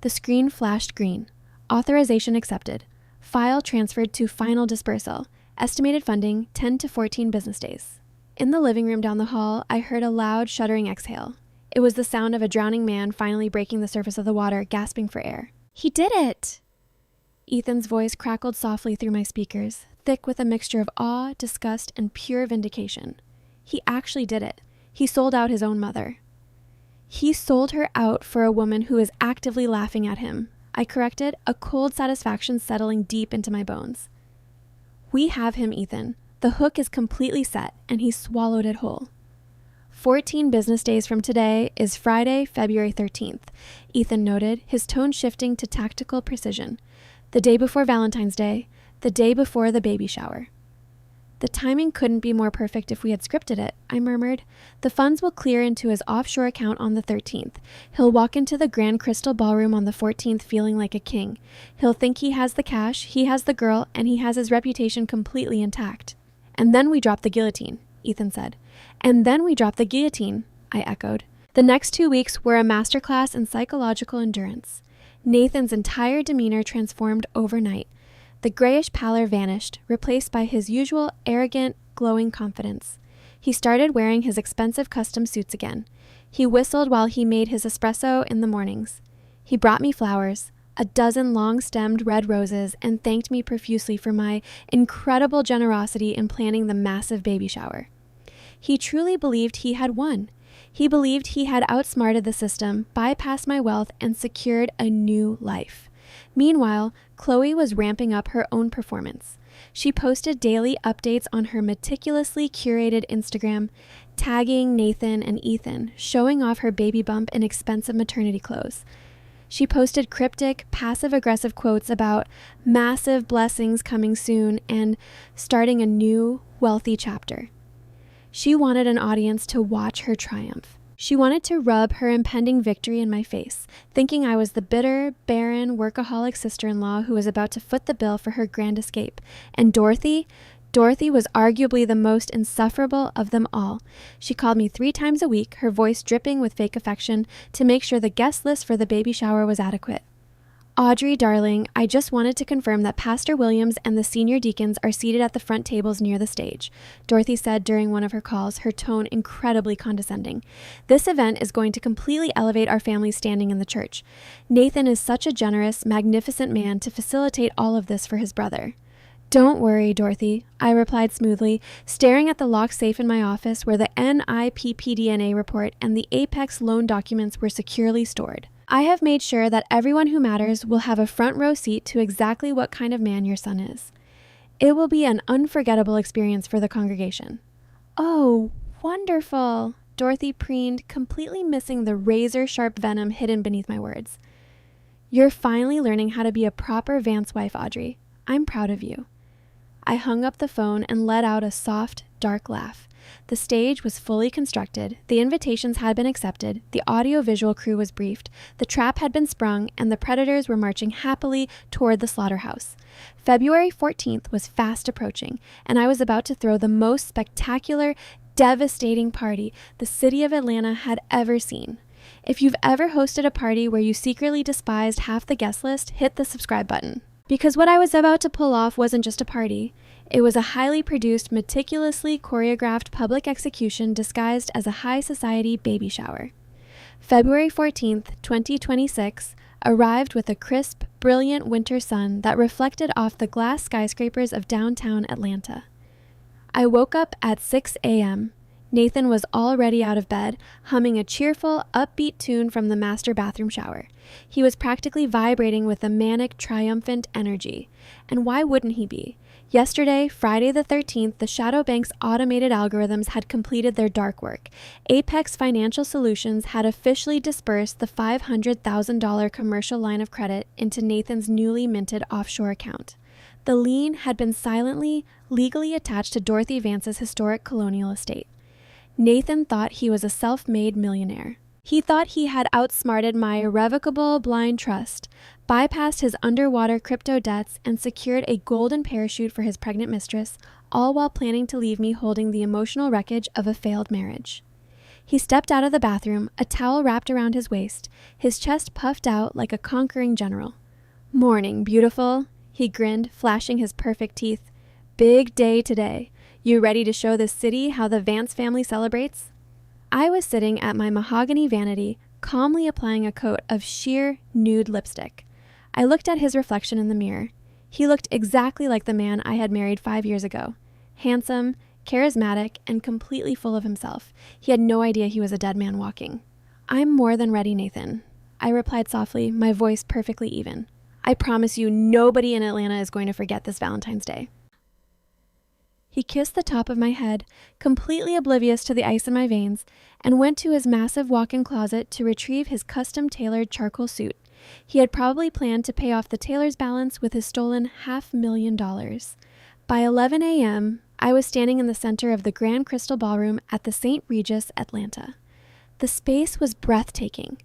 The screen flashed green. Authorization accepted. File transferred to final dispersal. Estimated funding 10 to 14 business days. In the living room down the hall, I heard a loud, shuddering exhale. It was the sound of a drowning man finally breaking the surface of the water, gasping for air. He did it! Ethan's voice crackled softly through my speakers, thick with a mixture of awe, disgust, and pure vindication. He actually did it. He sold out his own mother. He sold her out for a woman who is actively laughing at him. I corrected, a cold satisfaction settling deep into my bones. We have him, Ethan. The hook is completely set, and he swallowed it whole. 14 business days from today is Friday, February 13th, Ethan noted, his tone shifting to tactical precision. The day before Valentine's Day, the day before the baby shower. The timing couldn't be more perfect if we had scripted it, I murmured. The funds will clear into his offshore account on the 13th. He'll walk into the Grand Crystal Ballroom on the 14th feeling like a king. He'll think he has the cash, he has the girl, and he has his reputation completely intact. And then we drop the guillotine, Ethan said. And then we drop the guillotine, I echoed. The next 2 weeks were a masterclass in psychological endurance. Nathan's entire demeanor transformed overnight. The grayish pallor vanished, replaced by his usual arrogant, glowing confidence. He started wearing his expensive custom suits again. He whistled while he made his espresso in the mornings. He brought me flowers, a dozen long-stemmed red roses, and thanked me profusely for my incredible generosity in planning the massive baby shower. He truly believed he had won. He believed he had outsmarted the system, bypassed my wealth, and secured a new life. Meanwhile, Chloe was ramping up her own performance. She posted daily updates on her meticulously curated Instagram, tagging Nathan and Ethan, showing off her baby bump in expensive maternity clothes. She posted cryptic, passive-aggressive quotes about massive blessings coming soon and starting a new, wealthy chapter. She wanted an audience to watch her triumph. She wanted to rub her impending victory in my face, thinking I was the bitter, barren, workaholic sister-in-law who was about to foot the bill for her grand escape. And Dorothy was arguably the most insufferable of them all. She called me 3 times a week, her voice dripping with fake affection, to make sure the guest list for the baby shower was adequate. Audrey, darling, I just wanted to confirm that Pastor Williams and the senior deacons are seated at the front tables near the stage, Dorothy said during one of her calls, her tone incredibly condescending. This event is going to completely elevate our family's standing in the church. Nathan is such a generous, magnificent man to facilitate all of this for his brother. Don't worry, Dorothy, I replied smoothly, staring at the locked safe in my office where the NIPPDNA report and the Apex loan documents were securely stored. I have made sure that everyone who matters will have a front row seat to exactly what kind of man your son is. It will be an unforgettable experience for the congregation. Oh, wonderful, Dorothy preened, completely missing the razor-sharp venom hidden beneath my words. You're finally learning how to be a proper Vance wife, Audrey. I'm proud of you. I hung up the phone and let out a soft, dark laugh. The stage was fully constructed, the invitations had been accepted, the audio-visual crew was briefed, the trap had been sprung, and the predators were marching happily toward the slaughterhouse. February 14th was fast approaching, and I was about to throw the most spectacular, devastating party the city of Atlanta had ever seen. If you've ever hosted a party where you secretly despised half the guest list, hit the subscribe button. Because what I was about to pull off wasn't just a party. It was a highly produced, meticulously choreographed public execution disguised as a high society baby shower. February 14th, 2026, arrived with a crisp, brilliant winter sun that reflected off the glass skyscrapers of downtown Atlanta. I woke up at 6 a.m. Nathan was already out of bed, humming a cheerful, upbeat tune from the master bathroom shower. He was practically vibrating with a manic, triumphant energy. And why wouldn't he be? Yesterday, Friday the 13th, the shadow bank's automated algorithms had completed their dark work. Apex Financial Solutions had officially dispersed the $500,000 commercial line of credit into Nathan's newly minted offshore account. The lien had been silently, legally attached to Dorothy Vance's historic colonial estate. Nathan thought he was a self-made millionaire. He thought he had outsmarted my irrevocable blind trust, bypassed his underwater crypto debts, and secured a golden parachute for his pregnant mistress, all while planning to leave me holding the emotional wreckage of a failed marriage. He stepped out of the bathroom, a towel wrapped around his waist, his chest puffed out like a conquering general. "Morning, beautiful," he grinned, flashing his perfect teeth. "Big day today. You ready to show this city how the Vance family celebrates?" I was sitting at my mahogany vanity, calmly applying a coat of sheer nude lipstick. I looked at his reflection in the mirror. He looked exactly like the man I had married 5 years ago. Handsome, charismatic, and completely full of himself. He had no idea he was a dead man walking. "I'm more than ready, Nathan," I replied softly, my voice perfectly even. "I promise you nobody in Atlanta is going to forget this Valentine's Day." He kissed the top of my head, completely oblivious to the ice in my veins, and went to his massive walk-in closet to retrieve his custom-tailored charcoal suit. He had probably planned to pay off the tailor's balance with his stolen $500,000. By 11 a.m., I was standing in the center of the Grand Crystal Ballroom at the St. Regis, Atlanta. The space was breathtaking.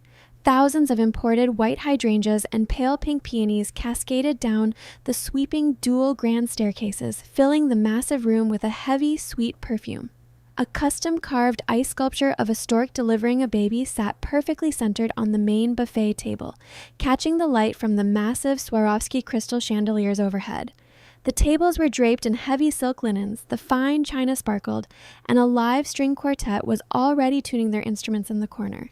Thousands of imported white hydrangeas and pale pink peonies cascaded down the sweeping dual grand staircases, filling the massive room with a heavy, sweet perfume. A custom-carved ice sculpture of a stork delivering a baby sat perfectly centered on the main buffet table, catching the light from the massive Swarovski crystal chandeliers overhead. The tables were draped in heavy silk linens, the fine china sparkled, and a live string quartet was already tuning their instruments in the corner.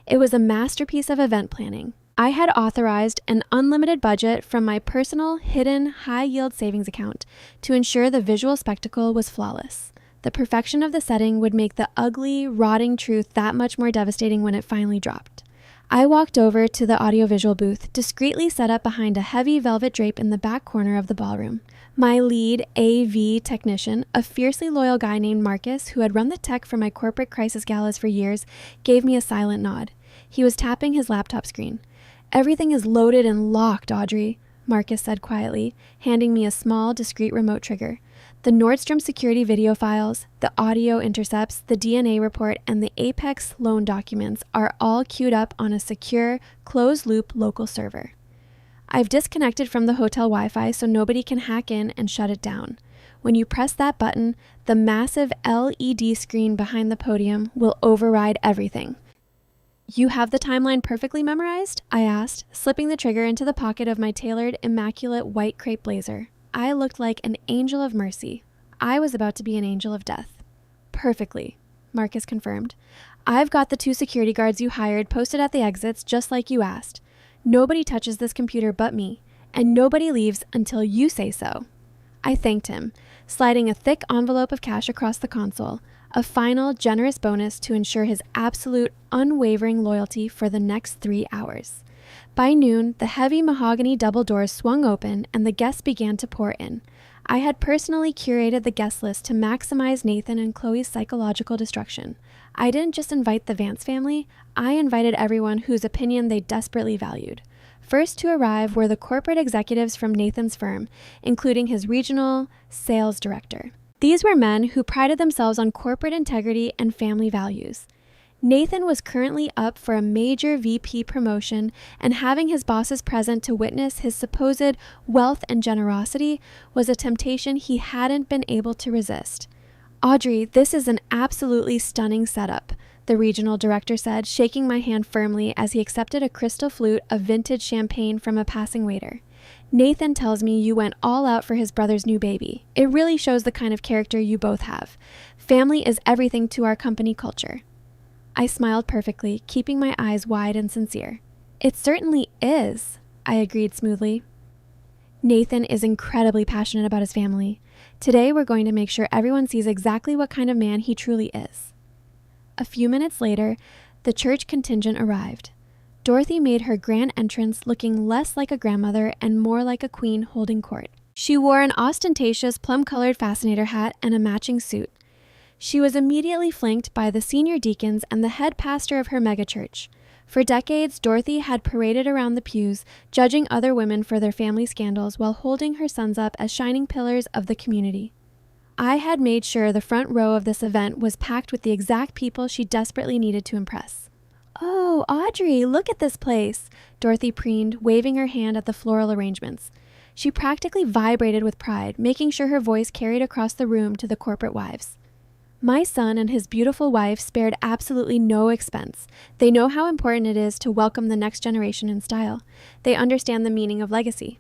It was a masterpiece of event planning. I had authorized an unlimited budget from my personal, hidden, high-yield savings account to ensure the visual spectacle was flawless. The perfection of the setting would make the ugly, rotting truth that much more devastating when it finally dropped. I walked over to the audiovisual booth, discreetly set up behind a heavy velvet drape in the back corner of the ballroom. My lead AV technician, a fiercely loyal guy named Marcus, who had run the tech for my corporate crisis galas for years, gave me a silent nod. He was tapping his laptop screen. "Everything is loaded and locked, Audrey," Marcus said quietly, handing me a small, discreet remote trigger. "The Nordstrom security video files, the audio intercepts, the DNA report, and the Apex loan documents are all queued up on a secure, closed-loop local server. I've disconnected from the hotel Wi-Fi so nobody can hack in and shut it down. When you press that button, the massive LED screen behind the podium will override everything." "You have the timeline perfectly memorized?" I asked, slipping the trigger into the pocket of my tailored, immaculate white crepe blazer. I looked like an angel of mercy. I was about to be an angel of death. "Perfectly," Marcus confirmed. "I've got the 2 security guards you hired posted at the exits just like you asked. Nobody touches this computer but me, and nobody leaves until you say so." I thanked him, sliding a thick envelope of cash across the console, a final, generous bonus to ensure his absolute, unwavering loyalty for the next 3 hours. By noon, the heavy mahogany double doors swung open and the guests began to pour in. I had personally curated the guest list to maximize Nathan and Chloe's psychological destruction. I didn't just invite the Vance family, I invited everyone whose opinion they desperately valued. First to arrive were the corporate executives from Nathan's firm, including his regional sales director. These were men who prided themselves on corporate integrity and family values. Nathan was currently up for a major VP promotion, and having his bosses present to witness his supposed wealth and generosity was a temptation he hadn't been able to resist. "Audrey, this is an absolutely stunning setup," the regional director said, shaking my hand firmly as he accepted a crystal flute of vintage champagne from a passing waiter. "Nathan tells me you went all out for his brother's new baby. It really shows the kind of character you both have. Family is everything to our company culture." I smiled perfectly, keeping my eyes wide and sincere. "It certainly is," I agreed smoothly. Nathan is incredibly passionate about his family. Today we're going to make sure everyone sees exactly what kind of man he truly is. A few minutes later, the church contingent arrived. Dorothy made her grand entrance looking less like a grandmother and more like a queen holding court. She wore an ostentatious plum-colored fascinator hat and a matching suit. She was immediately flanked by the senior deacons and the head pastor of her megachurch. For decades, Dorothy had paraded around the pews, judging other women for their family scandals while holding her sons up as shining pillars of the community. I had made sure the front row of this event was packed with the exact people she desperately needed to impress. "Oh, Audrey, look at this place," Dorothy preened, waving her hand at the floral arrangements. She practically vibrated with pride, making sure her voice carried across the room to the corporate wives. My son and his beautiful wife spared absolutely no expense. They know how important it is to welcome the next generation in style. They understand the meaning of legacy.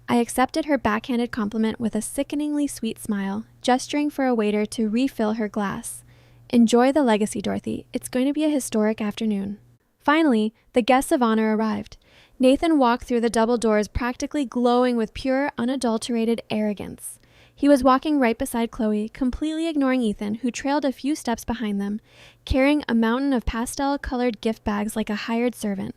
I accepted her backhanded compliment with a sickeningly sweet smile, gesturing for a waiter to refill her glass. "Enjoy the legacy, Dorothy. It's going to be a historic afternoon." Finally, the guests of honor arrived. Nathan walked through the double doors practically glowing with pure, unadulterated arrogance. He was walking right beside Chloe, completely ignoring Ethan, who trailed a few steps behind them, carrying a mountain of pastel-colored gift bags like a hired servant.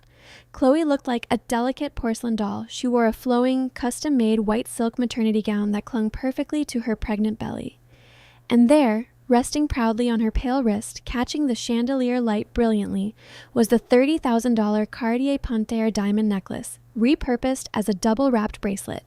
Chloe looked like a delicate porcelain doll. She wore a flowing, custom-made white silk maternity gown that clung perfectly to her pregnant belly. And there, resting proudly on her pale wrist, catching the chandelier light brilliantly, was the $30,000 Cartier Panthère diamond necklace, repurposed as a double-wrapped bracelet.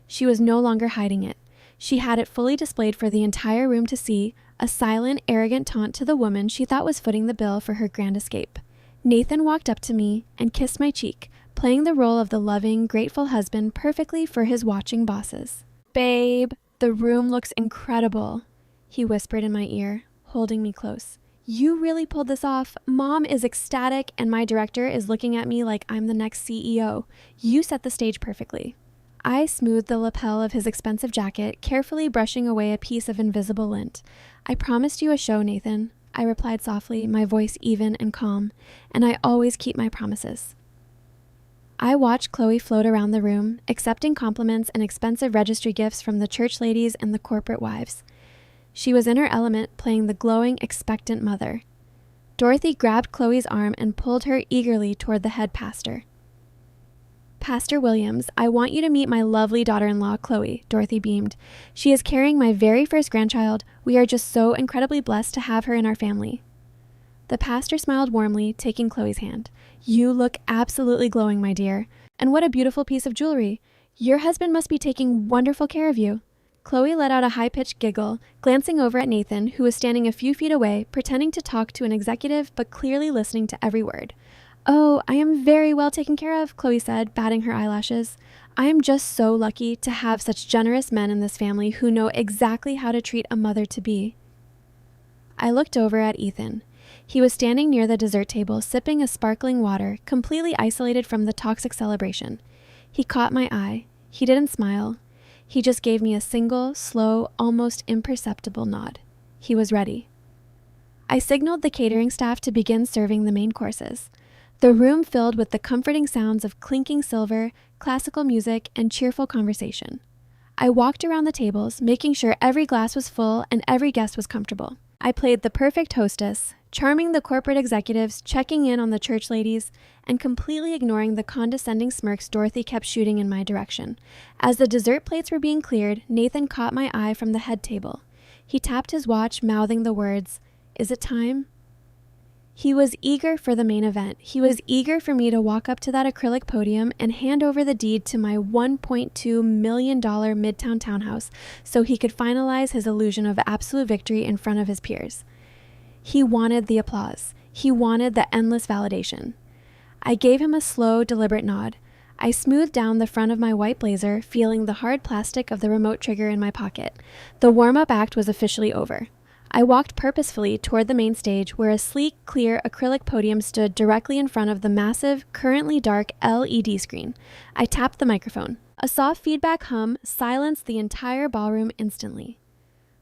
She was no longer hiding it. She had it fully displayed for the entire room to see, a silent, arrogant taunt to the woman she thought was footing the bill for her grand escape. Nathan walked up to me and kissed my cheek, playing the role of the loving, grateful husband perfectly for his watching bosses. "Babe, the room looks incredible," he whispered in my ear, holding me close. "You really pulled this off. Mom is ecstatic, and my director is looking at me like I'm the next CEO. You set the stage perfectly." I smoothed the lapel of his expensive jacket, carefully brushing away a piece of invisible lint. "I promised you a show, Nathan," I replied softly, my voice even and calm, "and I always keep my promises." I watched Chloe float around the room, accepting compliments and expensive registry gifts from the church ladies and the corporate wives. She was in her element, playing the glowing, expectant mother. Dorothy grabbed Chloe's arm and pulled her eagerly toward the head pastor. "Pastor Williams, I want you to meet my lovely daughter-in-law, Chloe," Dorothy beamed. "She is carrying my very first grandchild. We are just so incredibly blessed to have her in our family." The pastor smiled warmly, taking Chloe's hand. "You look absolutely glowing, my dear. And what a beautiful piece of jewelry. Your husband must be taking wonderful care of you." Chloe let out a high-pitched giggle, glancing over at Nathan, who was standing a few feet away, pretending to talk to an executive but clearly listening to every word. "Oh, I am very well taken care of," Chloe said, batting her eyelashes. "I am just so lucky to have such generous men in this family who know exactly how to treat a mother-to-be." I looked over at Ethan. He was standing near the dessert table, sipping a sparkling water, completely isolated from the toxic celebration. He caught my eye. He didn't smile. He just gave me a single, slow, almost imperceptible nod. He was ready. I signaled the catering staff to begin serving the main courses. The room filled with the comforting sounds of clinking silver, classical music, and cheerful conversation. I walked around the tables, making sure every glass was full and every guest was comfortable. I played the perfect hostess, charming the corporate executives, checking in on the church ladies, and completely ignoring the condescending smirks Dorothy kept shooting in my direction. As the dessert plates were being cleared, Nathan caught my eye from the head table. He tapped his watch, mouthing the words, "Is it time?" He was eager for the main event. He was eager for me to walk up to that acrylic podium and hand over the deed to my $1.2 million Midtown townhouse so he could finalize his illusion of absolute victory in front of his peers. He wanted the applause. He wanted the endless validation. I gave him a slow, deliberate nod. I smoothed down the front of my white blazer, feeling the hard plastic of the remote trigger in my pocket. The warm-up act was officially over. I walked purposefully toward the main stage where a sleek, clear acrylic podium stood directly in front of the massive, currently dark LED screen. I tapped the microphone. A soft feedback hum silenced the entire ballroom instantly.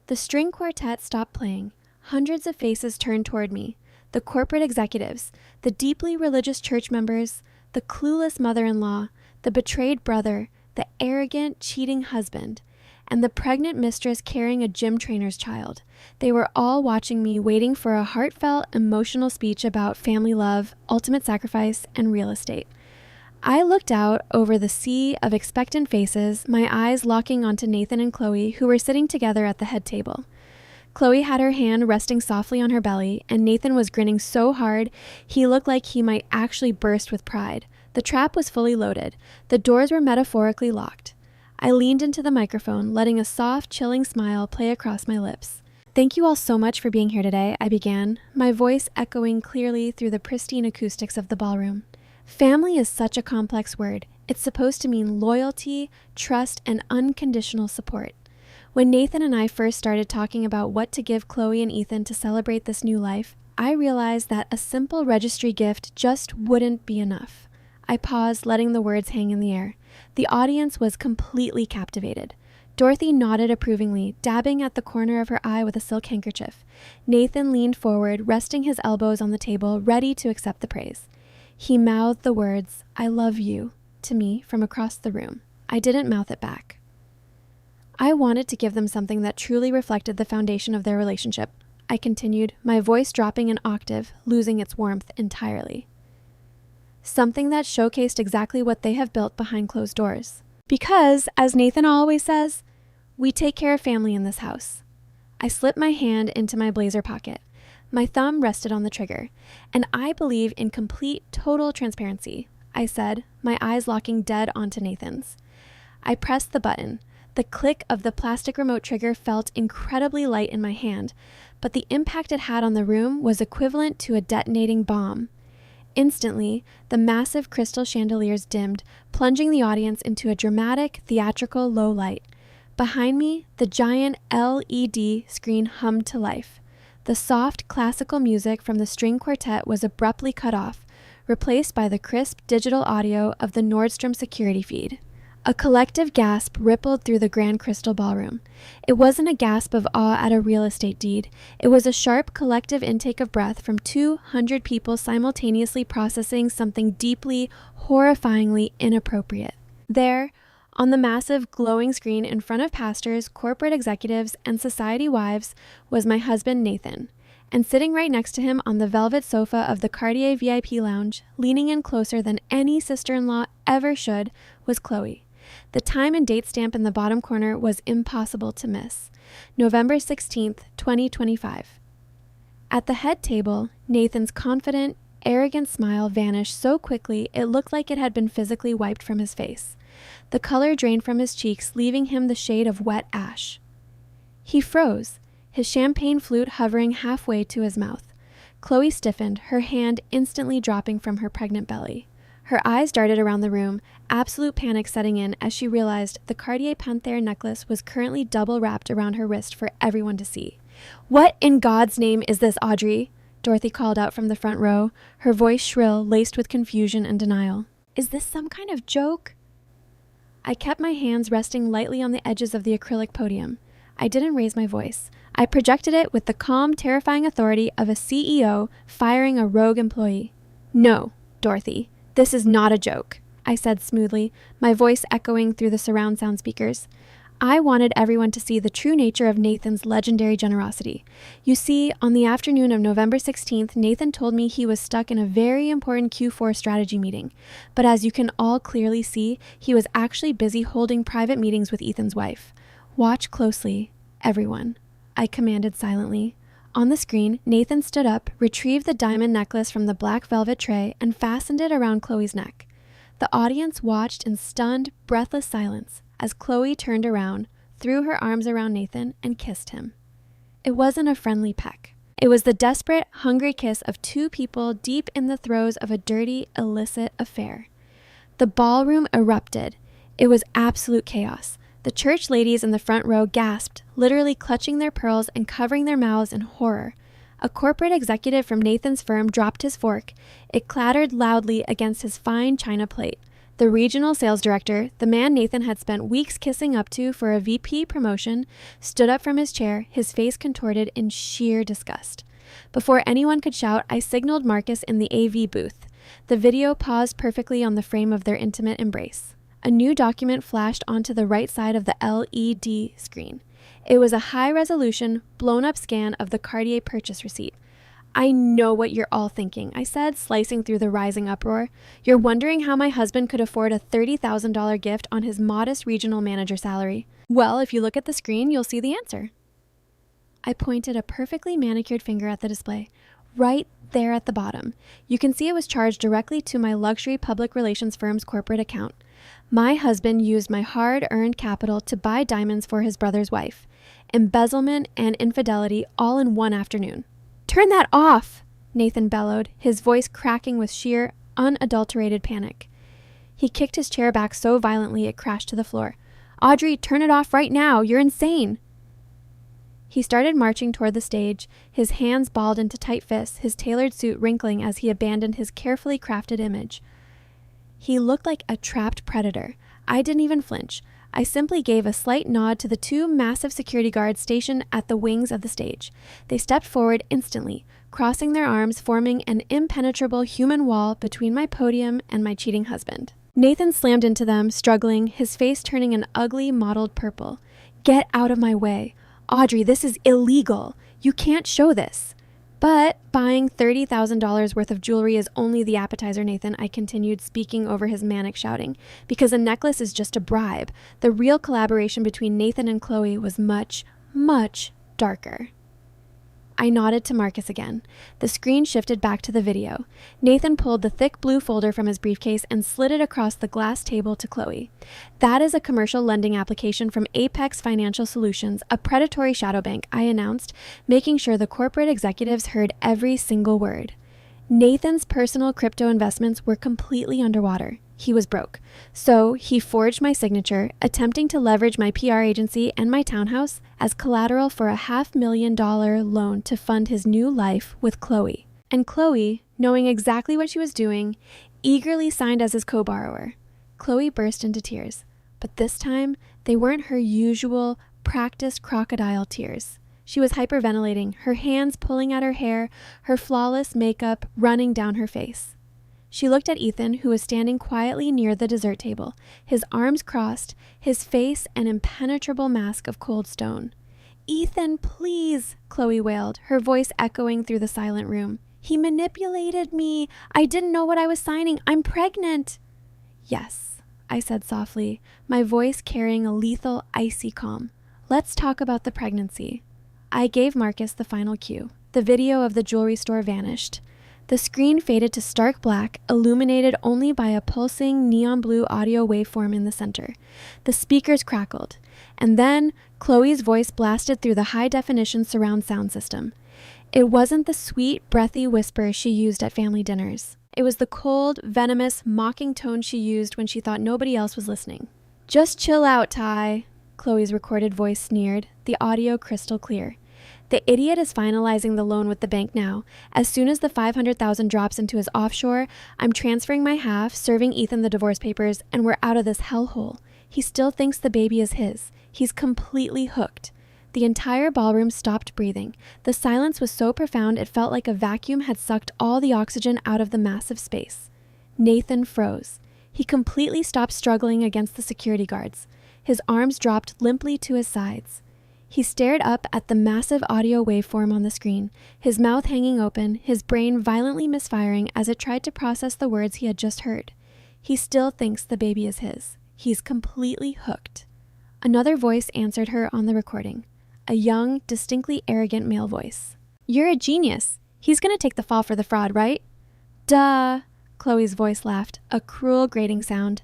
The string quartet stopped playing. Hundreds of faces turned toward me. The corporate executives, the deeply religious church members, the clueless mother-in-law, the betrayed brother, the arrogant, cheating husband, and the pregnant mistress carrying a gym trainer's child. They were all watching me, waiting for a heartfelt, emotional speech about family love, ultimate sacrifice, and real estate. I looked out over the sea of expectant faces, my eyes locking onto Nathan and Chloe, who were sitting together at the head table. Chloe had her hand resting softly on her belly, and Nathan was grinning so hard he looked like he might actually burst with pride. The trap was fully loaded. The doors were metaphorically locked. I leaned into the microphone, letting a soft, chilling smile play across my lips. "Thank you all so much for being here today," I began, my voice echoing clearly through the pristine acoustics of the ballroom. Family is such a complex word. It's supposed to mean loyalty, trust, and unconditional support. When Nathan and I first started talking about what to give Chloe and Ethan to celebrate this new life, I realized that a simple registry gift just wouldn't be enough. I paused, letting the words hang in the air. The audience was completely captivated. Dorothy nodded approvingly, dabbing at the corner of her eye with a silk handkerchief. Nathan leaned forward, resting his elbows on the table, ready to accept the praise. He mouthed the words, "I love you," to me from across the room. I didn't mouth it back. I wanted to give them something that truly reflected the foundation of their relationship. I continued, my voice dropping an octave, losing its warmth entirely. Something that showcased exactly what they have built behind closed doors. Because, as Nathan always says, we take care of family in this house. I slipped my hand into my blazer pocket. My thumb rested on the trigger, and I believe in complete, total transparency, I said, my eyes locking dead onto Nathan's. I pressed the button. The click of the plastic remote trigger felt incredibly light in my hand, but the impact it had on the room was equivalent to a detonating bomb. Instantly, the massive crystal chandeliers dimmed, plunging the audience into a dramatic, theatrical low light. Behind me, the giant LED screen hummed to life. The soft, classical music from the string quartet was abruptly cut off, replaced by the crisp digital audio of the Nordstrom security feed. A collective gasp rippled through the Grand Crystal Ballroom. It wasn't a gasp of awe at a real estate deed. It was a sharp collective intake of breath from 200 people simultaneously processing something deeply, horrifyingly inappropriate. There, on the massive glowing screen in front of pastors, corporate executives, and society wives, was my husband Nathan. And sitting right next to him on the velvet sofa of the Cartier VIP lounge, leaning in closer than any sister-in-law ever should, was Chloe. The time and date stamp in the bottom corner was impossible to miss. November 16th, 2025. At the head table, Nathan's confident, arrogant smile vanished so quickly it looked like it had been physically wiped from his face. The color drained from his cheeks, leaving him the shade of wet ash. He froze, his champagne flute hovering halfway to his mouth. Chloe stiffened, her hand instantly dropping from her pregnant belly. Her eyes darted around the room, absolute panic setting in as she realized the Cartier Panthère necklace was currently double wrapped around her wrist for everyone to see. "What in God's name is this, Audrey?" Dorothy called out from the front row, her voice shrill, laced with confusion and denial. "Is this some kind of joke?" I kept my hands resting lightly on the edges of the acrylic podium. I didn't raise my voice. I projected it with the calm, terrifying authority of a CEO firing a rogue employee. "No, Dorothy. This is not a joke," I said smoothly, my voice echoing through the surround sound speakers. I wanted everyone to see the true nature of Nathan's legendary generosity. You see, on the afternoon of November 16th, Nathan told me he was stuck in a very important Q4 strategy meeting. But as you can all clearly see, he was actually busy holding private meetings with Ethan's wife. "Watch closely, everyone," I commanded silently. On the screen, Nathan stood up, retrieved the diamond necklace from the black velvet tray, and fastened it around Chloe's neck. The audience watched in stunned, breathless silence as Chloe turned around, threw her arms around Nathan, and kissed him. It wasn't a friendly peck. It was the desperate, hungry kiss of two people deep in the throes of a dirty, illicit affair. The ballroom erupted. It was absolute chaos. The church ladies in the front row gasped, literally clutching their pearls and covering their mouths in horror. A corporate executive from Nathan's firm dropped his fork. It clattered loudly against his fine china plate. The regional sales director, the man Nathan had spent weeks kissing up to for a VP promotion, stood up from his chair, his face contorted in sheer disgust. Before anyone could shout, I signaled Marcus in the AV booth. The video paused perfectly on the frame of their intimate embrace. A new document flashed onto the right side of the LED screen. It was a high-resolution, blown-up scan of the Cartier purchase receipt. I know what you're all thinking, I said, slicing through the rising uproar. You're wondering how my husband could afford a $30,000 gift on his modest regional manager salary. Well, if you look at the screen, you'll see the answer. I pointed a perfectly manicured finger at the display. Right there at the bottom. You can see it was charged directly to my luxury public relations firm's corporate account. My husband used my hard-earned capital to buy diamonds for his brother's wife. Embezzlement and infidelity all in one afternoon. Turn that off, Nathan bellowed, his voice cracking with sheer, unadulterated panic. He kicked his chair back so violently it crashed to the floor. Audrey, turn it off right now. You're insane. He started marching toward the stage, his hands balled into tight fists, his tailored suit wrinkling as he abandoned his carefully crafted image. He looked like a trapped predator. I didn't even flinch. I simply gave a slight nod to the two massive security guards stationed at the wings of the stage. They stepped forward instantly, crossing their arms, forming an impenetrable human wall between my podium and my cheating husband. Nathan slammed into them, struggling, his face turning an ugly, mottled purple. Get out of my way. Audrey, this is illegal. You can't show this. But buying $30,000 worth of jewelry is only the appetizer, Nathan, I continued, speaking over his manic shouting. Because a necklace is just a bribe. The real collaboration between Nathan and Chloe was much, much darker. I nodded to Marcus again. The screen shifted back to the video. Nathan pulled the thick blue folder from his briefcase and slid it across the glass table to Chloe. That is a commercial lending application from Apex Financial Solutions, a predatory shadow bank, I announced, making sure the corporate executives heard every single word. Nathan's personal crypto investments were completely underwater. He was broke. So he forged my signature, attempting to leverage my PR agency and my townhouse as collateral for a $500,000 loan to fund his new life with Chloe. And Chloe, knowing exactly what she was doing, eagerly signed as his co-borrower. Chloe burst into tears, but this time they weren't her usual practiced crocodile tears. She was hyperventilating, her hands pulling at her hair, her flawless makeup running down her face. She looked at Ethan, who was standing quietly near the dessert table, his arms crossed, his face an impenetrable mask of cold stone. Ethan, please, Chloe wailed, her voice echoing through the silent room. He manipulated me. I didn't know what I was signing. I'm pregnant. Yes, I said softly, my voice carrying a lethal, icy calm. Let's talk about the pregnancy. I gave Marcus the final cue. The video of the jewelry store vanished. The screen faded to stark black, illuminated only by a pulsing neon blue audio waveform in the center. The speakers crackled, and then Chloe's voice blasted through the high-definition surround sound system. It wasn't the sweet, breathy whisper she used at family dinners. It was the cold, venomous, mocking tone she used when she thought nobody else was listening. Just chill out, Ty, Chloe's recorded voice sneered, the audio crystal clear. The idiot is finalizing the loan with the bank now. As soon as the $500,000 drops into his offshore, I'm transferring my half, serving Ethan the divorce papers, and we're out of this hellhole. He still thinks the baby is his. He's completely hooked. The entire ballroom stopped breathing. The silence was so profound it felt like a vacuum had sucked all the oxygen out of the massive space. Nathan froze. He completely stopped struggling against the security guards. His arms dropped limply to his sides. He stared up at the massive audio waveform on the screen, his mouth hanging open, his brain violently misfiring as it tried to process the words he had just heard. He still thinks the baby is his. He's completely hooked. Another voice answered her on the recording, a young, distinctly arrogant male voice. You're a genius. He's gonna take the fall for the fraud, right? Duh, Chloe's voice laughed, a cruel grating sound.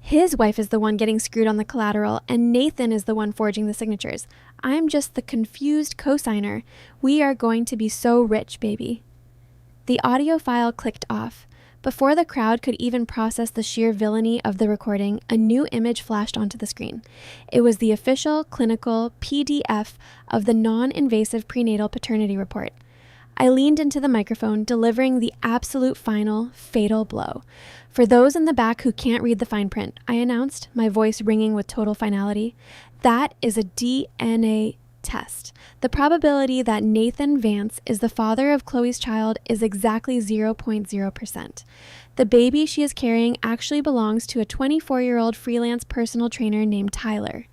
His wife is the one getting screwed on the collateral, and Nathan is the one forging the signatures. I'm just the confused co-signer. We are going to be so rich, baby. The audio file clicked off. Before the crowd could even process the sheer villainy of the recording, a new image flashed onto the screen. It was the official, clinical PDF of the non-invasive prenatal paternity report. I leaned into the microphone, delivering the absolute final, fatal blow. For those in the back who can't read the fine print, I announced, my voice ringing with total finality, that is a DNA test. The probability that Nathan Vance is the father of Chloe's child is exactly 0.0%. The baby she is carrying actually belongs to a 24-year-old freelance personal trainer named Tyler.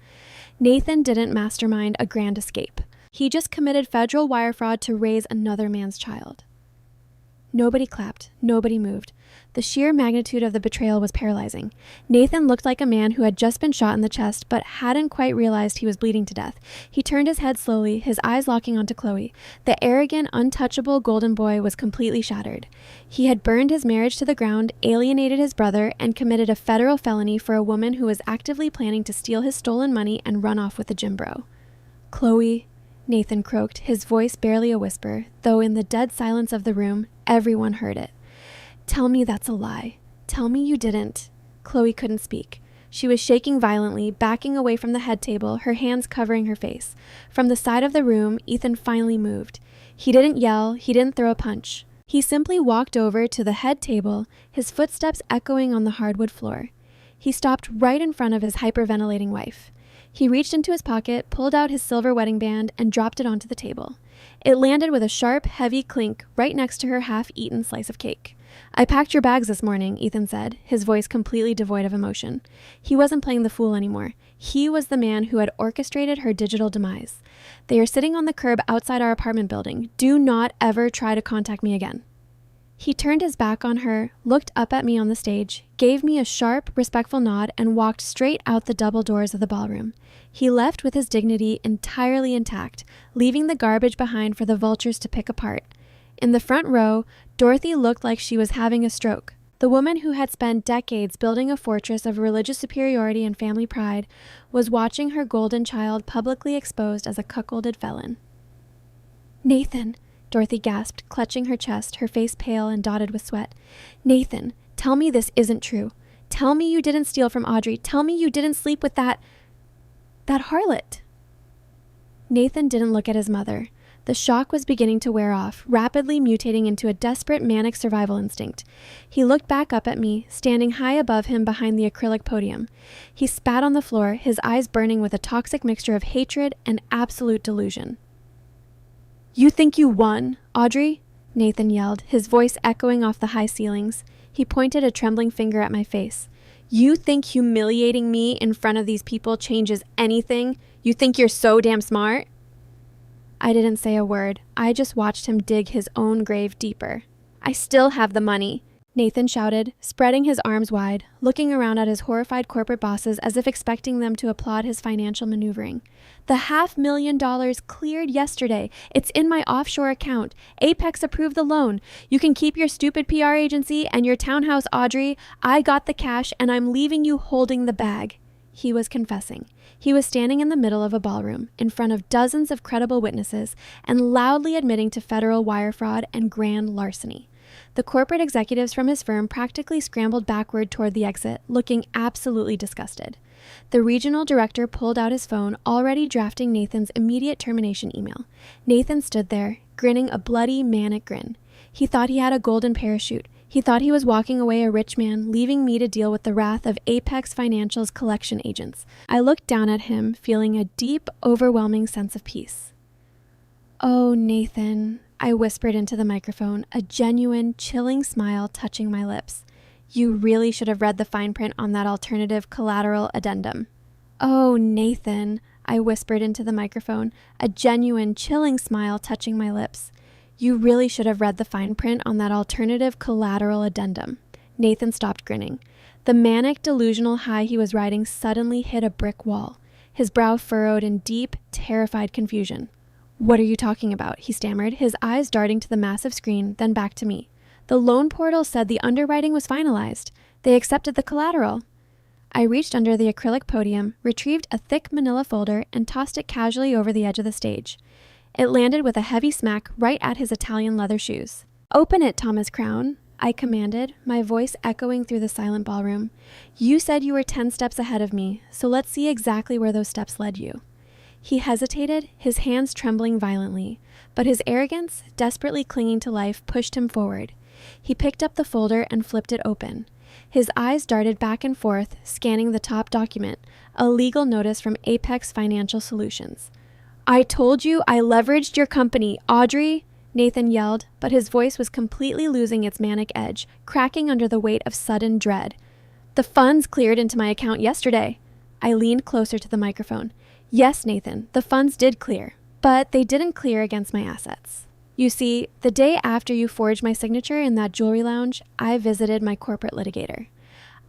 Nathan didn't mastermind a grand escape. He just committed federal wire fraud to raise another man's child. Nobody clapped. Nobody moved. The sheer magnitude of the betrayal was paralyzing. Nathan looked like a man who had just been shot in the chest but hadn't quite realized he was bleeding to death. He turned his head slowly, his eyes locking onto Chloe. The arrogant, untouchable golden boy was completely shattered. He had burned his marriage to the ground, alienated his brother, and committed a federal felony for a woman who was actively planning to steal his stolen money and run off with a gym bro. "Chloe," Nathan croaked, his voice barely a whisper, though in the dead silence of the room, everyone heard it. "Tell me that's a lie. Tell me you didn't." Chloe couldn't speak. She was shaking violently, backing away from the head table, her hands covering her face. From the side of the room, Ethan finally moved. He didn't yell, he didn't throw a punch. He simply walked over to the head table, his footsteps echoing on the hardwood floor. He stopped right in front of his hyperventilating wife. He reached into his pocket, pulled out his silver wedding band, and dropped it onto the table. It landed with a sharp, heavy clink right next to her half-eaten slice of cake. "I packed your bags this morning," Ethan said, his voice completely devoid of emotion. He wasn't playing the fool anymore. He was the man who had orchestrated her digital demise. "They are sitting on the curb outside our apartment building. Do not ever try to contact me again." He turned his back on her, looked up at me on the stage, gave me a sharp, respectful nod, and walked straight out the double doors of the ballroom. He left with his dignity entirely intact, leaving the garbage behind for the vultures to pick apart. In the front row, Dorothy looked like she was having a stroke. The woman who had spent decades building a fortress of religious superiority and family pride was watching her golden child publicly exposed as a cuckolded felon. "Nathan," Dorothy gasped, clutching her chest, her face pale and dotted with sweat. "Nathan, tell me this isn't true. Tell me you didn't steal from Audrey. Tell me you didn't sleep with that harlot." Nathan didn't look at his mother. The shock was beginning to wear off, rapidly mutating into a desperate manic survival instinct. He looked back up at me, standing high above him behind the acrylic podium. He spat on the floor, his eyes burning with a toxic mixture of hatred and absolute delusion. "You think you won, Audrey?" Nathan yelled, his voice echoing off the high ceilings. He pointed a trembling finger at my face. "You think humiliating me in front of these people changes anything? You think you're so damn smart?" I didn't say a word. I just watched him dig his own grave deeper. "I still have the money," Nathan shouted, spreading his arms wide, looking around at his horrified corporate bosses as if expecting them to applaud his financial maneuvering. "The $500,000 cleared yesterday. It's in my offshore account. Apex approved the loan. You can keep your stupid PR agency and your townhouse, Audrey. I got the cash and I'm leaving you holding the bag." He was confessing. He was standing in the middle of a ballroom, in front of dozens of credible witnesses, and loudly admitting to federal wire fraud and grand larceny. The corporate executives from his firm practically scrambled backward toward the exit, looking absolutely disgusted. The regional director pulled out his phone, already drafting Nathan's immediate termination email. Nathan stood there, grinning a bloody, manic grin. He thought he had a golden parachute. He thought he was walking away a rich man, leaving me to deal with the wrath of Apex Financial's collection agents. I looked down at him, feeling a deep, overwhelming sense of peace. "Oh, Nathan," I whispered into the microphone, a genuine, chilling smile touching my lips. "You really should have read the fine print on that alternative collateral addendum." "Oh, Nathan," I whispered into the microphone, a genuine, chilling smile touching my lips. "You really should have read the fine print on that alternative collateral addendum." Nathan stopped grinning. The manic, delusional high he was riding suddenly hit a brick wall. His brow furrowed in deep, terrified confusion. "What are you talking about?" he stammered, his eyes darting to the massive screen, then back to me. "The loan portal said the underwriting was finalized. They accepted the collateral." I reached under the acrylic podium, retrieved a thick manila folder, and tossed it casually over the edge of the stage. It landed with a heavy smack right at his Italian leather shoes. "Open it, Thomas Crown," I commanded, my voice echoing through the silent ballroom. "You said you were 10 steps ahead of me, so let's see exactly where those steps led you." He hesitated, his hands trembling violently, but his arrogance, desperately clinging to life, pushed him forward. He picked up the folder and flipped it open. His eyes darted back and forth, scanning the top document, a legal notice from Apex Financial Solutions. "I told you I leveraged your company, Audrey," Nathan yelled, but his voice was completely losing its manic edge, cracking under the weight of sudden dread. The funds cleared into my account yesterday. I leaned closer to the microphone. Yes, Nathan, the funds did clear, but they didn't clear against my assets. You see, the day after you forged my signature in that jewelry lounge, I visited my corporate litigator.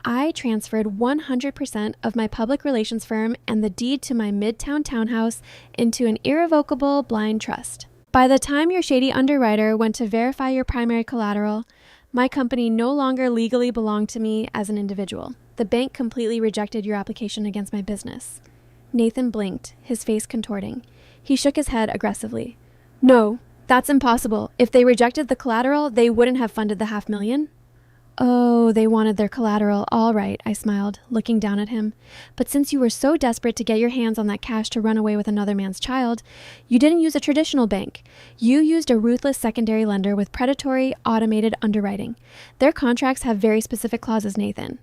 I transferred 100% of my public relations firm and the deed to my midtown townhouse into an irrevocable blind trust. By the time your shady underwriter went to verify your primary collateral, my company no longer legally belonged to me as an individual. The bank completely rejected your application against my business. Nathan blinked, his face contorting. He shook his head aggressively. No, that's impossible. If they rejected the collateral, they wouldn't have funded the $500,000. Oh, they wanted their collateral. All right, I smiled, looking down at him. But since you were so desperate to get your hands on that cash to run away with another man's child, you didn't use a traditional bank. You used a ruthless secondary lender with predatory, automated underwriting. Their contracts have very specific clauses, Nathan.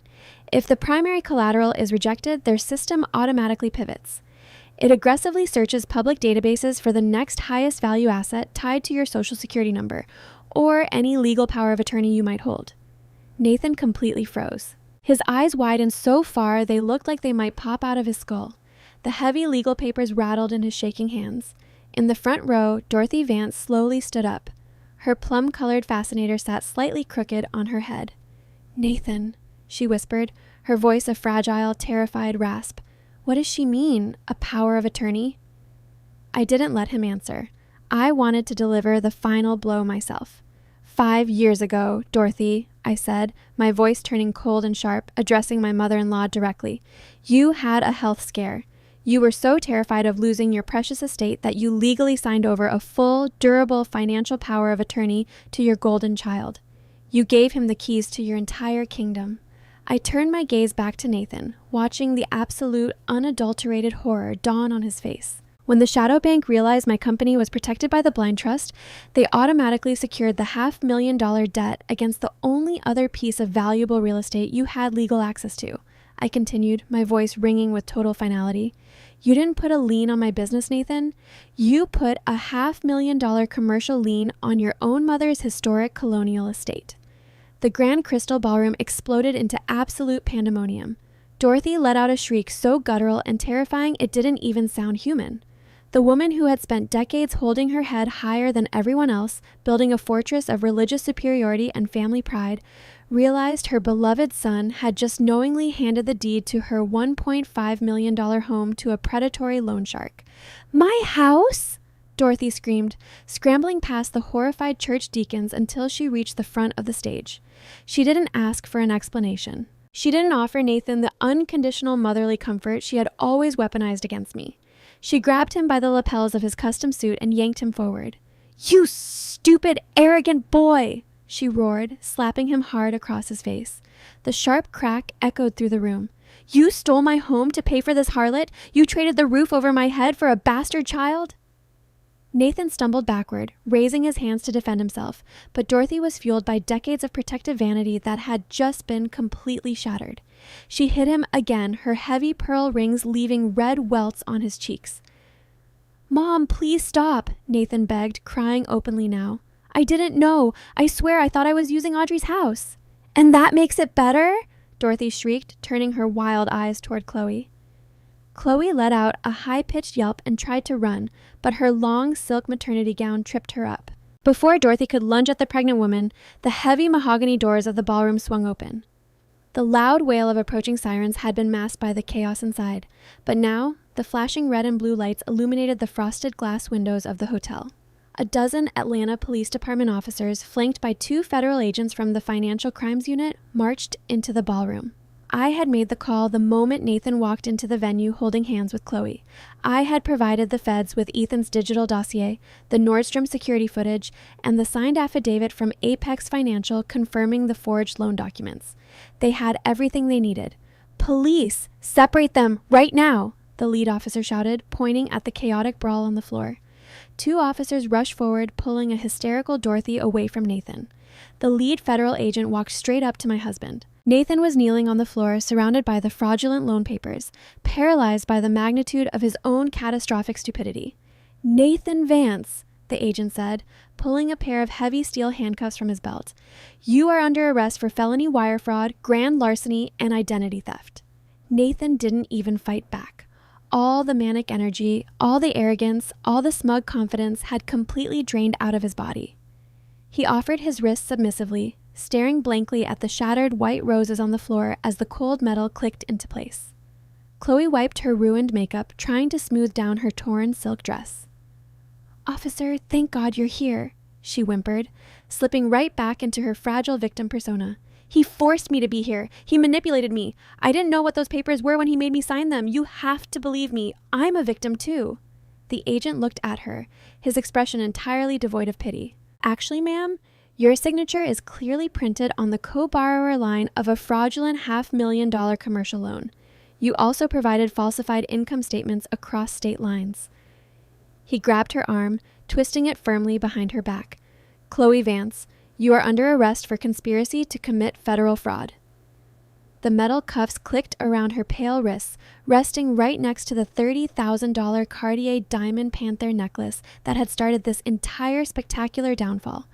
If the primary collateral is rejected, their system automatically pivots. It aggressively searches public databases for the next highest value asset tied to your social security number, or any legal power of attorney you might hold. Nathan completely froze. His eyes widened so far they looked like they might pop out of his skull. The heavy legal papers rattled in his shaking hands. In the front row, Dorothy Vance slowly stood up. Her plum-colored fascinator sat slightly crooked on her head. Nathan, she whispered, her voice a fragile, terrified rasp. What does she mean, a power of attorney? I didn't let him answer. I wanted to deliver the final blow myself. 5 years ago, Dorothy, I said, my voice turning cold and sharp, addressing my mother-in-law directly. You had a health scare. You were so terrified of losing your precious estate that you legally signed over a full, durable financial power of attorney to your golden child. You gave him the keys to your entire kingdom. I turned my gaze back to Nathan, watching the absolute, unadulterated horror dawn on his face. When the shadow bank realized my company was protected by the blind trust, they automatically secured the $500,000 debt against the only other piece of valuable real estate you had legal access to. I continued, my voice ringing with total finality. You didn't put a lien on my business, Nathan. You put a $500,000 commercial lien on your own mother's historic colonial estate. The Grand Crystal Ballroom exploded into absolute pandemonium. Dorothy let out a shriek so guttural and terrifying it didn't even sound human. The woman who had spent decades holding her head higher than everyone else, building a fortress of religious superiority and family pride, realized her beloved son had just knowingly handed the deed to her $1.5 million home to a predatory loan shark. My house? Dorothy screamed, scrambling past the horrified church deacons until she reached the front of the stage. She didn't ask for an explanation. She didn't offer Nathan the unconditional motherly comfort she had always weaponized against me. She grabbed him by the lapels of his custom suit and yanked him forward. You stupid, arrogant boy, she roared, slapping him hard across his face. The sharp crack echoed through the room. You stole my home to pay for this harlot? You traded the roof over my head for a bastard child? Nathan stumbled backward, raising his hands to defend himself, but Dorothy was fueled by decades of protective vanity that had just been completely shattered. She hit him again, her heavy pearl rings leaving red welts on his cheeks. Mom, please stop, Nathan begged, crying openly now. I didn't know. I swear I thought I was using Audrey's house. And that makes it better? Dorothy shrieked, turning her wild eyes toward Chloe. Chloe let out a high-pitched yelp and tried to run, but her long silk maternity gown tripped her up. Before Dorothy could lunge at the pregnant woman, the heavy mahogany doors of the ballroom swung open. The loud wail of approaching sirens had been masked by the chaos inside, but now the flashing red and blue lights illuminated the frosted glass windows of the hotel. A dozen Atlanta Police Department officers, flanked by 2 federal agents from the Financial Crimes Unit, marched into the ballroom. I had made the call the moment Nathan walked into the venue holding hands with Chloe. I had provided the feds with Ethan's digital dossier, the Nordstrom security footage, and the signed affidavit from Apex Financial confirming the forged loan documents. They had everything they needed. Police! Separate them right now! The lead officer shouted, pointing at the chaotic brawl on the floor. 2 officers rushed forward, pulling a hysterical Dorothy away from Nathan. The lead federal agent walked straight up to my husband. Nathan was kneeling on the floor, surrounded by the fraudulent loan papers, paralyzed by the magnitude of his own catastrophic stupidity. Nathan Vance, the agent said, pulling a pair of heavy steel handcuffs from his belt. "You are under arrest for felony wire fraud, grand larceny, and identity theft." Nathan didn't even fight back. All the manic energy, all the arrogance, all the smug confidence had completely drained out of his body. He offered his wrists submissively, staring blankly at the shattered white roses on the floor as the cold metal clicked into place. Chloe wiped her ruined makeup, trying to smooth down her torn silk dress. "Officer, thank God you're here," she whimpered, slipping right back into her fragile victim persona. "He forced me to be here. He manipulated me. I didn't know what those papers were when he made me sign them. You have to believe me. I'm a victim too." The agent looked at her, his expression entirely devoid of pity. "Actually, ma'am, your signature is clearly printed on the co-borrower line of a fraudulent $500,000 commercial loan. You also provided falsified income statements across state lines." He grabbed her arm, twisting it firmly behind her back. "Chloe Vance, you are under arrest for conspiracy to commit federal fraud." The metal cuffs clicked around her pale wrists, resting right next to the $30,000 Cartier Diamond Panther necklace that had started this entire spectacular downfall.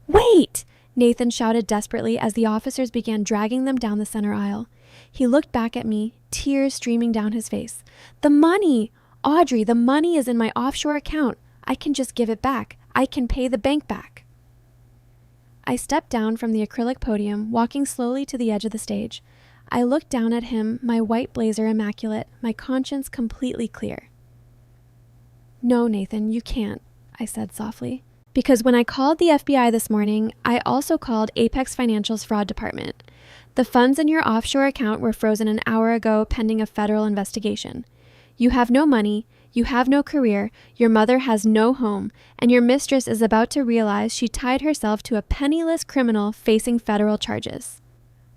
"Wait!" Nathan shouted desperately as the officers began dragging them down the center aisle. He looked back at me, tears streaming down his face. "The money! Audrey, the money is in my offshore account. I can just give it back. I can pay the bank back." I stepped down from the acrylic podium, walking slowly to the edge of the stage. I looked down at him, my white blazer immaculate, my conscience completely clear. "No, Nathan, you can't," I said softly. "Because when I called the FBI this morning, I also called Apex Financial's fraud department. The funds in your offshore account were frozen an hour ago pending a federal investigation. You have no money, you have no career, your mother has no home, and your mistress is about to realize she tied herself to a penniless criminal facing federal charges."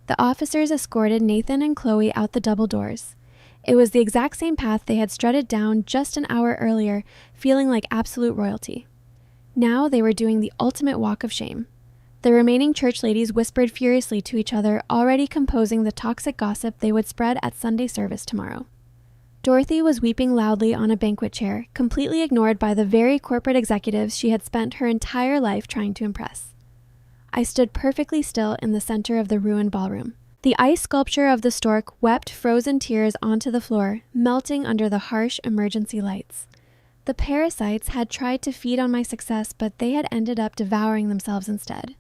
The officers escorted Nathan and Chloe out the double doors. It was the exact same path they had strutted down just an hour earlier, feeling like absolute royalty. Now they were doing the ultimate walk of shame. The remaining church ladies whispered furiously to each other, already composing the toxic gossip they would spread at Sunday service tomorrow. Dorothy was weeping loudly on a banquet chair, completely ignored by the very corporate executives she had spent her entire life trying to impress. I stood perfectly still in the center of the ruined ballroom. The ice sculpture of the stork wept frozen tears onto the floor, melting under the harsh emergency lights. The parasites had tried to feed on my success, but they had ended up devouring themselves instead.